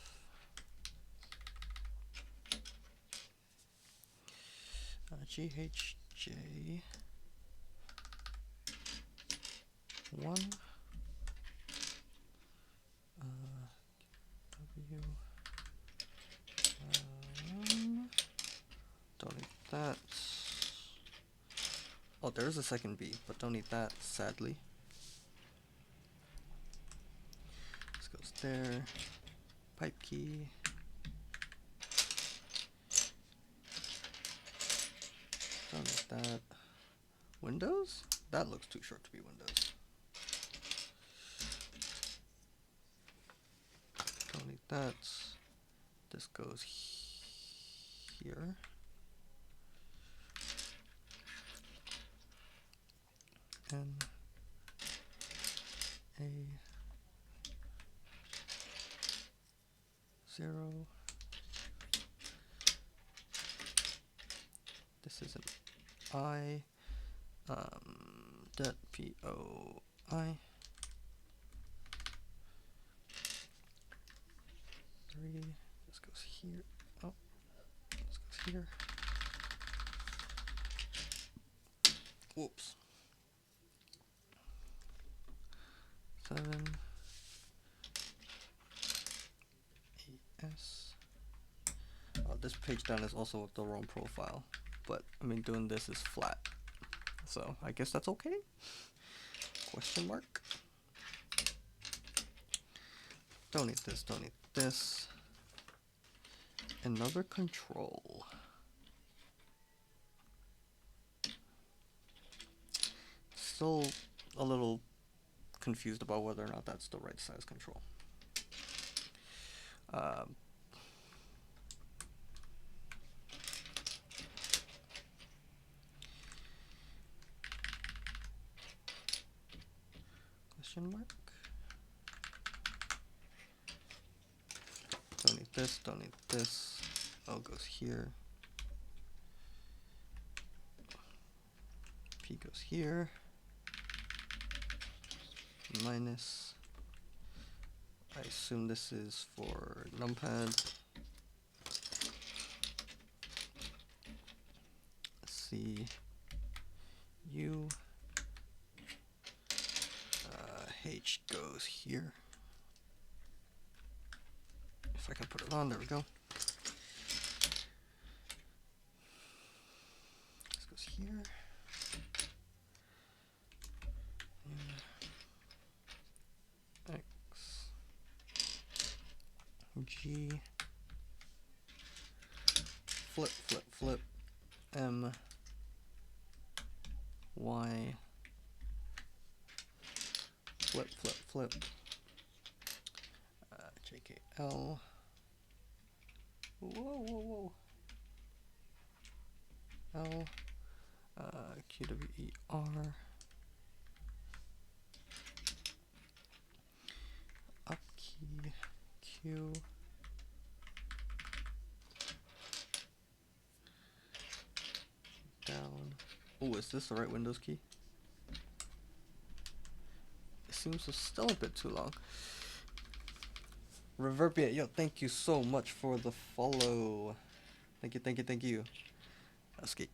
GHJ 1 W don't need that. Oh, there's a second B, but don't need that, sadly. This goes there. Pipe key. Don't need that. Windows? That looks too short to be Windows. Don't need that. This goes here. N A 0. This is an I. Det POI 3. This goes here. Oh, this goes here. Whoops. S. This page down is also the wrong profile, but I mean doing this is flat, so I guess that's okay? Question mark. Don't need this, don't need this. Another control. Still a little confused about whether or not that's the right size control. Question mark. Don't need this, don't need this. L goes here. P goes here. Minus. I assume this is for numpad. C U. H goes here. If I can put it on, there we go. This goes here. X G flip flip flip M Y flip flip flip JKL. Whoa whoa whoa. L QWER up key Q down. Oh, is this the right Windows key? It seems still a bit too long. Reverbiate, yo, thank you so much for the follow. Thank you, thank you, thank you. Escape.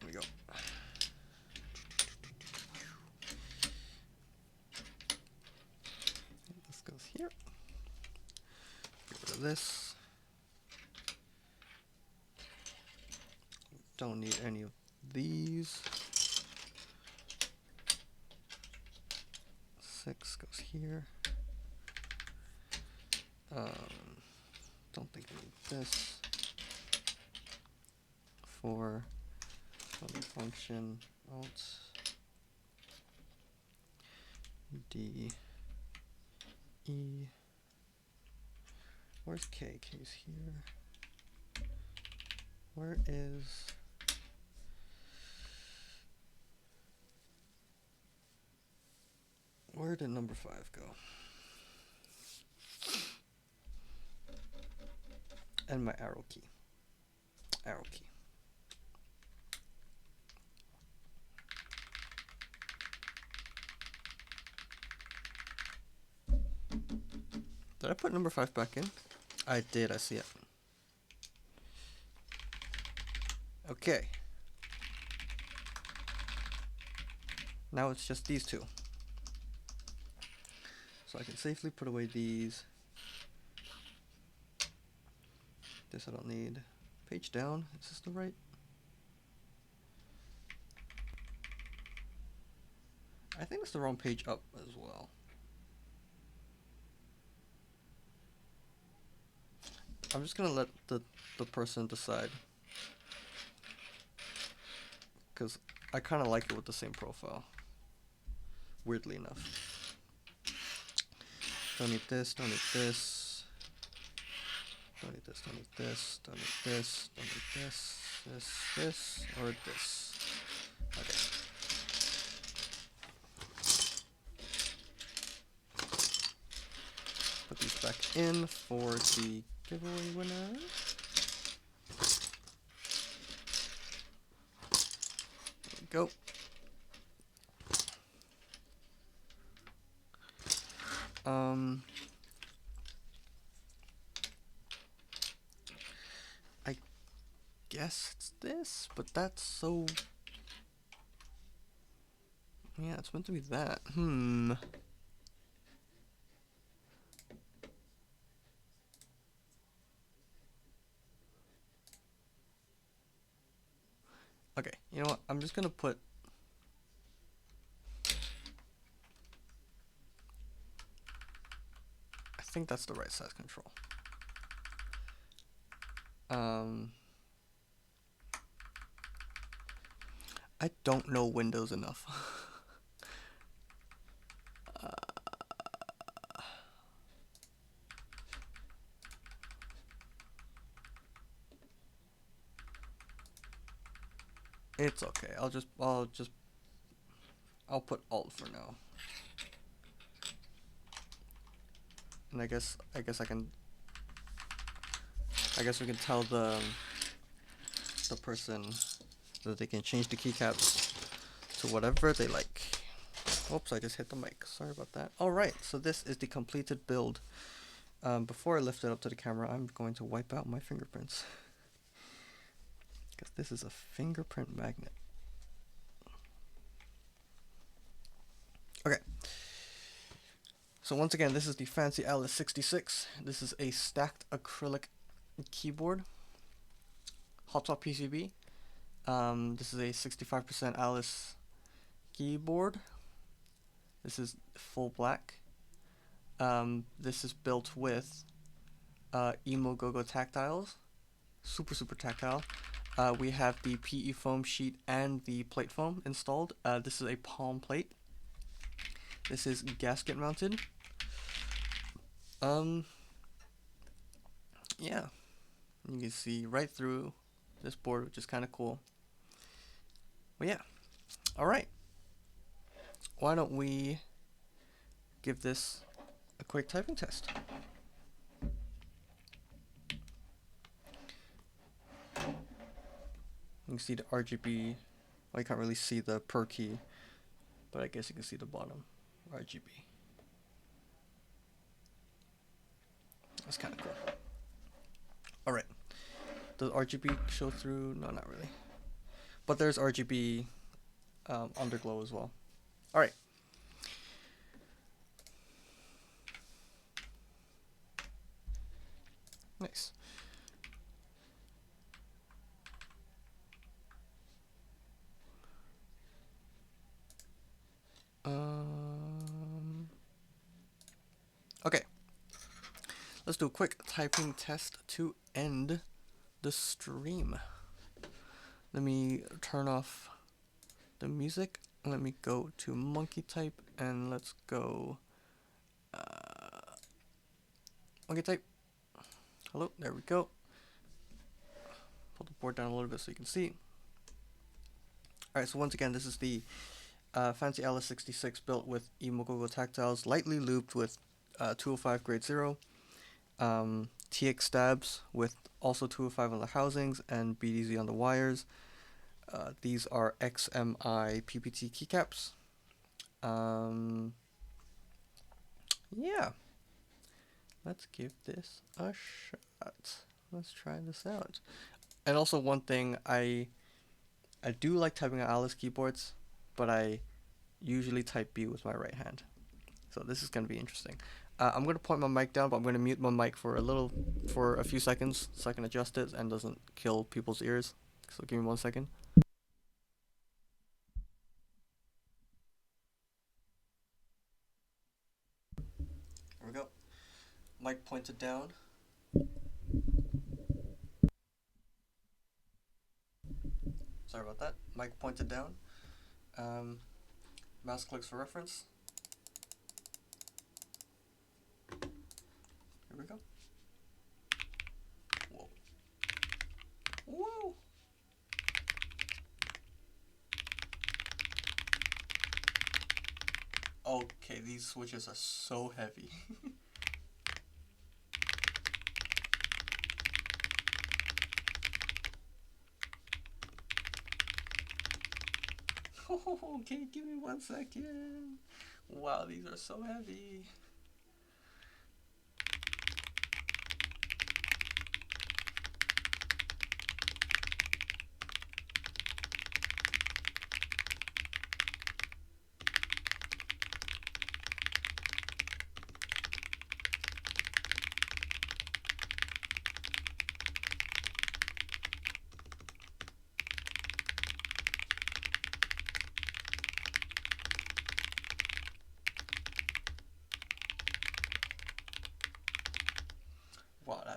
There we go. This goes here. Get rid of this. Don't need any of these. 6 goes here. Don't think I need this. 4 function alt D E. Where's K? K's here. Where is where did number 5 go? And my arrow key. Arrow key. Did I put number 5 back in? I did, I see it. Okay. Now it's just these two. So I can safely put away these. This I don't need. Page down, is this the right? I think it's the wrong page up as well. I'm just gonna let the person decide. Because I kind of like it with the same profile. Weirdly enough. Don't need this, don't need this. Don't need this, don't need this, don't need this, don't need this, or this. Okay. Put these back in for the giveaway winner. There we go. I guess it's this, but that's so... Yeah, it's meant to be that. Okay, you know what? I'm just gonna put. I think that's the right size control. I don't know Windows enough. It's okay. I'll put Alt for now. And I guess we can tell the person that they can change the keycaps to whatever they like. Oops, I just hit the mic. Sorry about that. Alright, so this is the completed build. Before I lift it up to the camera, I'm going to wipe out my fingerprints. Because this is a fingerprint magnet. Okay. So once again, this is the FancyAlice66. This is a stacked acrylic keyboard. Hot top PCB. This is a 65% Alice keyboard. This is full black. This is built with OmegaType tactiles. Super tactile. We have the PE foam sheet and the plate foam installed. This is a palm plate. This is gasket mounted. Yeah, you can see right through this board, which is kind of cool. But yeah, all right. Why don't we give this a quick typing test? You can see the RGB. Well, you can't really see the per key, but I guess you can see the bottom RGB. That's kind of cool. All right. Does RGB show through? No, not really. But there's RGB underglow as well. All right. Nice. Okay. Let's do a quick typing test to end the stream. Let me turn off the music. Let me go to OmegaType and let's go OmegaType. Hello, there we go. Pull the board down a little bit so you can see. Alright, so once again, this is the FancyAlice66 built with OmegaType tactiles, lightly lubed with 205 grade 0. TX stabs with also 205 on the housings and BDZ on the wires. These are XMI PPT keycaps. Yeah. Let's give this a shot. Let's try this out. And also one thing, I do like typing on Alice keyboards, but I usually type B with my right hand. So this is going to be interesting. I'm going to point my mic down, but I'm going to mute my mic for a few seconds so I can adjust it and doesn't kill people's ears. So give me 1 second. There we go. Mic pointed down. Sorry about that. Mic pointed down. Mouse clicks for reference. Here we go. Whoa. Woo! Okay, these switches are so heavy. Okay, give me 1 second. Wow, these are so heavy.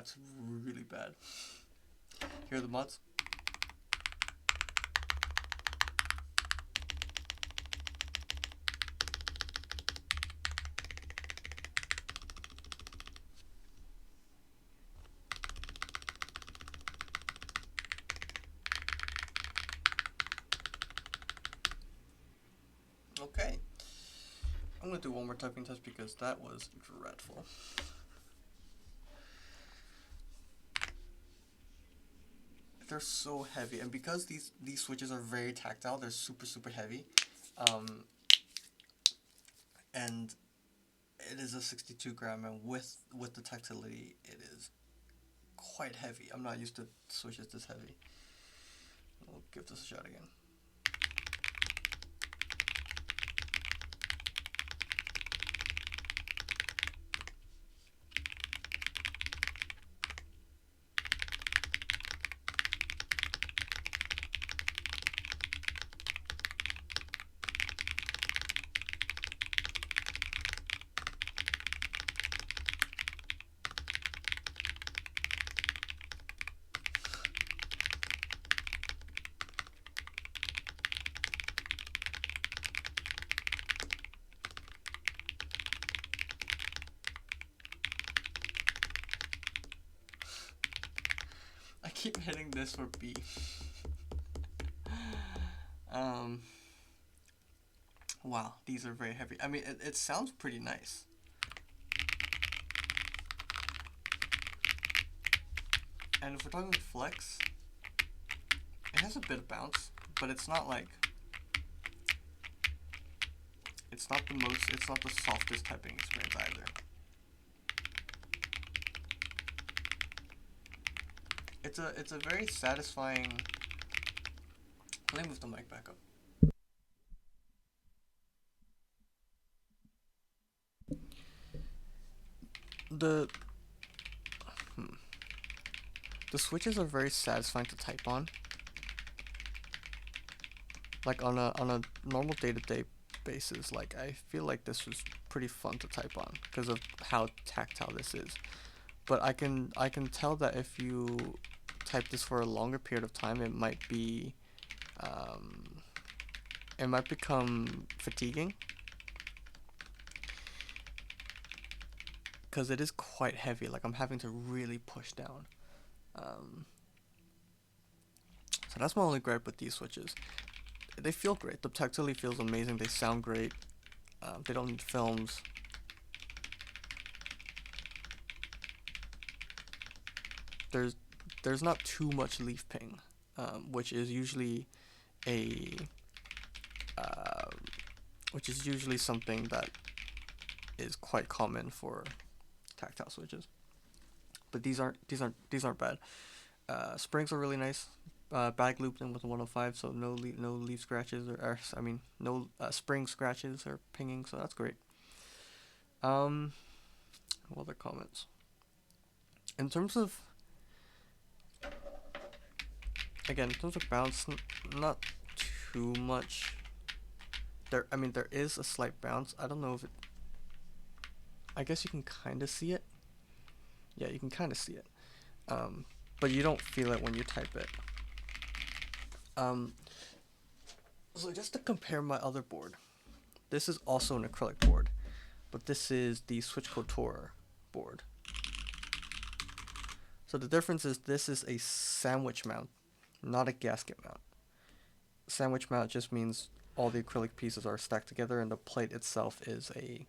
That's really bad. Here are the mods. Okay. I'm gonna do one more typing test because that was dreadful. They're so heavy, and because these switches are very tactile, they're super heavy. And it is a 62 gram, and with the tactility, it is quite heavy. I'm not used to switches this heavy. We'll give this a shot again. I keep hitting this for B. Wow, these are very heavy. I mean, it sounds pretty nice. And if we're talking flex, it has a bit of bounce, but it's not like, it's not the softest typing experience either. It's a very satisfying. Let me move the mic back up. The switches are very satisfying to type on. Like on a normal day-to-day basis, like I feel like this was pretty fun to type on because of how tactile this is. But I can tell that if you type this for a longer period of time, it might be it might become fatiguing because it is quite heavy. Like I'm having to really push down. So that's my only gripe with these switches. They feel great. The tactility feels amazing. They sound great. They don't need films. There's not too much leaf ping, which is usually something that is quite common for tactile switches. But these aren't bad. Springs are really nice. Bag looped in with 105, so no leaf scratches or I mean no spring scratches or pinging, so that's great. What other comments? In terms of bounce, not too much. There is a slight bounce. I don't know if it. I guess you can kind of see it. Yeah, you can kind of see it. But you don't feel it when you type it. So just to compare my other board, this is also an acrylic board, but this is the Switch Couture board. So the difference is this is a sandwich mount, not a gasket mount. Sandwich mount just means all the acrylic pieces are stacked together and the plate itself is a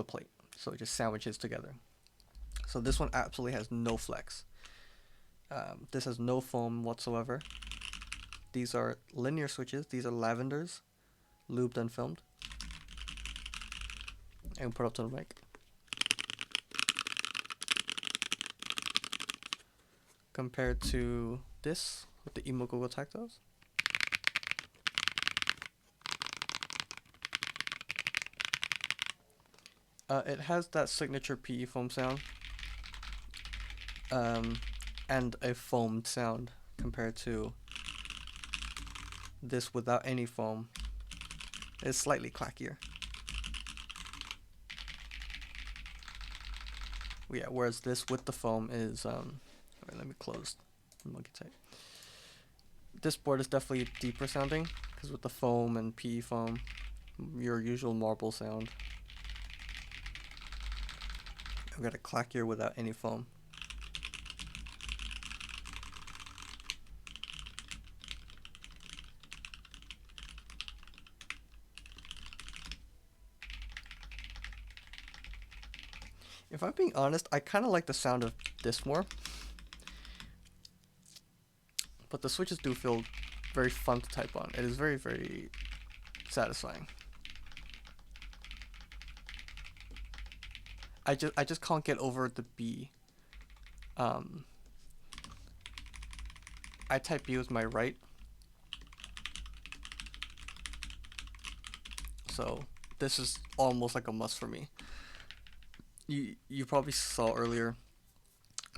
plate. So it just sandwiches together. So this one absolutely has no flex. This has no foam whatsoever. These are linear switches. These are lavenders, lubed and filmed. And put up to the mic. Compared to this with the Google tactiles. It has that signature PE foam sound. And a foamed sound compared to this without any foam. It's slightly clackier. Yeah, whereas this with the foam is let me close OmegaType. This board is definitely deeper sounding because with the foam and PE foam, your usual marble sound. I've got a clackier without any foam. If I'm being honest, I kind of like the sound of this more. But the switches do feel very fun to type on. It is very, very satisfying. I just can't get over the B. I type B with my right. So this is almost like a must for me. You probably saw earlier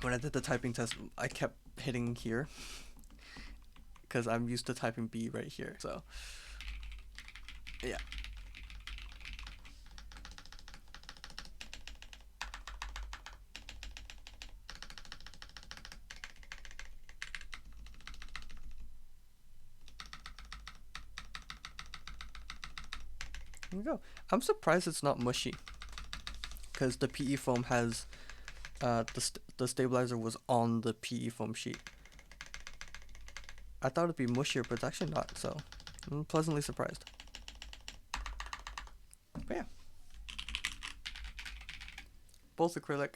when I did the typing test, I kept hitting here because I'm used to typing B right here. So yeah. Here we go. I'm surprised it's not mushy because the PE foam has the stabilizer was on the PE foam sheet. I thought it'd be mushier, but it's actually not, so I'm pleasantly surprised. But yeah. Both acrylic.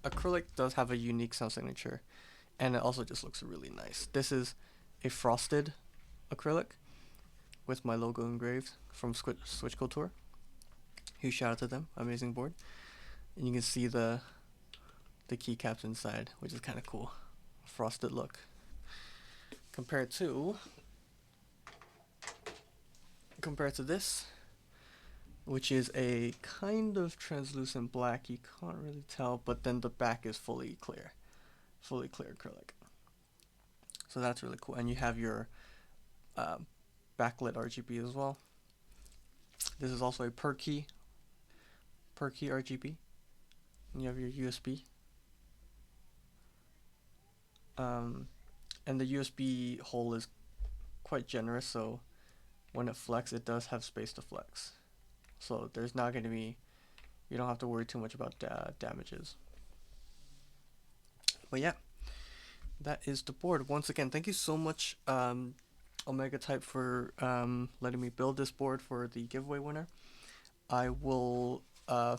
Acrylic does have a unique sound signature, and it also just looks really nice. This is a frosted acrylic with my logo engraved from Switch Culture. Huge shout out to them, amazing board. And you can see the keycaps inside, which is kind of cool. Frosted look. Compared to this, which is a kind of translucent black. You can't really tell, but then the back is fully clear acrylic. So that's really cool. And you have your backlit RGB as well. This is also a per key RGB. And you have your USB. And the USB hole is quite generous, so when it flex, it does have space to flex. So there's not going to be, you don't have to worry too much about damages. But yeah, that is the board. Once again, thank you so much, OmegaType, for letting me build this board for the giveaway winner. I will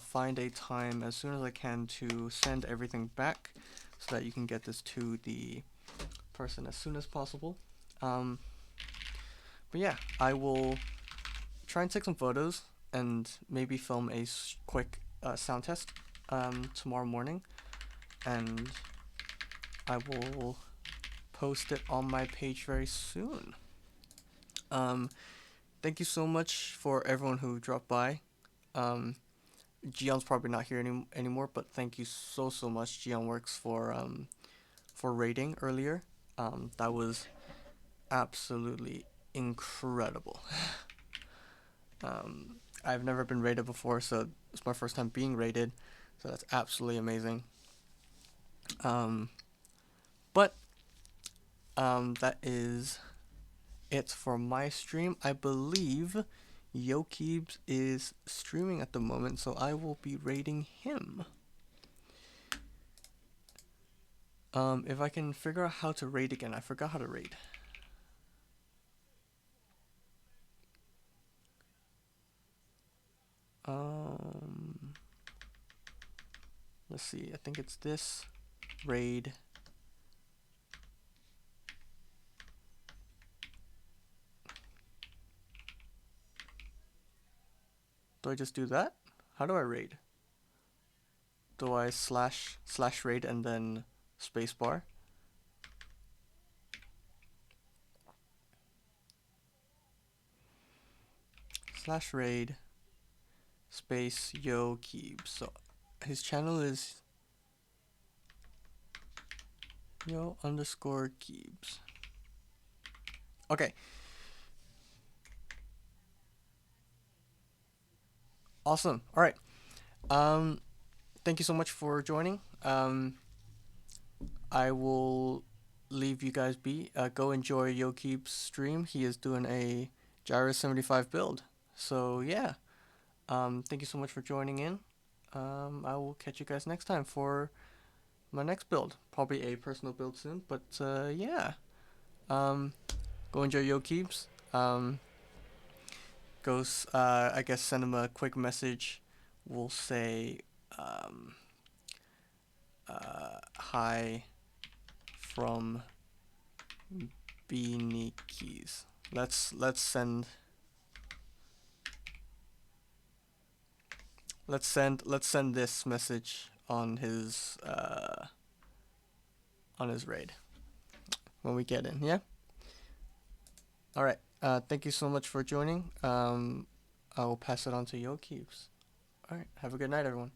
find a time as soon as I can to send everything back so that you can get this to the person as soon as possible. But yeah, I will try and take some photos and maybe film a quick sound test tomorrow morning, and I will post it on my page very soon. Thank you so much for everyone who dropped by. Geon's probably not here anymore, but thank you so much, Geonworks, for raiding earlier. That was absolutely incredible. I've never been raided before, so it's my first time being raided, so that's absolutely amazing. But that is it for my stream. I believe Yokeebs is streaming at the moment, so I will be raiding him. If I can figure out how to raid again. I forgot how to raid. Let's see. I think it's this raid. Do I just do that? How do I raid? Do I slash raid and then spacebar? Slash raid space Yokeebs. So his channel is Yo_Keebs. Okay. Awesome. All right. thank you so much for joining. I will leave you guys be. Go enjoy Yokeep's stream. He is doing a Gyrus 75 build. So yeah, thank you so much for joining in. I will catch you guys next time for my next build. Probably a personal build soon, but yeah. Um, go enjoy Yokeeps. I guess send him a quick message. We'll say um, hi from Beanie Keys. Let's send this message on his raid when we get in. Yeah. All right. Thank you so much for joining. I will pass it on to Yo Keeps. All right. Have a good night, everyone.